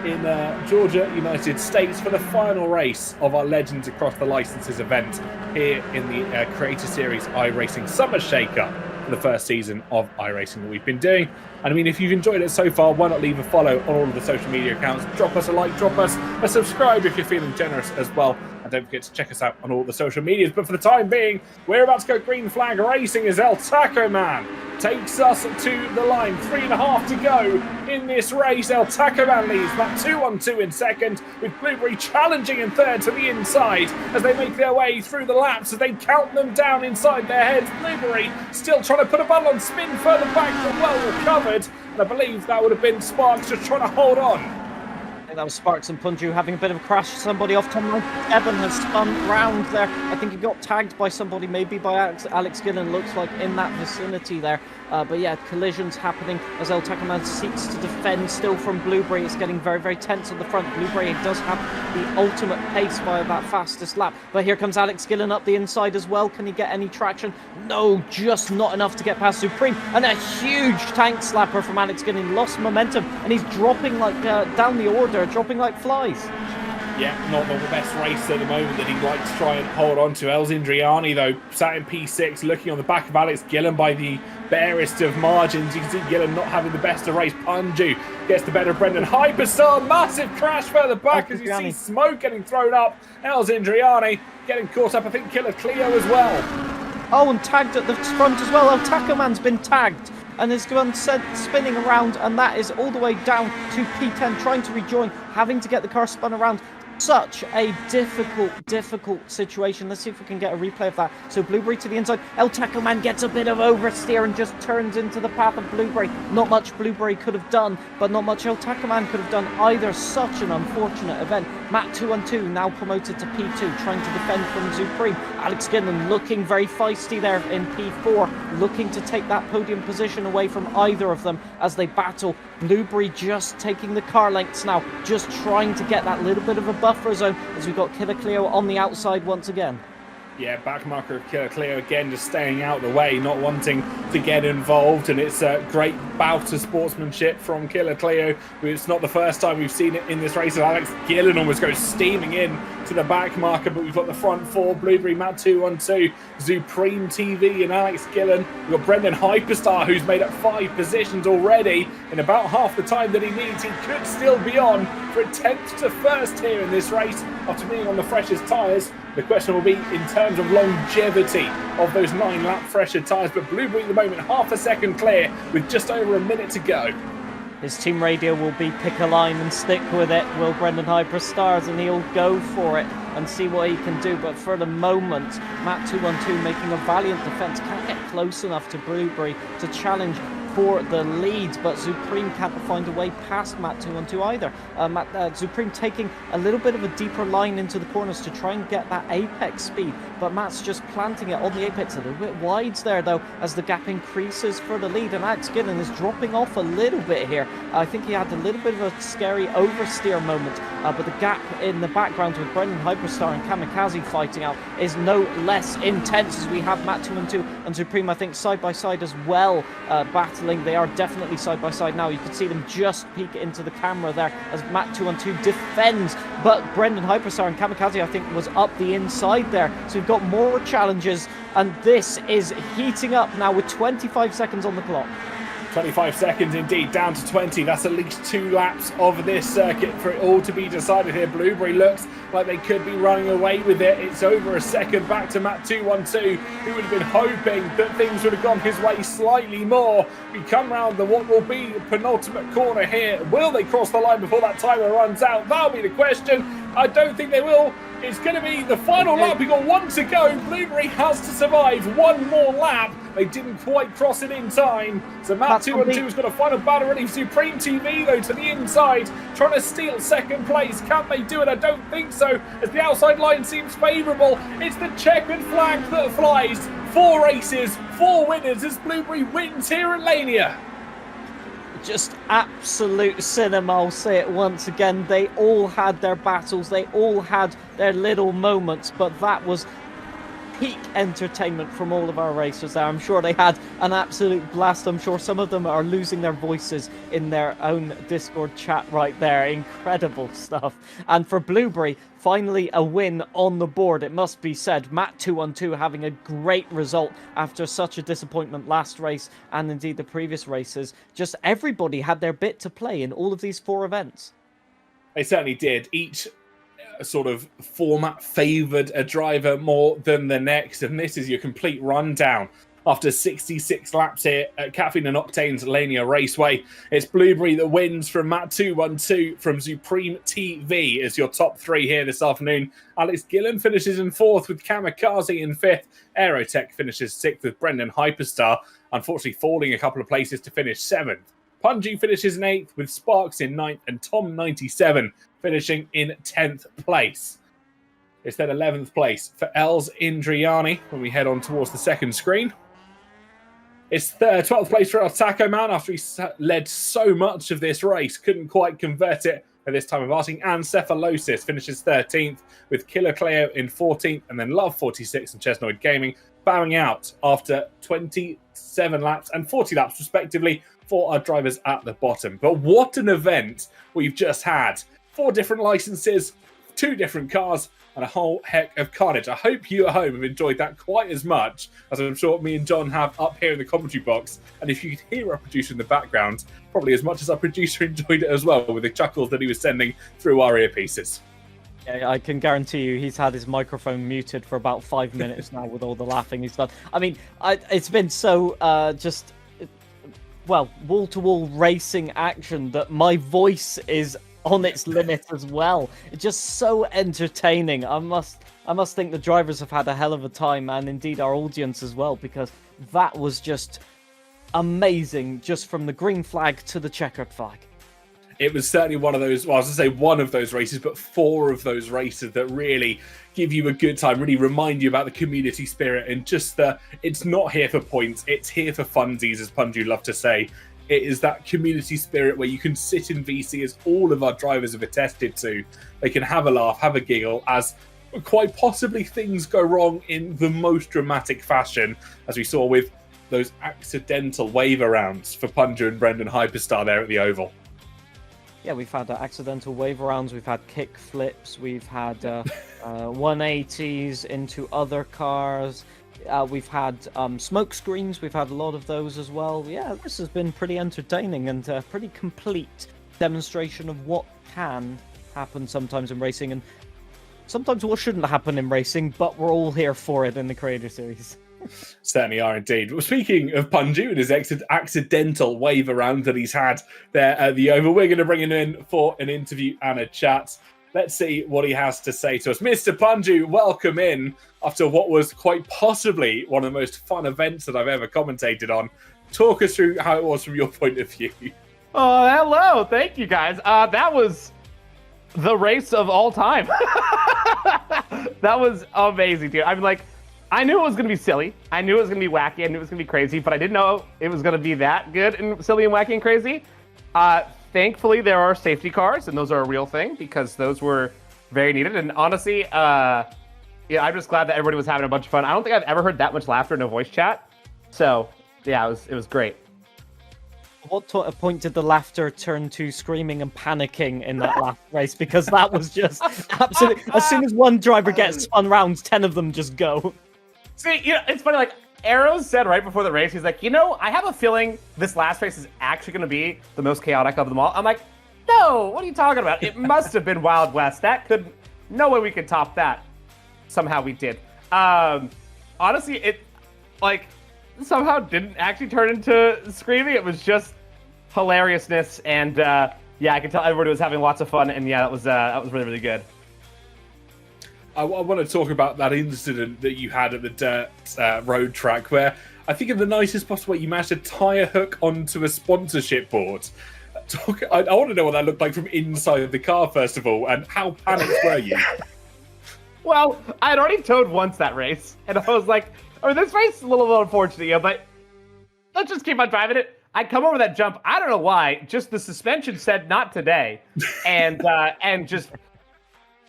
Speaker 1: in Georgia, United States, for the final race of our Legends Across the Licenses event here in the Creator Series iRacing Summer Shake-Up for the first season of iRacing that we've been doing. And I mean, if you've enjoyed it so far, why not leave a follow on all of the social media accounts? Drop us a like, drop us a subscribe if you're feeling generous as well. And don't forget to check us out on all the social medias. But for the time being, we're about to go green flag racing as El Taco Man takes us to the line. 3.5 to go in this race. El Taco Man leads, but 2-on-2 in second, with Blueberry challenging in third to the inside as they make their way through the laps, as they count them down inside their heads. Blueberry still trying to put a button on spin further back, but well recovered. And I believe that would have been Sparks just trying to hold on.
Speaker 2: I think that was Sparks and Punju having a bit of a crash. Somebody off Tom 97 has spun round there. I think he got tagged by somebody, maybe by Alex Gillen, looks like, in that vicinity there. But yeah, collisions happening as El Tacoman seeks to defend still from Blueberry. It's getting very, very tense on the front. Blueberry does have the ultimate pace by that fastest lap. But here comes Alex Gillen up the inside as well. Can he get any traction? No, just not enough to get past Supreme. And a huge tank slapper from Alex Gillen. Lost momentum, and he's dropping like down the order, dropping like flies.
Speaker 1: Yeah, not the best race at the moment that he'd like to try and hold on to. Els Indriani, though, sat in P6, looking on the back of Alex Gillen by the barest of margins. You can see Gillen not having the best of race. Punju gets the better of Brendan Hyperstar. Massive crash further back as you see smoke getting thrown up. Els Indriani getting caught up, I think, Killer Cleo as well.
Speaker 2: Oh, and tagged at the front as well. El Taco Man's been tagged and is going spinning around, and that is all the way down to P10, trying to rejoin, having to get the car spun around. Such a difficult situation. Let's see if we can get a replay of that. So Blueberry to the inside. El Taco Man gets a bit of oversteer and just turns into the path of Blueberry. Not much Blueberry could have done, but not much El Taco Man could have done either. Such an unfortunate event. Matt 2-on-2 now promoted to P2, trying to defend from Supreme. Alex Gillen looking very feisty there in P4, looking to take that podium position away from either of them as they battle. Blueberry just taking the car lengths now, just trying to get that little bit of a buffer zone as we've got Killer Cleo on the outside once again.
Speaker 1: Yeah, back marker of Killer Cleo again, just staying out the way, not wanting to get involved. And it's a great bout of sportsmanship from Killer Cleo. It's not the first time we've seen it in this race. Alex Gillen almost goes steaming in to the back marker, but we've got the front four, Blueberry, Matt 212, Supreme TV and Alex Gillen. We've got Brendan Hyperstar, who's made up 5 positions already in about half the time that he needs. He could still be on for a 10th to first here in this race after being on the freshest tyres. The question will be in terms of longevity of those 9-lap fresher tyres, but Blueberry at the moment half a second clear with just over a minute to go.
Speaker 2: His team radio will be pick a line and stick with it. Will Brendan Hyperstars, and he'll go for it and see what he can do. But for the moment, Matt 212 making a valiant defence, can't get close enough to Blueberry to challenge for the lead, but Supreme can't find a way past Matt 212 either. Supreme taking a little bit of a deeper line into the corners to try and get that apex speed, but Matt's just planting it on the apex, a little bit wide there though as the gap increases for the lead, and Alex Gillen is dropping off a little bit here. I think he had a little bit of a scary oversteer moment, but the gap in the background with Brendan Hyperstar and Kamikaze fighting out is no less intense as we have Matt 212 and Supreme, I think, side by side as well, battling. They are definitely side by side now. You can see them just peek into the camera there as Matt 212 defends, but Brendan Hyperstar and Kamikaze, I think, was up the inside there. So we've got more challenges, and this is heating up now with 25 seconds on the clock.
Speaker 1: 25 seconds indeed, down to 20. That's at least 2 laps of this circuit for it all to be decided here. Blueberry looks like they could be running away with it. It's over a second back to Matt 212, who would have been hoping that things would have gone his way slightly more. We come round the what will be the penultimate corner here. Will they cross the line before that timer runs out? That'll be the question. I don't think they will. It's going to be the final lap. We've got 1 to go. Blueberry has to survive 1 more lap. They didn't quite cross it in time. So Matt 212 has got a final battle ready. Supreme TV, though, to the inside, trying to steal second place. Can they do it? I don't think so, as the outside line seems favourable. It's the checkered flag that flies. 4 races, 4 winners as Blueberry wins here at Lania.
Speaker 2: Just absolute cinema, I'll say it once again. They all had their battles, they all had their little moments, but that was peak entertainment from all of our racers there. I'm sure they had an absolute blast. I'm sure some of them are losing their voices in their own Discord chat right there. Incredible stuff. And for Blueberry, finally a win on the board, it must be said. Matt 212 having a great result after such a disappointment last race, and indeed the previous races. Just everybody had their bit to play in all of these 4 events.
Speaker 1: They certainly did. Each sort of format favoured a driver more than the next, and this is your complete rundown after 66 laps here at Caffeine and Octane's Lania Raceway. It's Blueberry that wins from Matt 212 from Supreme TV as your top 3 here this afternoon. Alex Gillen finishes in 4th with Kamikaze in 5th. Aerotech finishes 6th with Brendan Hyperstar, unfortunately falling a couple of places to finish 7th. Punji finishes in 8th with Sparks in 9th and Tom 97 finishing in 10th place. It's then 11th place for Els Indriani when we head on towards the second screen. It's 12th place for El Taco Man after he led so much of this race. Couldn't quite convert it at this time of asking. And Cephalosis finishes 13th with Killer Cleo in 14th, and then Love 46 and Chesnoid Gaming bowing out after 27 laps and 40 laps respectively for our drivers at the bottom. But what an event we've just had. 4 different licenses, 2 different cars, and a whole heck of carnage. I hope you at home have enjoyed that quite as much as I'm sure me and John have up here in the commentary box. And if you could hear our producer in the background, probably as much as our producer enjoyed it as well, with the chuckles that he was sending through our earpieces.
Speaker 2: Yeah, I can guarantee you he's had his microphone muted for about 5 minutes now with all the laughing he's done. I mean, it's been so wall-to-wall racing action that my voice is on its limit as well. It's just so entertaining. I must think the drivers have had a hell of a time, and indeed our audience as well, because that was just amazing, just from the green flag to the checkered flag.
Speaker 1: It was certainly one of those, well, I was going to say one of those races, but 4 of those races that really give you a good time, really remind you about the community spirit, and just it's not here for points, it's here for funsies, as Punju love to say. It is that community spirit where you can sit in VC, as all of our drivers have attested to. They can have a laugh, have a giggle, as quite possibly things go wrong in the most dramatic fashion, as we saw with those accidental wave arounds for Punju and Brendan Hyperstar there at the Oval.
Speaker 2: Yeah, we've had accidental wave arounds, we've had kick flips, we've had 180s into other cars, we've had smoke screens, we've had a lot of those as well. Yeah, this has been pretty entertaining and a pretty complete demonstration of what can happen sometimes in racing and sometimes what shouldn't happen in racing, but we're all here for it in the Creator Series.
Speaker 1: Certainly are indeed. Well, speaking of Punju and his accidental wave around that he's had there at the Oval, we're going to bring him in for an interview and a chat. Let's see what he has to say to us. Mr. Punju, welcome in after what was quite possibly one of the most fun events that I've ever commentated on. Talk us through how it was from your point of view.
Speaker 5: Oh, hello. Thank you, guys. That was the race of all time. That was amazing, dude. I mean, like, I knew it was going to be silly. I knew it was going to be wacky. I knew it was going to be crazy, but I didn't know it was going to be that good and silly and wacky and crazy. Thankfully, there are safety cars, and those are a real thing because those were very needed. And honestly, yeah, I'm just glad that everybody was having a bunch of fun. I don't think I've ever heard that much laughter in a voice chat. So, yeah, it was great.
Speaker 2: What point did the laughter turn to screaming and panicking in that last race? Because that was just absolutely... As soon as one driver gets spun round, 10 of them just go.
Speaker 5: See, you know, it's funny, like, Arrows said right before the race, he's like, you know, I have a feeling this last race is actually going to be the most chaotic of them all. I'm like, no, what are you talking about? It must have been Wild West. No way we could top that. Somehow we did. Honestly, it, like, somehow didn't actually turn into screaming. It was just hilariousness, and yeah, I could tell everybody was having lots of fun, and yeah, that was really, really good.
Speaker 1: I want to talk about that incident that you had at the dirt road track where I think in the nicest possible way you managed to tie a hook onto a sponsorship board. I want to know what that looked like from inside the car, first of all, and how panicked were you?
Speaker 5: Well, I had already towed once that race, and I was like, oh, this race is a little unfortunate, yeah, but let's just keep on driving it. I come over that jump, I don't know why, just the suspension said not today, and just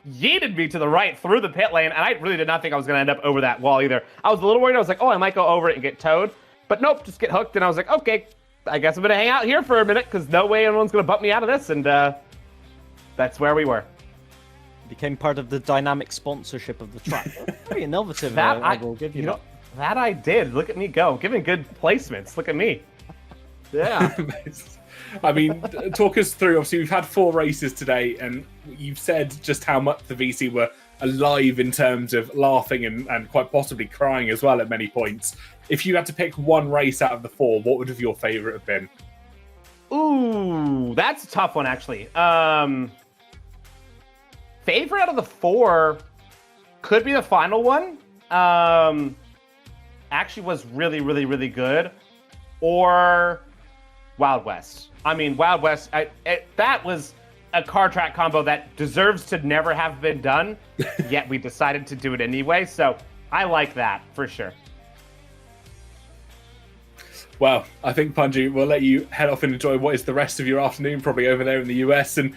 Speaker 5: yeeted me to the right through the pit lane, and I really did not think I was going to end up over that wall either. I was a little worried. I was like, oh, I might go over it and get towed. But nope, just get hooked, and I was like, okay, I guess I'm going to hang out here for a minute, because no way anyone's going to bump me out of this, and that's where we were.
Speaker 2: Became part of the dynamic sponsorship of the track. Very innovative,
Speaker 5: that
Speaker 2: I will give you that.
Speaker 5: That I did. Look at me go. Giving good placements. Look at me. Yeah.
Speaker 1: I mean, talk us through, obviously we've had 4 races today and you've said just how much the VC were alive in terms of laughing and quite possibly crying as well at many points. If you had to pick one race out of the 4, what would have your favourite have been?
Speaker 5: Ooh, that's a tough one actually. Favorite out of the 4 could be the final one. Actually was really, really, really good. Or Wild West. I mean, Wild West, that was a car track combo that deserves to never have been done, yet we decided to do it anyway. So I like that for sure.
Speaker 1: Well, I think, Punju, we'll let you head off and enjoy what is the rest of your afternoon, probably over there in the US. And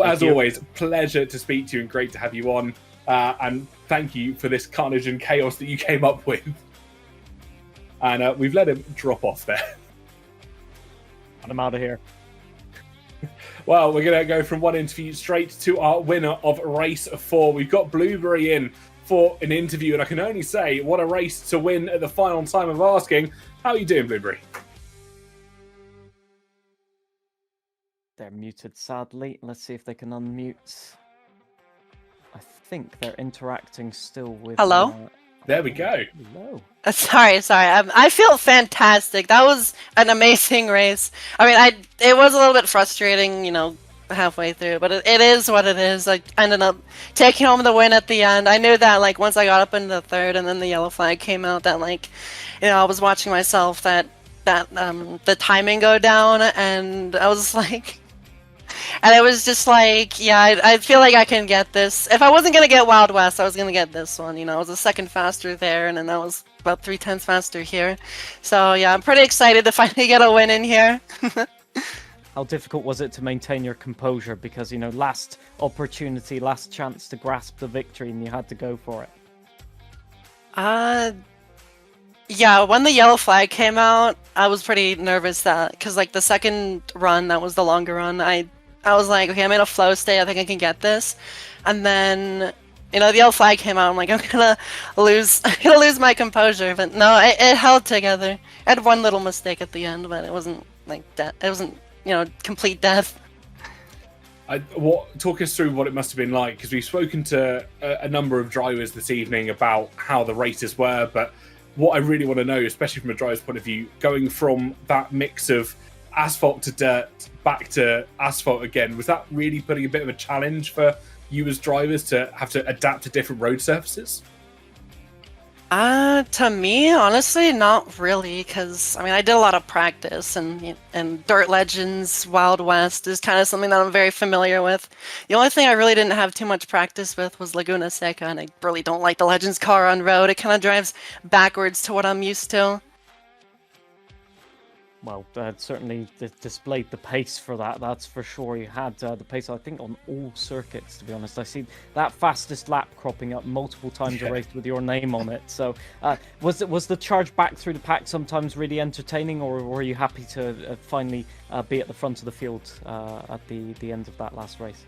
Speaker 1: as always, pleasure to speak to you and great to have you on. And thank you for this carnage and chaos that you came up with. And we've let him drop off there.
Speaker 2: I'm out of here.
Speaker 1: Well, we're going to go from one interview straight to our winner of race 4. We've got Blueberry in for an interview, and I can only say, what a race to win at the final time of asking. How are you doing, Blueberry?
Speaker 2: They're muted, sadly. Let's see if they can unmute. I think they're interacting still with...
Speaker 6: Hello?
Speaker 1: There we go.
Speaker 2: Hello.
Speaker 6: Sorry. I feel fantastic. That was an amazing race. I mean, it was a little bit frustrating, you know, halfway through, but it is what it is. I ended up taking home the win at the end. I knew that, like, once I got up into the 3rd and then the yellow flag came out, that, like, you know, I was watching myself that the timing go down, and I was like... And it was just like, yeah, I feel like I can get this. If I wasn't going to get Wild West, I was going to get this one. You know, I was a second faster there, and then I was about 3 tenths faster here. So, yeah, I'm pretty excited to finally get a win in here.
Speaker 2: how difficult was it to maintain your composure? Because, you know, last opportunity, last chance to grasp the victory, and you had to go for it.
Speaker 6: Yeah, when the yellow flag came out, I was pretty nervous that, because like the second run, that was the longer run, I was like, okay, I'm in a flow state, I think I can get this. And then, you know, the yellow flag came out, I'm like, I'm gonna lose my composure. But no, it held together. I had one little mistake at the end, but it wasn't like death. It wasn't, you know, complete death.
Speaker 1: Talk us through what it must have been like, because we've spoken to a number of drivers this evening about how the races were, but what I really want to know, especially from a driver's point of view, going from that mix of asphalt to dirt back to asphalt again, was that really putting a bit of a challenge for you as drivers to have to adapt to different road surfaces?
Speaker 6: To me, honestly, not really, because I mean, I did a lot of practice, and Dirt Legends, Wild West is kind of something that I'm very familiar with. The only thing I really didn't have too much practice with was Laguna Seca, and I really don't like the Legends car on road. It kind of drives backwards to what I'm used to.
Speaker 2: Well, certainly displayed the pace for that, that's for sure. You had the pace, I think, on all circuits, to be honest. I see that fastest lap cropping up multiple times a race with your name on it. So was the charge back through the pack sometimes really entertaining, or were you happy to finally be at the front of the field at the end of that last race?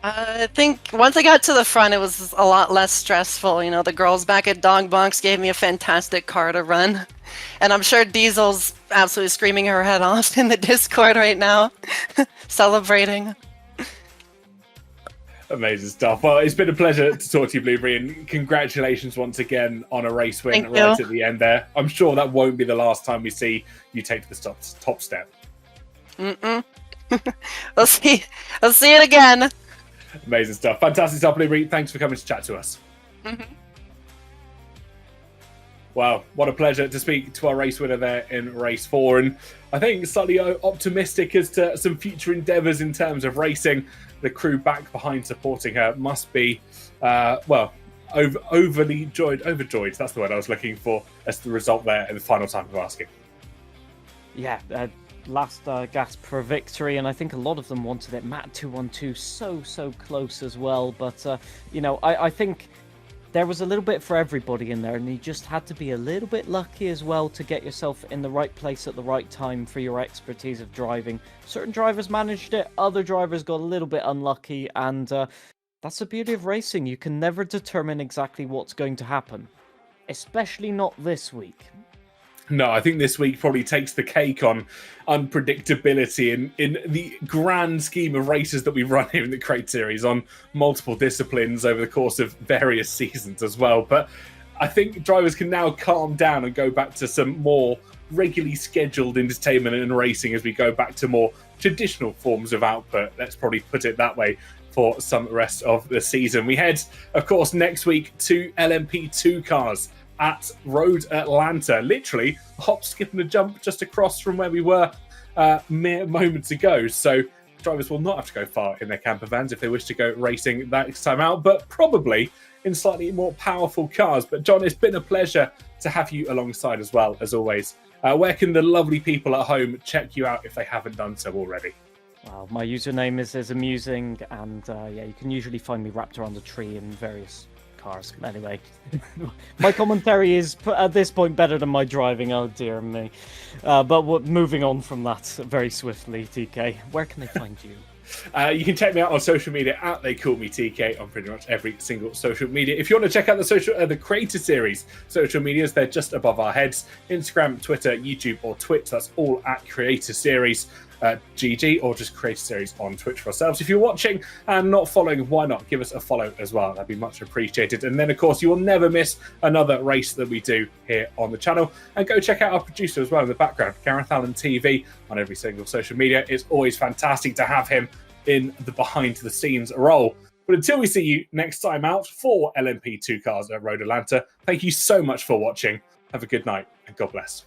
Speaker 6: I think once I got to the front, it was a lot less stressful. You know, the girls back at Dog Bunks gave me a fantastic car to run. And I'm sure Diesel's absolutely screaming her head off in the Discord right now, celebrating.
Speaker 1: Amazing stuff. Well, it's been a pleasure to talk to you, Blueberry, and congratulations once again on a race win
Speaker 6: Thank
Speaker 1: right
Speaker 6: you.
Speaker 1: at the end there. I'm sure that won't be the last time we see you take the top step.
Speaker 6: We'll see it again.
Speaker 1: Amazing stuff. Fantastic stuff, Blueberry. Thanks for coming to chat to us. Wow, what a pleasure to speak to our race winner there in race 4. And I think slightly optimistic as to some future endeavours in terms of racing. The crew back behind supporting her must be, overjoyed. That's the word I was looking for as the result there in the final time of asking. Yeah,
Speaker 2: Last gasp for victory, and I think a lot of them wanted it. Matt 212 so close as well, but you know, I think there was a little bit for everybody in there, and you just had to be a little bit lucky as well to get yourself in the right place at the right time for your expertise of driving. Certain drivers managed it, other drivers got a little bit unlucky, and that's the beauty of racing. You can never determine exactly what's going to happen, especially not this week.
Speaker 1: No, I think this week probably takes the cake on unpredictability in the grand scheme of races that we run here in the Crate Series on multiple disciplines over the course of various seasons as well. But I think drivers can now calm down and go back to some more regularly scheduled entertainment and racing as we go back to more traditional forms of output. Let's probably put it that way for some rest of the season. We head, of course, next week to LMP2 cars at Road Atlanta, literally a hop, skip and a jump just across from where we were mere moments ago. So drivers will not have to go far in their camper vans if they wish to go racing that next time out, but probably in slightly more powerful cars. But John, it's been a pleasure to have you alongside as well, as always. Where can the lovely people at home check you out if they haven't done so already?
Speaker 2: Well, my username is amusing, and yeah, you can usually find me wrapped around a tree in various cars. Anyway, my commentary is at this point better than my driving. Oh dear me. But moving on from that very swiftly, TK, where can they find you?
Speaker 1: You can check me out on social media at They Call Me TK on pretty much every single social media. If you want to check out the Creator Series social medias, they're just above our heads: Instagram, Twitter, YouTube, or Twitch. That's all at Creator Series. GG, or just Creator Series on Twitch for ourselves. If you're watching and not following, why not give us a follow as well? That'd be much appreciated. And then, of course, you will never miss another race that we do here on the channel. And go check out our producer as well in the background, Gareth Allen TV, on every single social media. It's always fantastic to have him in the behind-the-scenes role. But until we see you next time out for LMP2 Cars at Road Atlanta, thank you so much for watching. Have a good night and God bless.